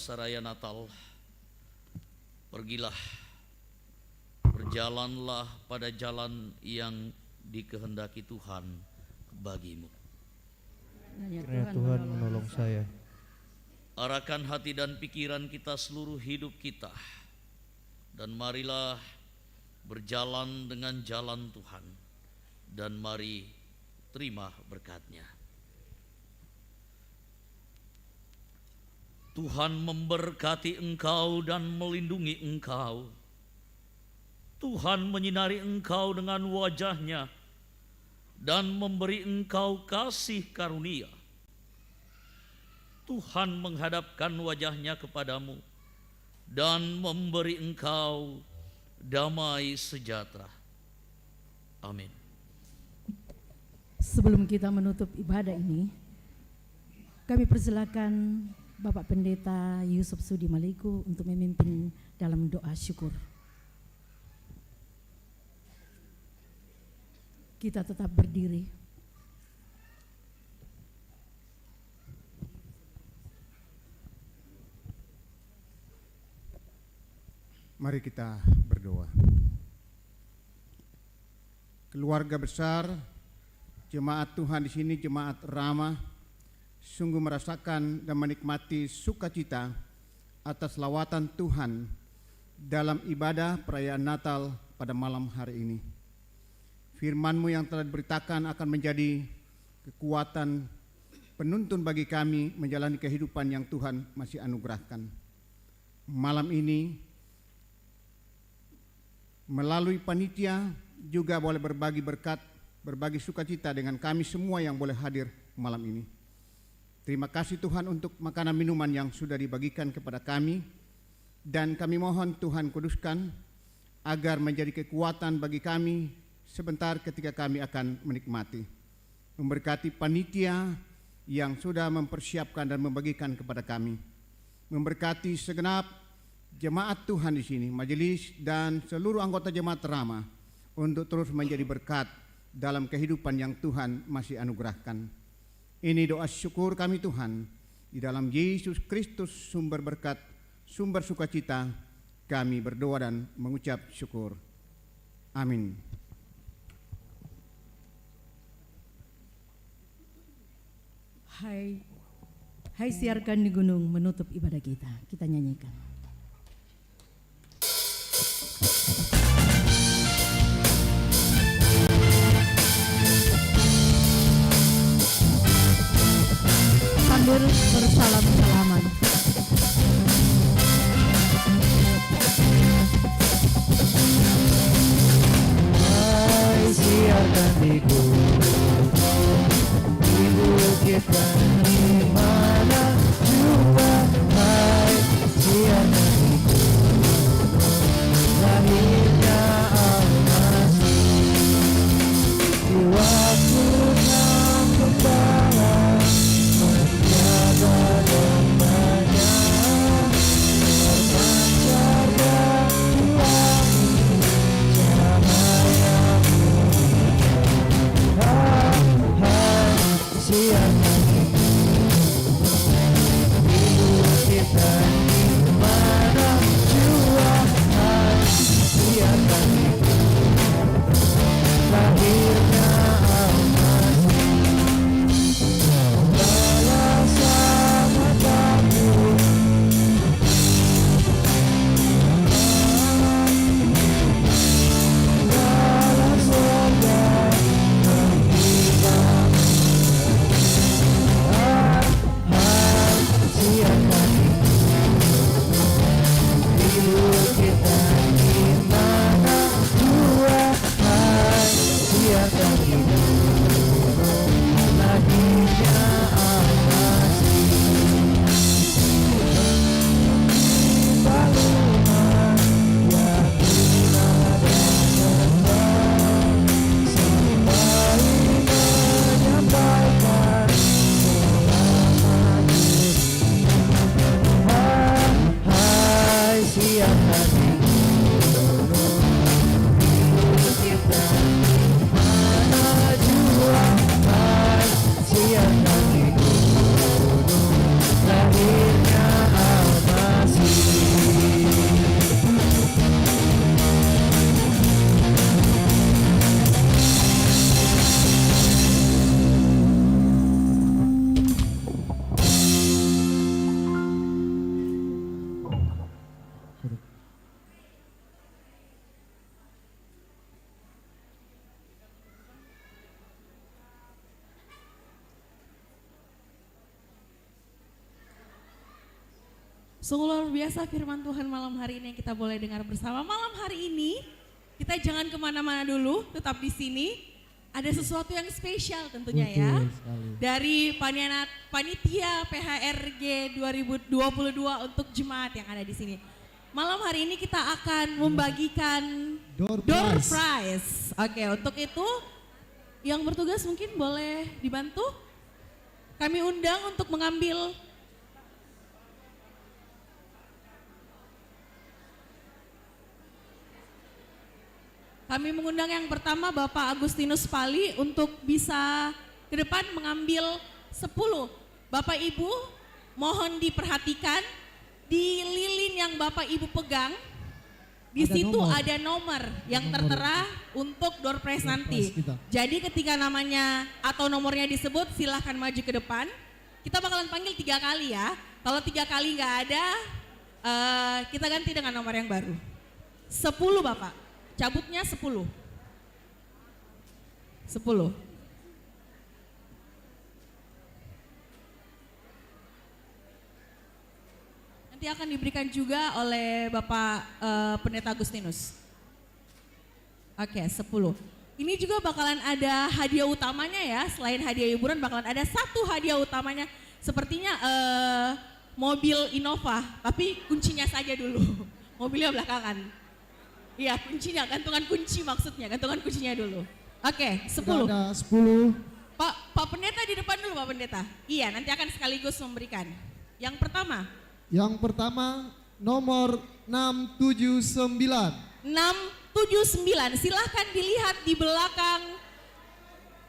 masa raya Natal, pergilah, berjalanlah pada jalan yang dikehendaki Tuhan bagimu. Kiranya Tuhan menolong saya. Arahkan hati dan pikiran kita seluruh hidup kita, dan marilah berjalan dengan jalan Tuhan, dan mari terima berkat-Nya. Tuhan memberkati engkau dan melindungi engkau. Tuhan menyinari engkau dengan wajah-Nya dan memberi engkau kasih karunia. Tuhan menghadapkan wajah-Nya kepadamu dan memberi engkau damai sejahtera. Amin. Sebelum kita menutup ibadah ini, kami persilakan Bapak Pendeta Yusuf Sudi Maliku untuk memimpin dalam doa syukur. Kita tetap berdiri. Mari kita berdoa. Keluarga besar jemaat Tuhan di sini, jemaat Ramah, sungguh merasakan dan menikmati sukacita atas lawatan Tuhan dalam ibadah perayaan Natal pada malam hari ini. Firman-Mu yang telah diberitakan akan menjadi kekuatan penuntun bagi kami menjalani kehidupan yang Tuhan masih anugerahkan. Malam ini melalui panitia juga boleh berbagi berkat, berbagi sukacita dengan kami semua yang boleh hadir malam ini. Terima kasih Tuhan untuk makanan minuman yang sudah dibagikan kepada kami, dan kami mohon Tuhan kuduskan agar menjadi kekuatan bagi kami sebentar ketika kami akan menikmati. Memberkati panitia yang sudah mempersiapkan dan membagikan kepada kami. Memberkati segenap jemaat Tuhan di sini, majelis dan seluruh anggota jemaat Ramah untuk terus menjadi berkat dalam kehidupan yang Tuhan masih anugerahkan. Ini doa syukur kami Tuhan, di dalam Yesus Kristus sumber berkat, sumber sukacita, kami berdoa dan mengucap syukur. Amin. Hai siarkan di gunung menutup ibadah kita. Kita nyanyikan. Sambil bersalam-salaman. Hai siarkan di gunung, di bukit dan di mana juga. Hai siarkan di gunung, lahirnya Al-Masih. Di waktu yang berjalan menjaga dombanya, terpancar dari langit cahaya mulia. Sungguh luar biasa firman Tuhan malam hari ini yang kita boleh dengar bersama. Malam hari ini kita jangan kemana-mana dulu, tetap di sini. Ada sesuatu yang spesial tentunya ya. Dari panitia PHRG 2022 untuk jemaat yang ada di sini. Malam hari ini kita akan membagikan door prize. Oke, untuk itu yang bertugas mungkin boleh dibantu. Kami undang untuk mengambil Kami mengundang yang pertama Bapak Agustinus Pali untuk bisa ke depan mengambil 10. Bapak Ibu mohon diperhatikan di lilin yang Bapak Ibu pegang, di situ ada nomor yang tertera untuk door prize nanti. Jadi ketika namanya atau nomornya disebut silahkan maju ke depan. Kita bakalan panggil 3 kali ya. Kalau 3 kali nggak ada, kita ganti dengan nomor yang baru. 10 Bapak. Cabutnya 10. 10. Nanti akan diberikan juga oleh Bapak Pendeta Agustinus. Oke, 10. Ini juga bakalan ada hadiah utamanya ya. Selain hadiah hiburan bakalan ada 1 hadiah utamanya. Sepertinya mobil Innova, tapi kuncinya saja dulu. Mobilnya belakangan. Iya, kuncinya, gantungan kunci maksudnya, gantungan kuncinya dulu. Oke, 10. Sudah ada 10. Pak Pendeta di depan dulu Pak Pendeta. Iya, nanti akan sekaligus memberikan. Yang pertama. Yang pertama nomor 679. 679, silahkan dilihat di belakang.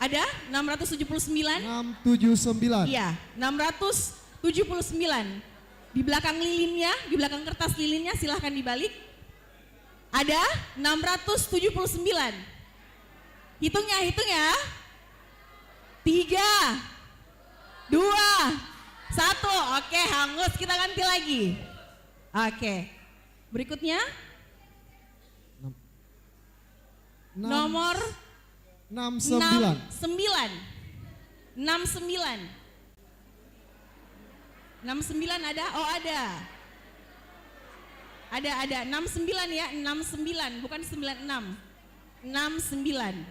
Ada 679? 679. Iya, 679. Di belakang lilinnya, di belakang kertas lilinnya silahkan dibalik. Ada 679. Hitung ya. 3, 2, 1. Oke, hangus, kita ganti lagi. Oke. Berikutnya. Nomor 69. 69 ada? Oh ada. Ada 69 ya, 69 bukan 96. 69.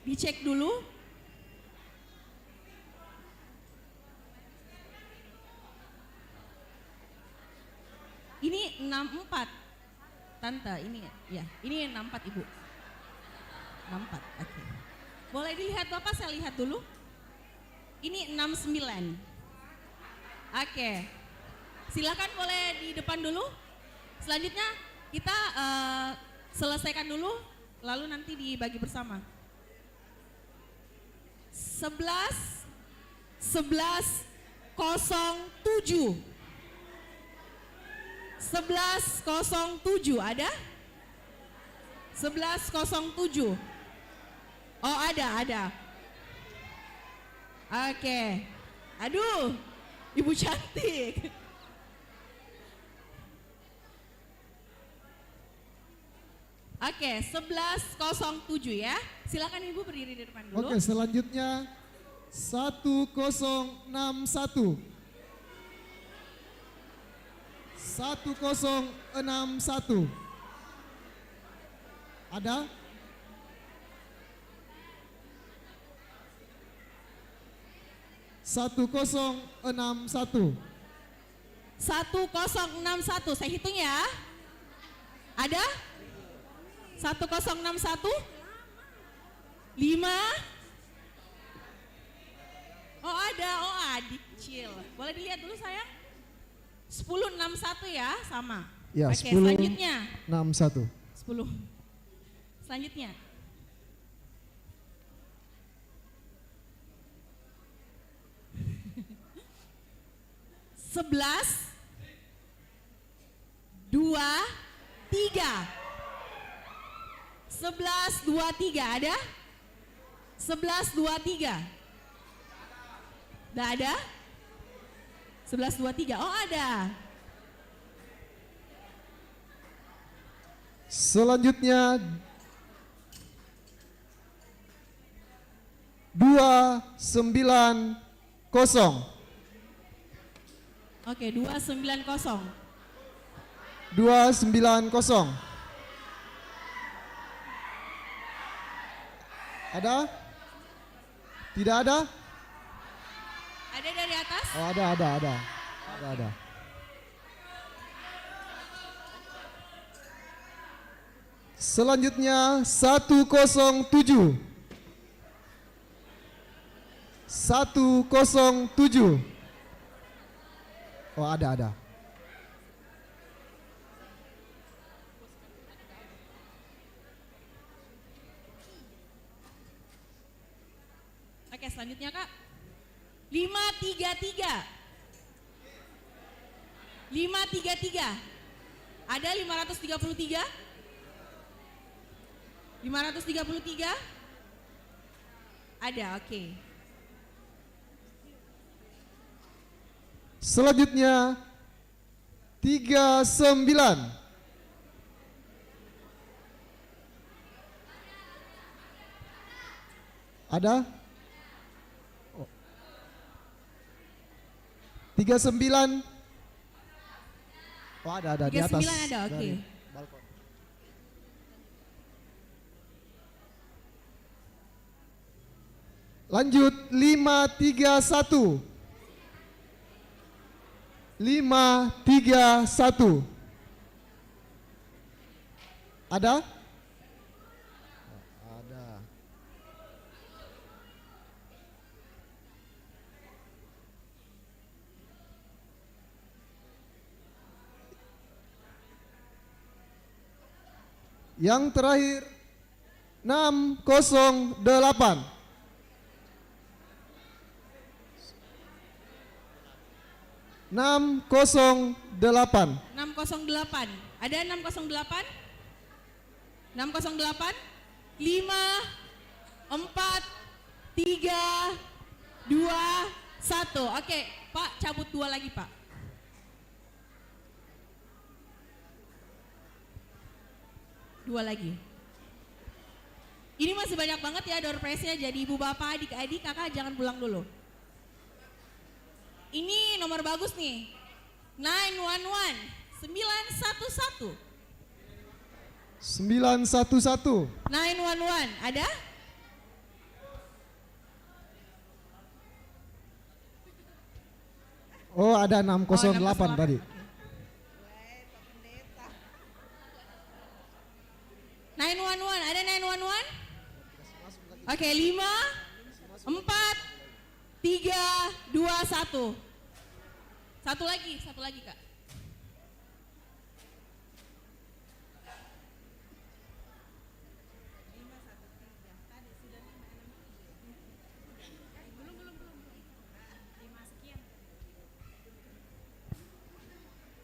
Dicek dulu. Ini 64. Tante, ini ya. Ini 64 Ibu. 64. Oke. Boleh dilihat Bapak, saya lihat dulu. Ini 69. Oke. Silakan boleh di depan dulu. Selanjutnya kita selesaikan dulu, lalu nanti dibagi bersama. 1107. 1107 ada? 1107. Oh ada. Oke. Aduh, Ibu cantik. Oke, 1107 ya. Silakan Ibu berdiri di depan dulu. Oke, selanjutnya 1061. 1061. Ada? Satu 1061. 1061, saya hitung ya. Ada? 1061? 5? Oh ada, oh adik kecil. Boleh dilihat dulu sayang? 1061 ya, sama. Ya, oke, selanjutnya. 61. 10. Selanjutnya. Sebelas, 2, 3. 1123 ada? 1123. Udah ada? 1123. Oh ada. Selanjutnya 290. Oke, 290. 290. Ada? Tidak ada? Ada dari atas? Oh, ada. Selanjutnya 107. 107. Oh, ada. Oke, selanjutnya Kak. 533. 533. Ada 533? 533? Ada, oke. Selanjutnya 39. Ada? Oh. 39. Oh, ada di atas. 39 ada, oke. Dari balkon. Lanjut 531. 531. Ada? Ada. Yang terakhir 608. 608. 608. Ada 608? 608? 5, 4, 3, 2, 1. Oke, Pak, cabut 2 lagi, Pak. Dua lagi. Ini masih banyak banget ya door prize-nya, jadi ibu bapak, adik-adik, kakak jangan pulang dulu. Ini nomor bagus nih. 911 911 911. 911 ada? Oh, ada 608 tadi. 911 ada 911? Oke, 5, 4, 3, 2, 1. Satu lagi Kak.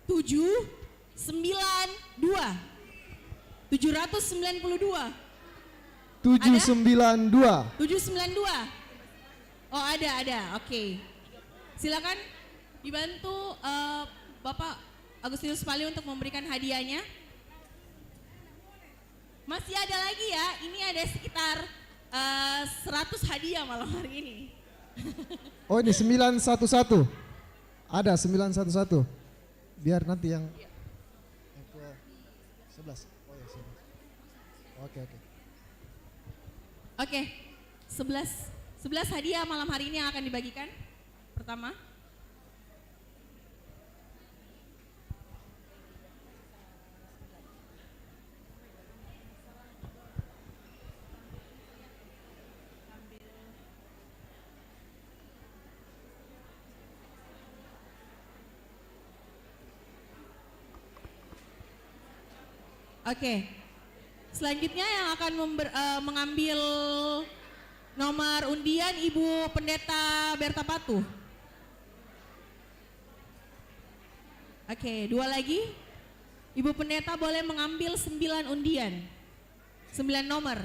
Tujuh, 92. 792. 792. 792. Oh, ada. Oke. Silakan dibantu Bapak Agustinus Pali untuk memberikan hadiahnya. Masih ada lagi ya. Ini ada sekitar 100 hadiah malam hari ini. Oh, ini 911. Ada 911. Biar nanti yang ke 11. Oh ya, 11. Oke. Oke. 11 hadiah malam hari ini yang akan dibagikan. Pertama. Oke, selanjutnya yang akan mengambil nomor undian Ibu Pendeta Berta Patuh. Oke, 2 lagi. Ibu Pendeta boleh mengambil 9 undian, 9 nomor.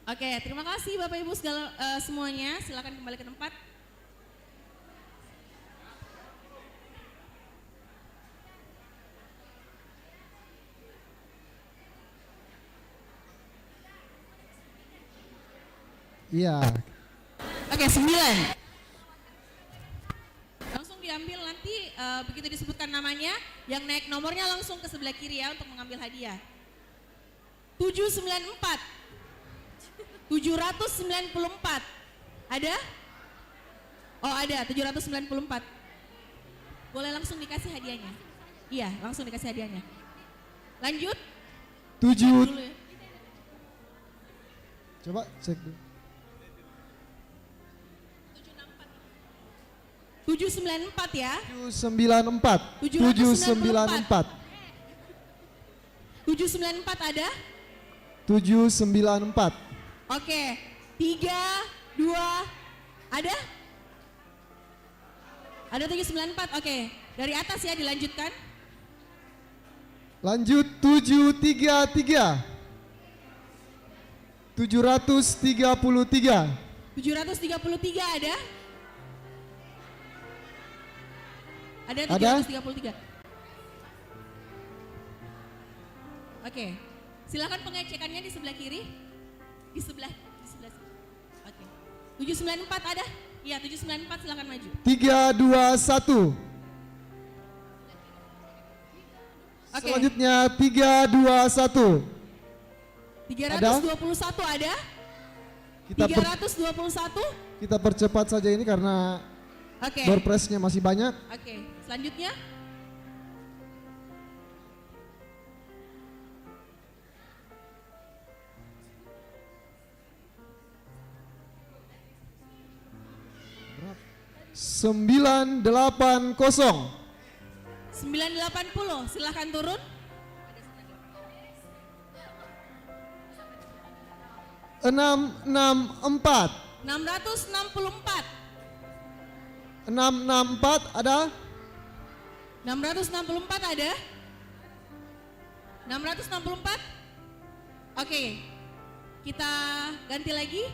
Oke, terima kasih Bapak Ibu semuanya. Silakan kembali ke tempat. Iya. Oke, 9. diambil nanti begitu disebutkan namanya, yang naik nomornya langsung ke sebelah kiri ya untuk mengambil hadiah. 794. 794. Ada? Oh ada, 794. Boleh langsung dikasih hadiahnya. Iya, langsung dikasih hadiahnya. Lanjut. 7. Coba cek dulu. 794 ya. 794. 794. 794 ada? 794. Oke. 3, 2, ada? Ada 794, oke. Dari atas ya dilanjutkan. Lanjut 733. 733. 733 ada? Ada 733. Oke. Silakan pengecekannya di sebelah kiri. Di sebelah. Oke. 794 ada? Iya, 794 silakan maju. 321. Oke. Selanjutnya 321. 321 ada? Kita 321? Kita percepat saja ini karena door prize-nya masih banyak. Oke, selanjutnya. Berapa? 980. 980, silahkan turun. 664. 664. 664 ada? 664 ada? 664? Oke. Kita ganti lagi.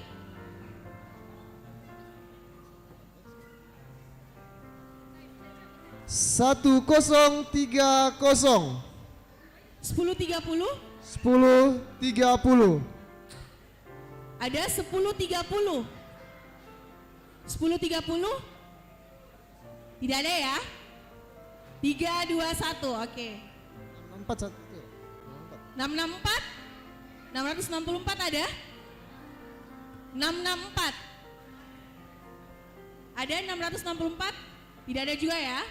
Satu 1030. 1030. 1030. Ada 1030. 1030. Tidak ada ya? 321, oke. 664. 664 ada? 664. Ada 664? Tidak ada juga ya?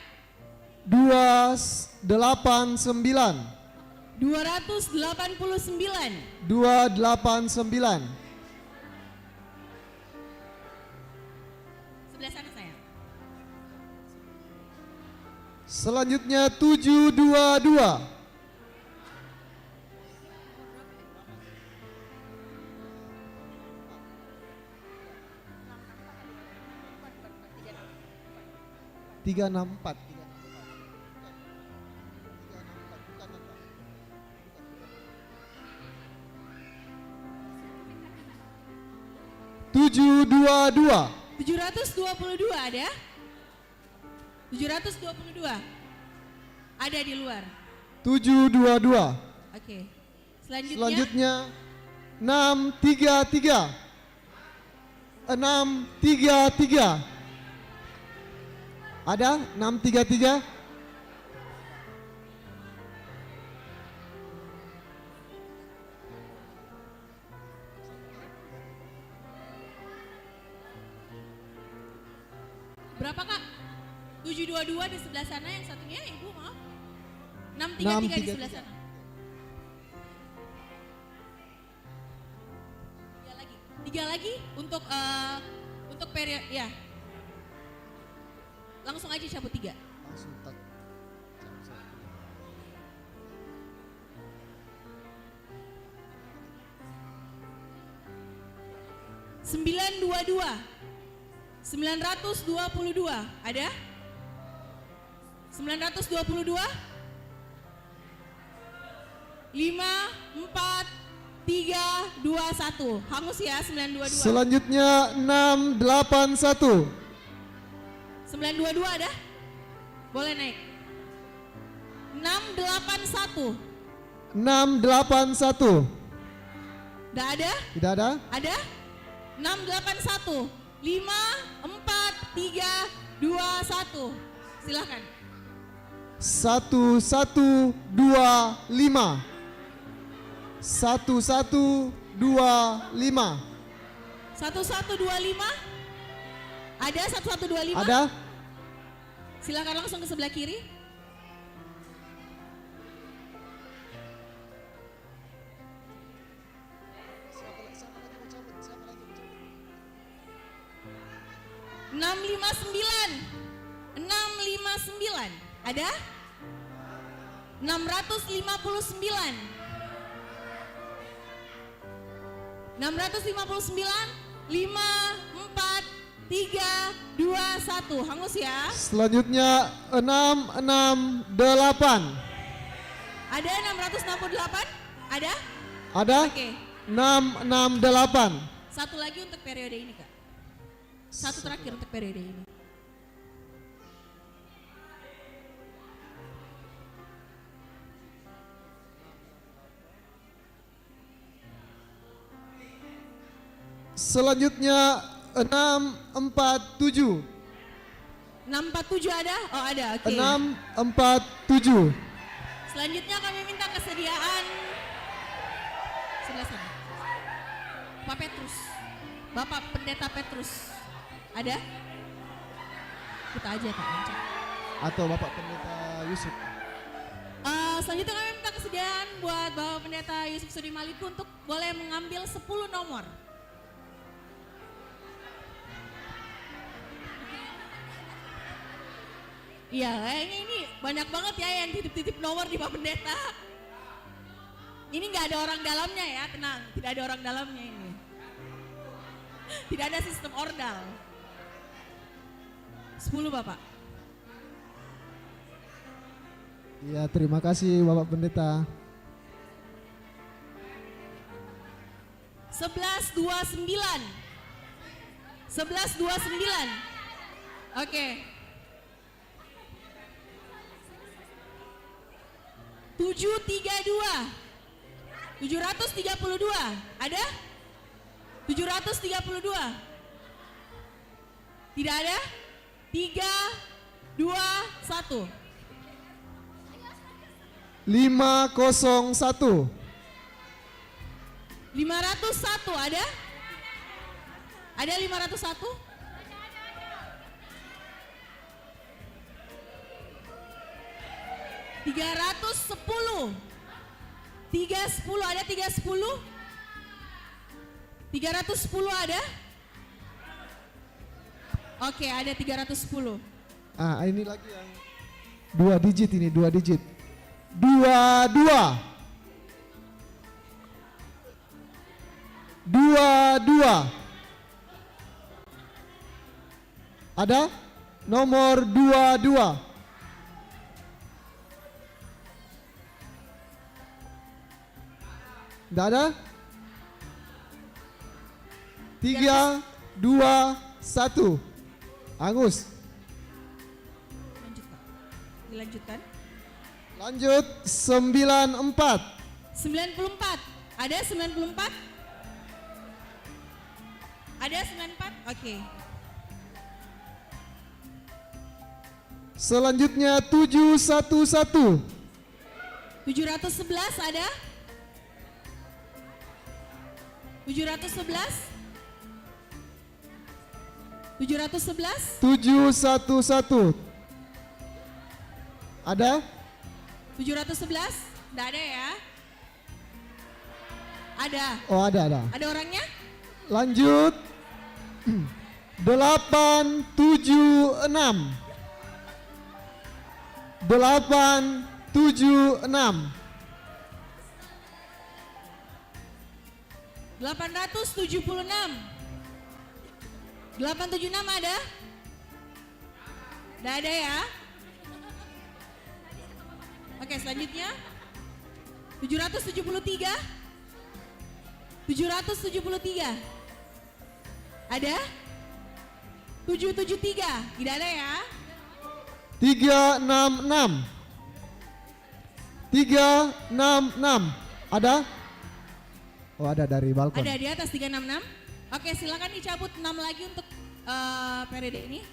289. 289. 289. Sebelah sana saya. Selanjutnya 722. 364. 722. 722 ada? 722. Ada di luar. 722. Oke. Selanjutnya. Selanjutnya 633. 633. Ada 633? Berapa Kak? 722 di sebelah sana, yang satunya Ibu maaf. 633 di sebelah sana. 3 lagi untuk periode ya. Langsung aja cabut 3. Langsung tak. 922. 922 ada? 922? 5, 4, 3, 2, 1. Hangus ya 922. Selanjutnya 681. 922 ada? Boleh naik. 681. 681. Tidak ada? Tidak ada? Ada? 681. 5, 4, 3, 2, 1. Silahkan. 1125. 1125. 1125. Ada 1125? Ada? Silakan langsung ke sebelah kiri. Enam lima sembilan. Ada? 659. 5, 4, 3, 2, 1. Hangus ya. Selanjutnya 668. Ada 668? Ada? Ada? Oke. 668. Satu lagi untuk periode ini, Kak. Satu terakhir untuk periode ini. Selanjutnya 647. 647 ada? Oh ada, oke. 647. Selanjutnya kami minta kesediaan sebelah sana. Pak Petrus, Bapak Pendeta Petrus, ada? Kita aja Kak Anca. Atau Bapak Pendeta Yusuf. Selanjutnya kami minta kesediaan buat Bapak Pendeta Yusuf Sudi Maliku untuk boleh mengambil 10 nomor. Iya, kayaknya ini banyak banget ya yang titip-titip nomor di Pak Pendeta. Ini nggak ada orang dalamnya ya, tenang, tidak ada orang dalamnya ini. Tidak ada sistem ordal. 10 Bapak. Ya, terima kasih Bapak Pendeta. 1129. 1129. Oke. 732. 732. Ada? 732. Tidak ada? 3, 2, 1. 501. 501 ada? Ada 501? $310. 310 ada? 310? 310 ada? Oke, ada 310. Ini lagi yang 2 digit ini, 2 digit. 22. 22. Ada? Nomor 22. Tidak ada? 3, 2, 1. Angus. Lanjut Pak. Dilanjutkan. Lanjut 94. 94. Ada 94? Ada 94? Oke. Selanjutnya 711. 711 ada? 711? 711? 711. Ada? 711? Tidak ada ya? Ada. Oh, ada. Ada orangnya? Lanjut. 876. 876. 876. 876 ada? Tidak ada ya? Oke, selanjutnya 773. 773. Ada? 773. Tidak ada ya? 366. 366. Ada? Oh, ada dari balkon. Ada di atas 366. Oke, silakan dicabut 6 lagi untuk periode ini.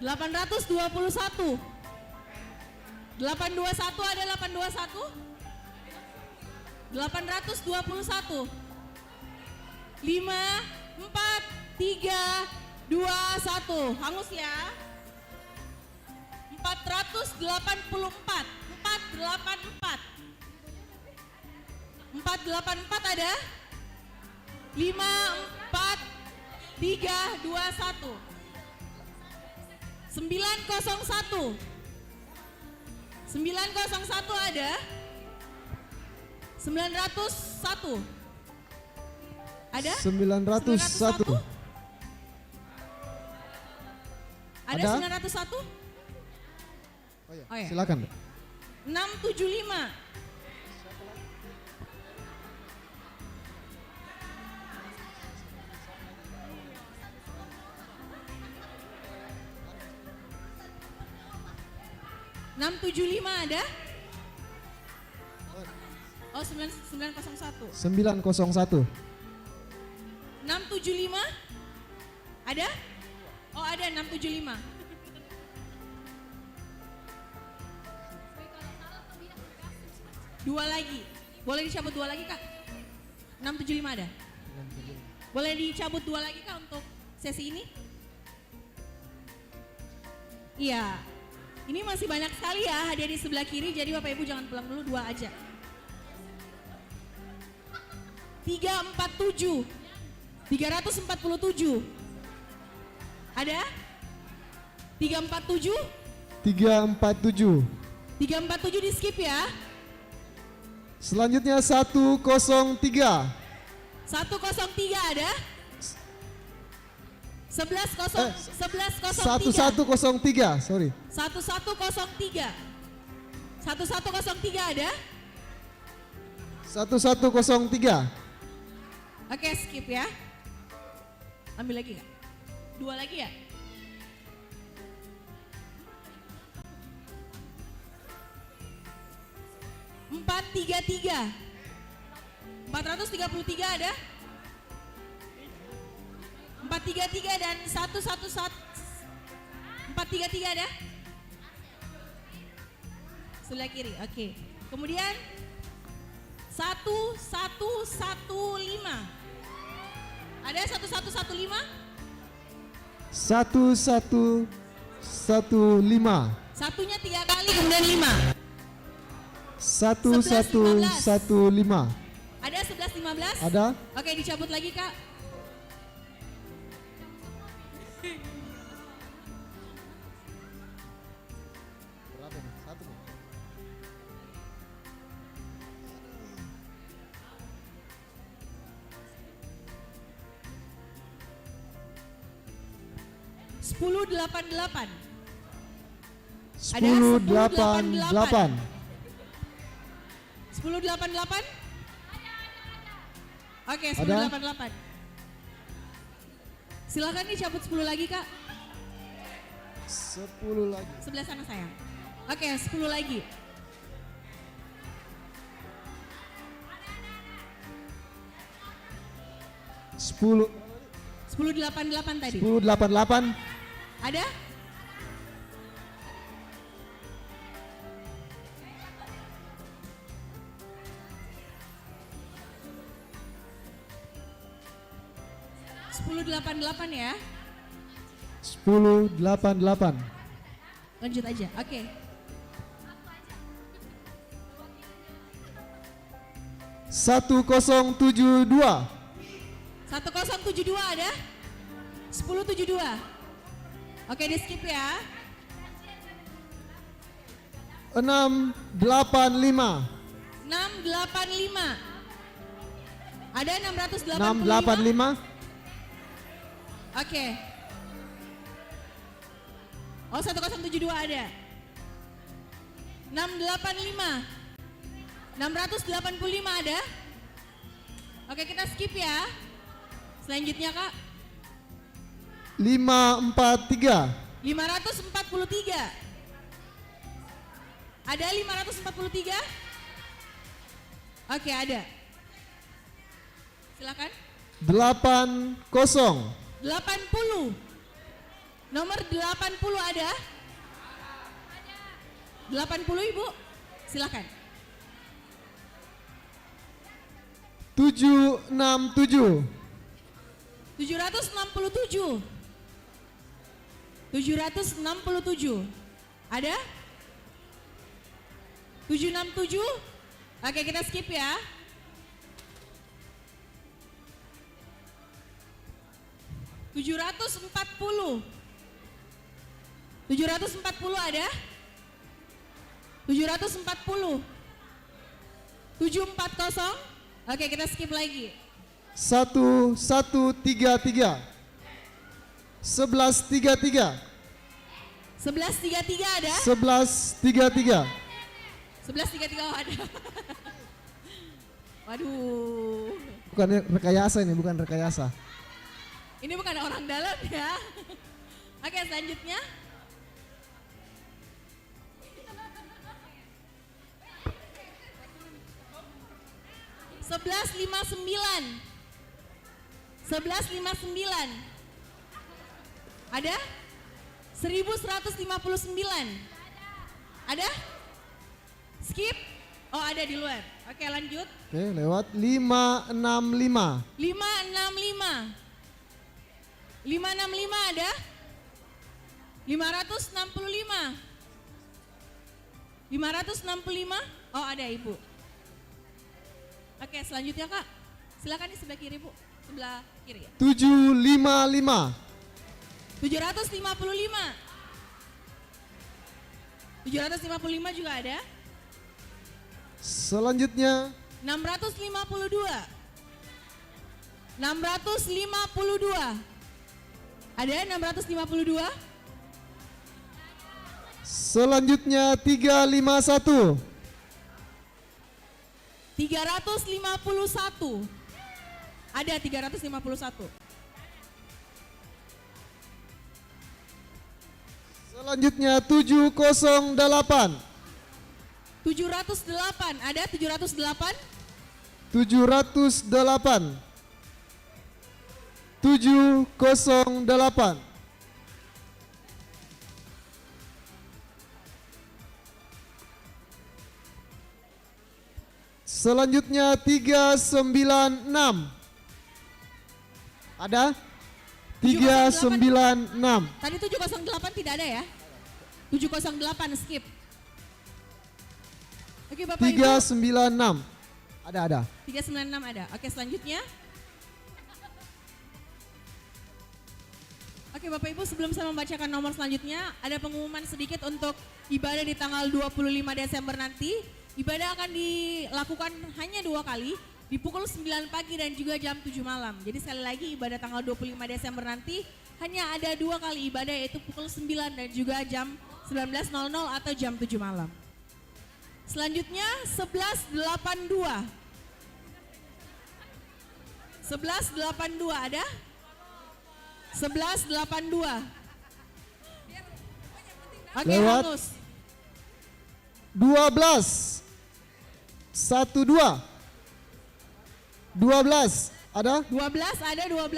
821. 821 ada 821. 821. 5, 4, 3, 2, 1. Hangus ya. 484. 484. 484 ada. 5, 4, 3, 2, 1. 901. 901 ada. 901. Ada? 901. Ada 901? Oh ya, Oh ya. silakan. 675. ada? Oh, 901. 901. 675? Ada? Oh, ada 675. Dua lagi. Boleh dicabut dua lagi, Kak? 675 ada? Boleh dicabut dua lagi, Kak, untuk sesi ini? Iya. Ini masih banyak sekali ya hadiah di sebelah kiri, jadi Bapak Ibu jangan pulang dulu, dua aja. 347. 347. Ada? 347? 347. 347 di skip ya. Selanjutnya 103. 103 ada? 1103. 1103, sorry. 1103. 1103 ada? 1103. Oke, skip ya. Ambil lagi Kak? Dua lagi ya? Empat, tiga, 433 ada? 433 dan 111. 433 ada? Sebelah kiri, oke. Kemudian 1115. Ada 1115? 1115. Satunya 3 kali kemudian 5. 1115. Ada 1115? Ada. Oke, dicabut lagi Kak. Berapa nih? Satu. Sepuluh 88. 1088. 1088? Oke, Ada? 1088. Silakan dicabut 10 lagi Kak. 10 lagi. Sebelah sana sayang. Oke, 10 lagi. Sepuluh 1088 tadi. 1088. Ada? $10.88 ya. 1088. Lanjut aja. Oke. Satu 1072. 1072 ada? 1072. Oke, di skip ya. 685. 685. Ada 685? 685. Oke. Oh, 1072 ada. 685. 685 ada? Oke, kita skip ya. Selanjutnya Kak. 543. 543. Ada 543? Oke, ada. Silakan. 80. 80. Nomor 80 ada? 80 Ibu, silakan. 767. 767. 767. Ada? 767? Oke, kita skip ya. $740. 740 ada? 740. 740. Oke, kita skip lagi. 1133. 1133. 1133 ada? 1133. 1133 oh ada. Waduh. Bukan rekayasa ini, bukan rekayasa. Ini bukan orang dalam ya. Oke, selanjutnya. $11.59. 11.59. Ada? 1.159. Ada? Skip? Oh, ada di luar. Oke, lanjut. Oke, lewat 565. 565. 565 ada? 565. 565? Oh, ada Ibu. Oke, selanjutnya Kak. Silakan di sebelah kiri Bu. Sebelah kiri ya. 755. 755. 755 juga ada. Selanjutnya 652. 652. Ada 652? Selanjutnya 351. 351. Ada 351. Selanjutnya 708. 708. Ada 708? 708. 708. Selanjutnya 396. Ada? 396. Tadi 708 tidak ada ya? 708 skip. Oke Bapak Ibu. 396. Ada. 396 ada. Oke, selanjutnya. Oke Bapak Ibu, sebelum saya membacakan nomor selanjutnya, ada pengumuman sedikit untuk ibadah di tanggal 25 Desember nanti. Ibadah akan dilakukan hanya 2 kali, di pukul 9 pagi dan juga jam 7 malam. Jadi sekali lagi ibadah tanggal 25 Desember nanti hanya ada 2 kali ibadah, yaitu pukul 9 dan juga jam 19.00 atau jam 7 malam. Selanjutnya 1182. 1182 ada? 1182. Oke, Lewat. Hangus. 12. 12. 12. Ada? 12 ada 12.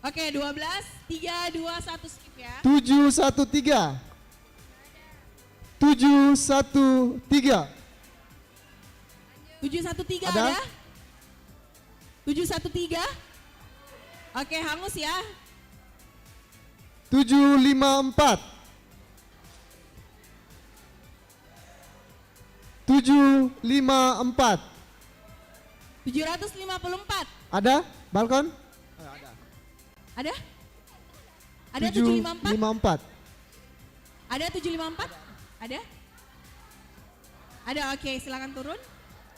Oke, 12. 3, 2, 1 skip ya. 713. 713. 713 Ada? ada? 713. Oke, hangus ya. 754. 754. 754. Ada? Balkon? Ada? Ada 754? 754. Ada 754? Ada? Ada, oke, silakan turun.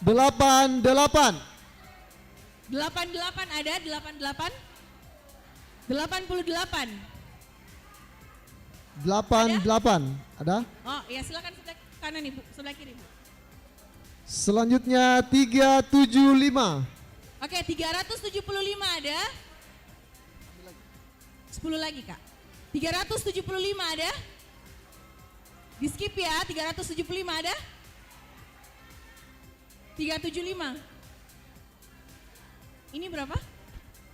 88. 88 ada, 88. 88. 88. Ada? Oh, ya silakan sebelah kanan Ibu, sebelah kiri Ibu. Selanjutnya 375. Oke, 375 ada. 10 lagi Kak. 375 ada. Di skip ya, 375 ada. 375. Ini berapa?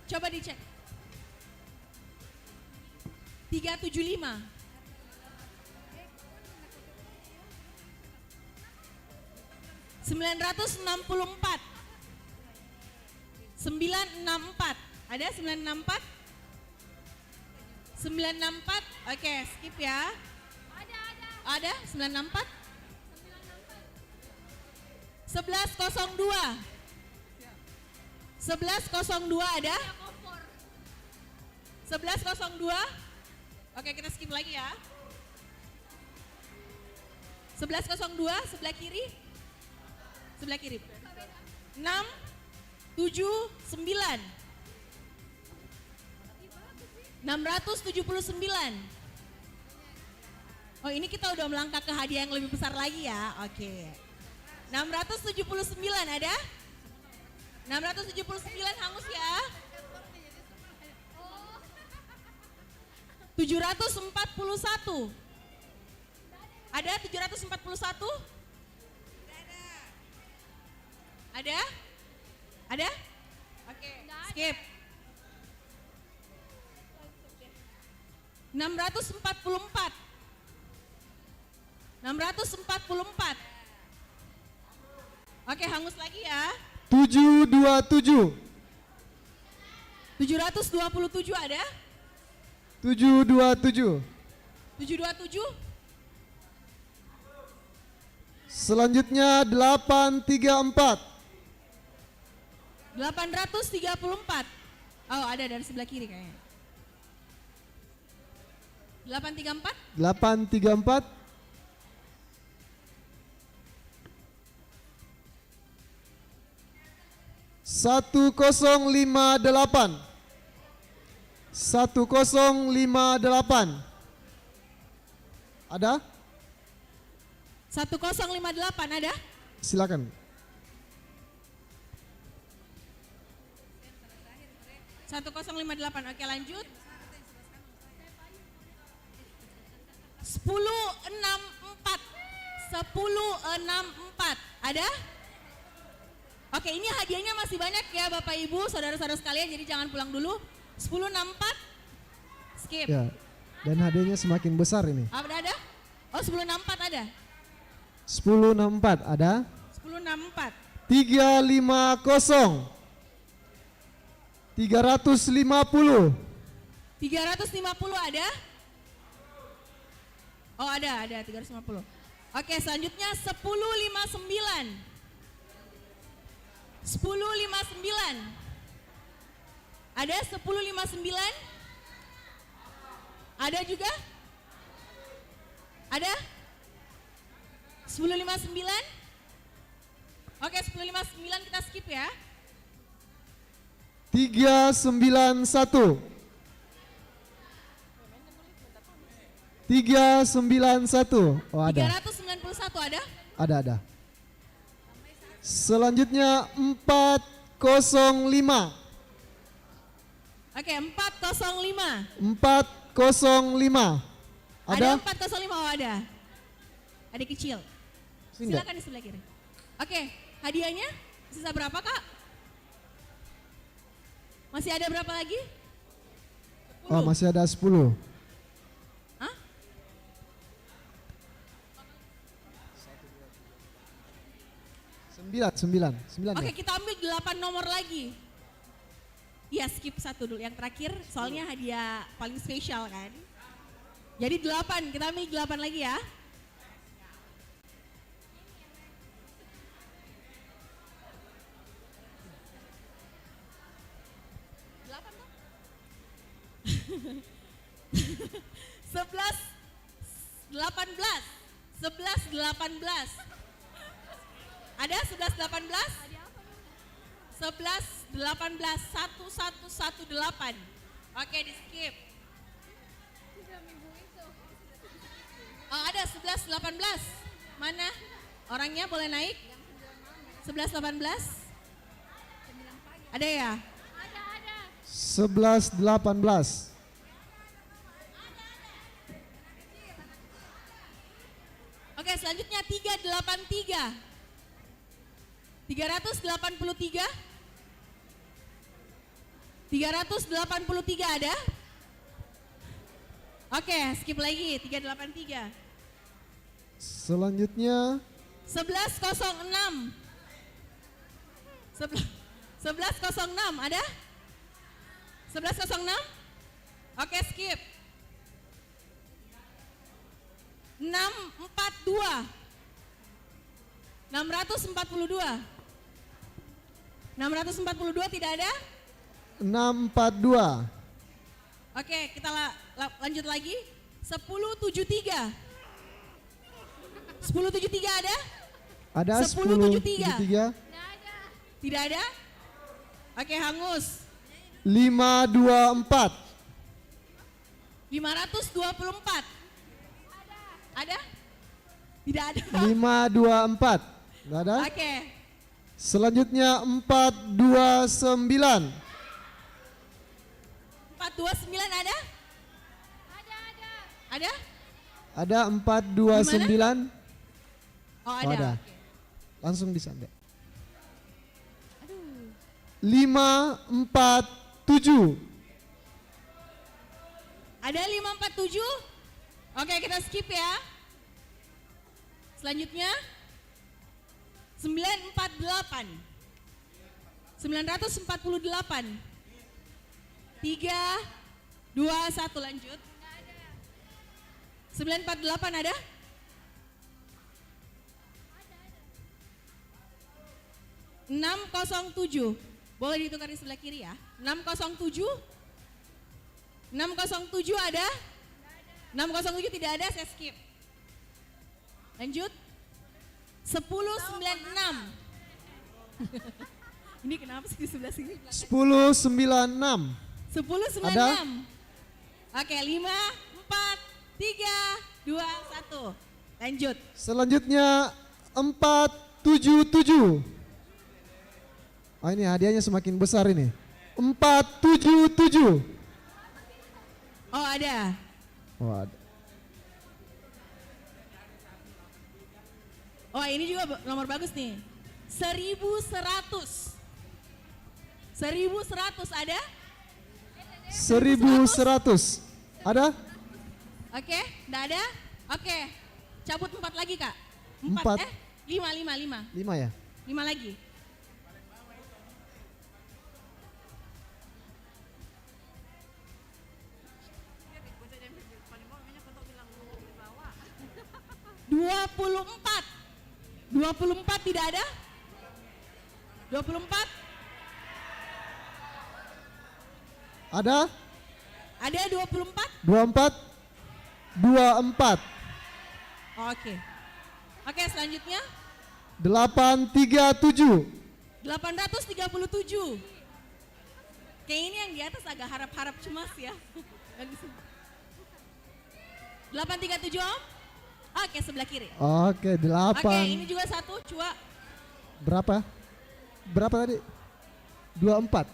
Coba dicek. 375. 964. 964. Ada 964? 964. Oke, skip ya. Ada 964? 1102. 1102 ada? 1102. Oke, kita skip lagi ya. 1102 sebelah kiri. Sebelah kiri. 6 7 9. 679. Oh, ini kita udah melangkah ke hadiah yang lebih besar lagi ya. Oke. 679 ada? 679 hangus ya. 741. Ada 741? Ada? Ada? Oke, skip. 644. 644. Oke, hangus lagi ya. 727. 727 ada? 727. 727. Selanjutnya 834. 834. Oh, ada dari sebelah kiri kayaknya. 834. 834. 1058. 1058. Ada? 1058 ada? Silakan. 1058. Oke, lanjut. 1064. 1064. Ada? Oke, ini hadiahnya masih banyak ya Bapak Ibu, saudara-saudara sekalian, jadi jangan pulang dulu. 1064. Skip. Ya. Dan hadiahnya semakin besar ini. Ada? Oh, 1064 ada. 1064 ada. 1064. 350. 350. 350 ada? Oh, ada 350. Oke, selanjutnya 1059. 1059. Ada 1059? Ada juga? Ada? 1059? Oke, 1059 kita skip ya. 391. 391. Oh, ada. 391 ada? Ada. Selanjutnya 405. Oke, 405. 405. Ada Ada? 405, oh ada. Adik kecil. Sini, Silakan di sebelah kiri. Oke, hadiahnya sisa berapa Kak? Masih ada berapa lagi? 10. Oh, masih ada 10. Hah? Sembilan. Oke, kita ambil 8 nomor lagi. Iya, skip 1 dulu. Yang terakhir soalnya hadiah paling spesial kan. Jadi 8, kita ambil 8 lagi ya. Sebelas 18. 11 18. Ada 11 18? 11 18 1118. Oke, di skip. Oh, ada 11 18. Mana? Orangnya boleh naik? 11 18? Ada ya? 11 18. Oke, selanjutnya 383. 383. 383 ada? Oke, skip lagi 383. Selanjutnya 1106. 1106 ada? 1106? Oke, skip. 642. 642. 642 tidak ada? 642. Oke, kita lanjut lagi. 1073. 1073 ada? Ada 1073. 1073. Tidak ada? Oke, hangus. 524. 524. Ada? Tidak ada. 524. Enggak ada? Oke. Selanjutnya 429. 429 ada? Ada? Ada 429. Oh, Oh, ada. ada. Langsung disambil. 547. Ada 547? Oke, kita skip ya. Selanjutnya 948. 948. 3 2 1 lanjut. 948 ada? Ada. 607. Boleh ditukar di sebelah kiri ya. 607. 607 ada? 607 tidak ada, saya skip. Lanjut. 1096. Ini kenapa sih di sebelah sini? 1096. 1096. Ada? Oke, 5 4 3 2 1. Lanjut. Selanjutnya 477. Oh, ini hadiahnya semakin besar ini. 477. Oh, ada. Oh, ada. Oh, ini juga nomor bagus nih. 1100. 1100 ada? 1100. Ada? Oke, enggak ada? Oke. Cabut 4 lagi, Kak. 4. 5 5 ya? 5 lagi. ...24. 24 tidak ada? 24? Ada? Ada 24? 24. 24. Oke. Oke, selanjutnya 837. 837. Kayak ini yang di atas agak harap-harap cemas ya. 837 Om? Oke, sebelah kiri. Oke, 8. Oke, ini juga satu, Cua. Berapa? Berapa tadi? 24.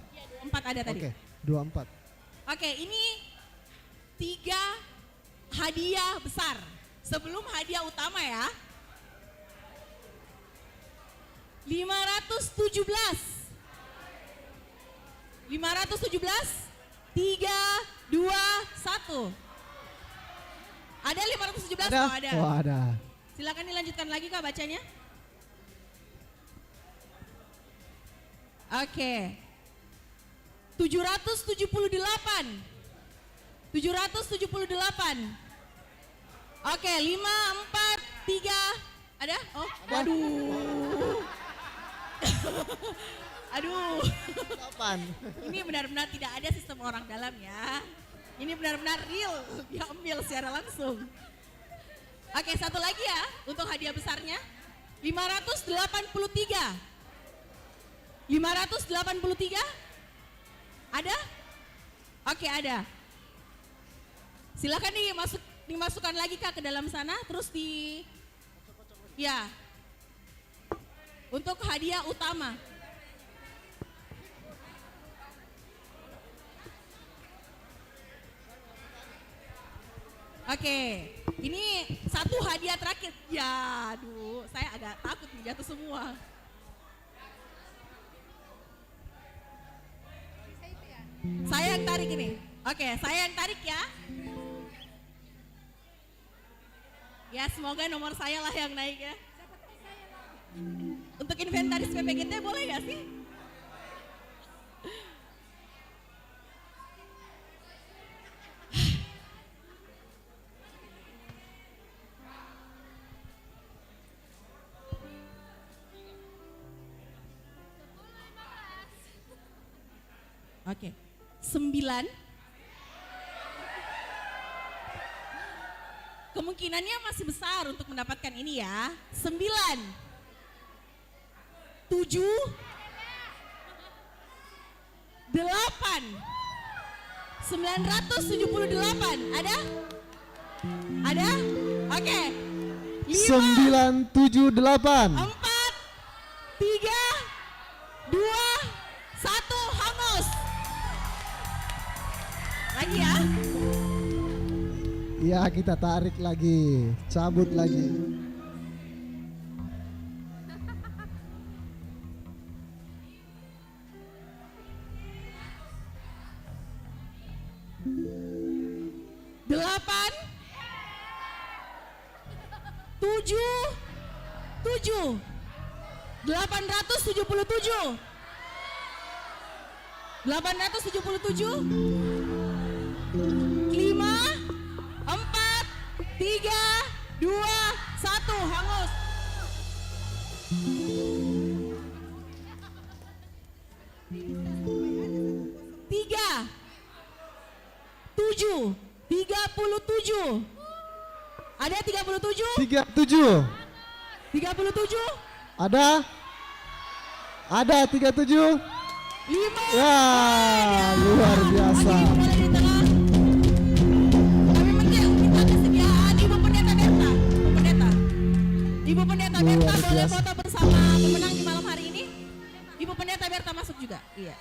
4 ada tadi. Oke, 24. Oke, ini 3 hadiah besar. Sebelum hadiah utama ya. 517. 517. 3 2 1. Ada 517? Ada? Oh, ada. Oh, ada. Silakan dilanjutkan lagi Kak bacanya. Oke. 778. 778. Oke, 5 4 3. Ada? Oh, waduh. Aduh. 8. Ini benar-benar tidak ada sistem orang dalam ya. Ini benar-benar real, diambil secara langsung. Oke, satu lagi ya untuk hadiah besarnya. 583. 583? Ada? Oke, ada. Silakan dimasukkan lagi Kak ke dalam sana, terus ya. Untuk hadiah utama. Oke, ini satu hadiah terakhir. Ya, aduh, saya agak takut nih jatuh semua. Saya yang tarik ini. Oke, saya yang tarik ya. Ya semoga nomor saya lah yang naik ya. Untuk inventaris PPGT boleh gak sih? Oke, 9. Kemungkinannya masih besar untuk mendapatkan ini ya. 9, 7, 8, 978. Ada? Ada? Oke. 9, 7, 8. 4, 3, 2, 1, hangus. Lagi ya. Ya, kita tarik lagi, cabut lagi. Delapan, 7, 877, 877, 5, 4, 3, 2, 1, hangus. Tiga, 7, 37. Ada 37? 37. 37? Ada? Ada 37? 5. Ya, luar biasa. Ibu Pendeta Berta boleh foto bersama pemenang di malam hari ini. Ibu Pendeta Berta masuk juga. Iya.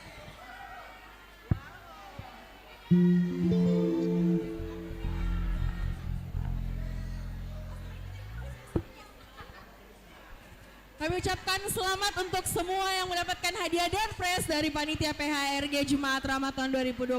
Kami ucapkan selamat untuk semua yang mendapatkan hadiah door prize dari Panitia PHRG Jemaat Rahmat tahun 2022.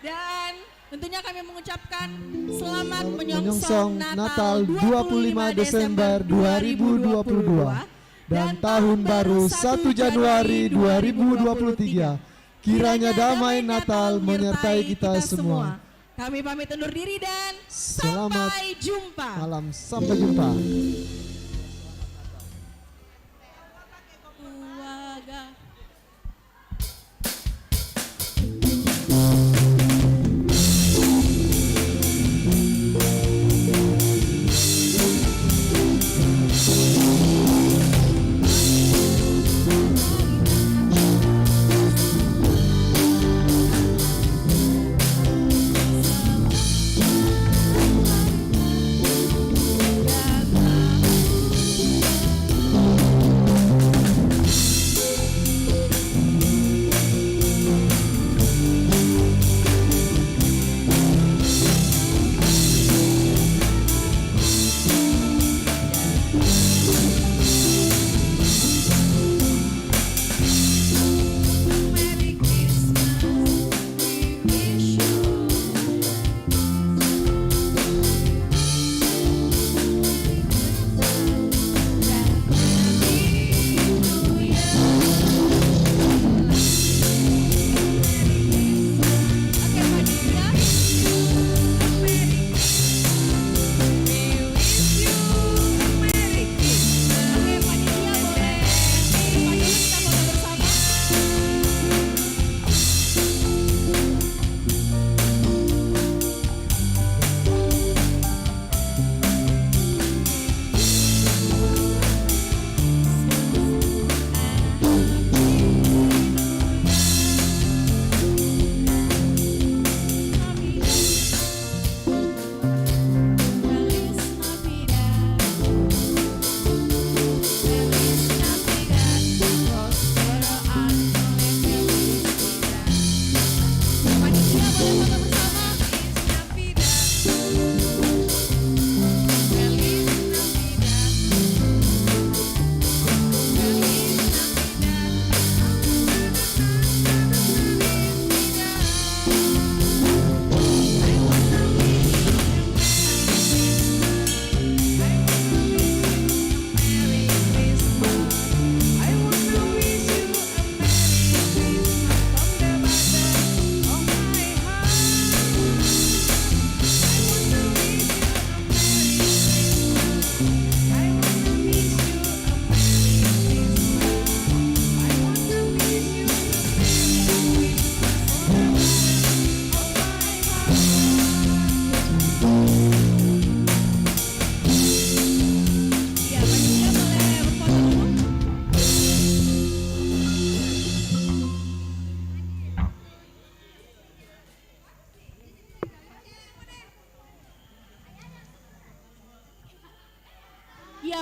Dan tentunya kami mengucapkan selamat menyongsong Natal 25 Desember 2022 dan Tahun Baru 1 Januari 2023. Kiranya damai Natal menyertai kita semua. Kami pamit undur diri dan sampai jumpa. Malam, sampai jumpa.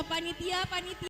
panitia-panitia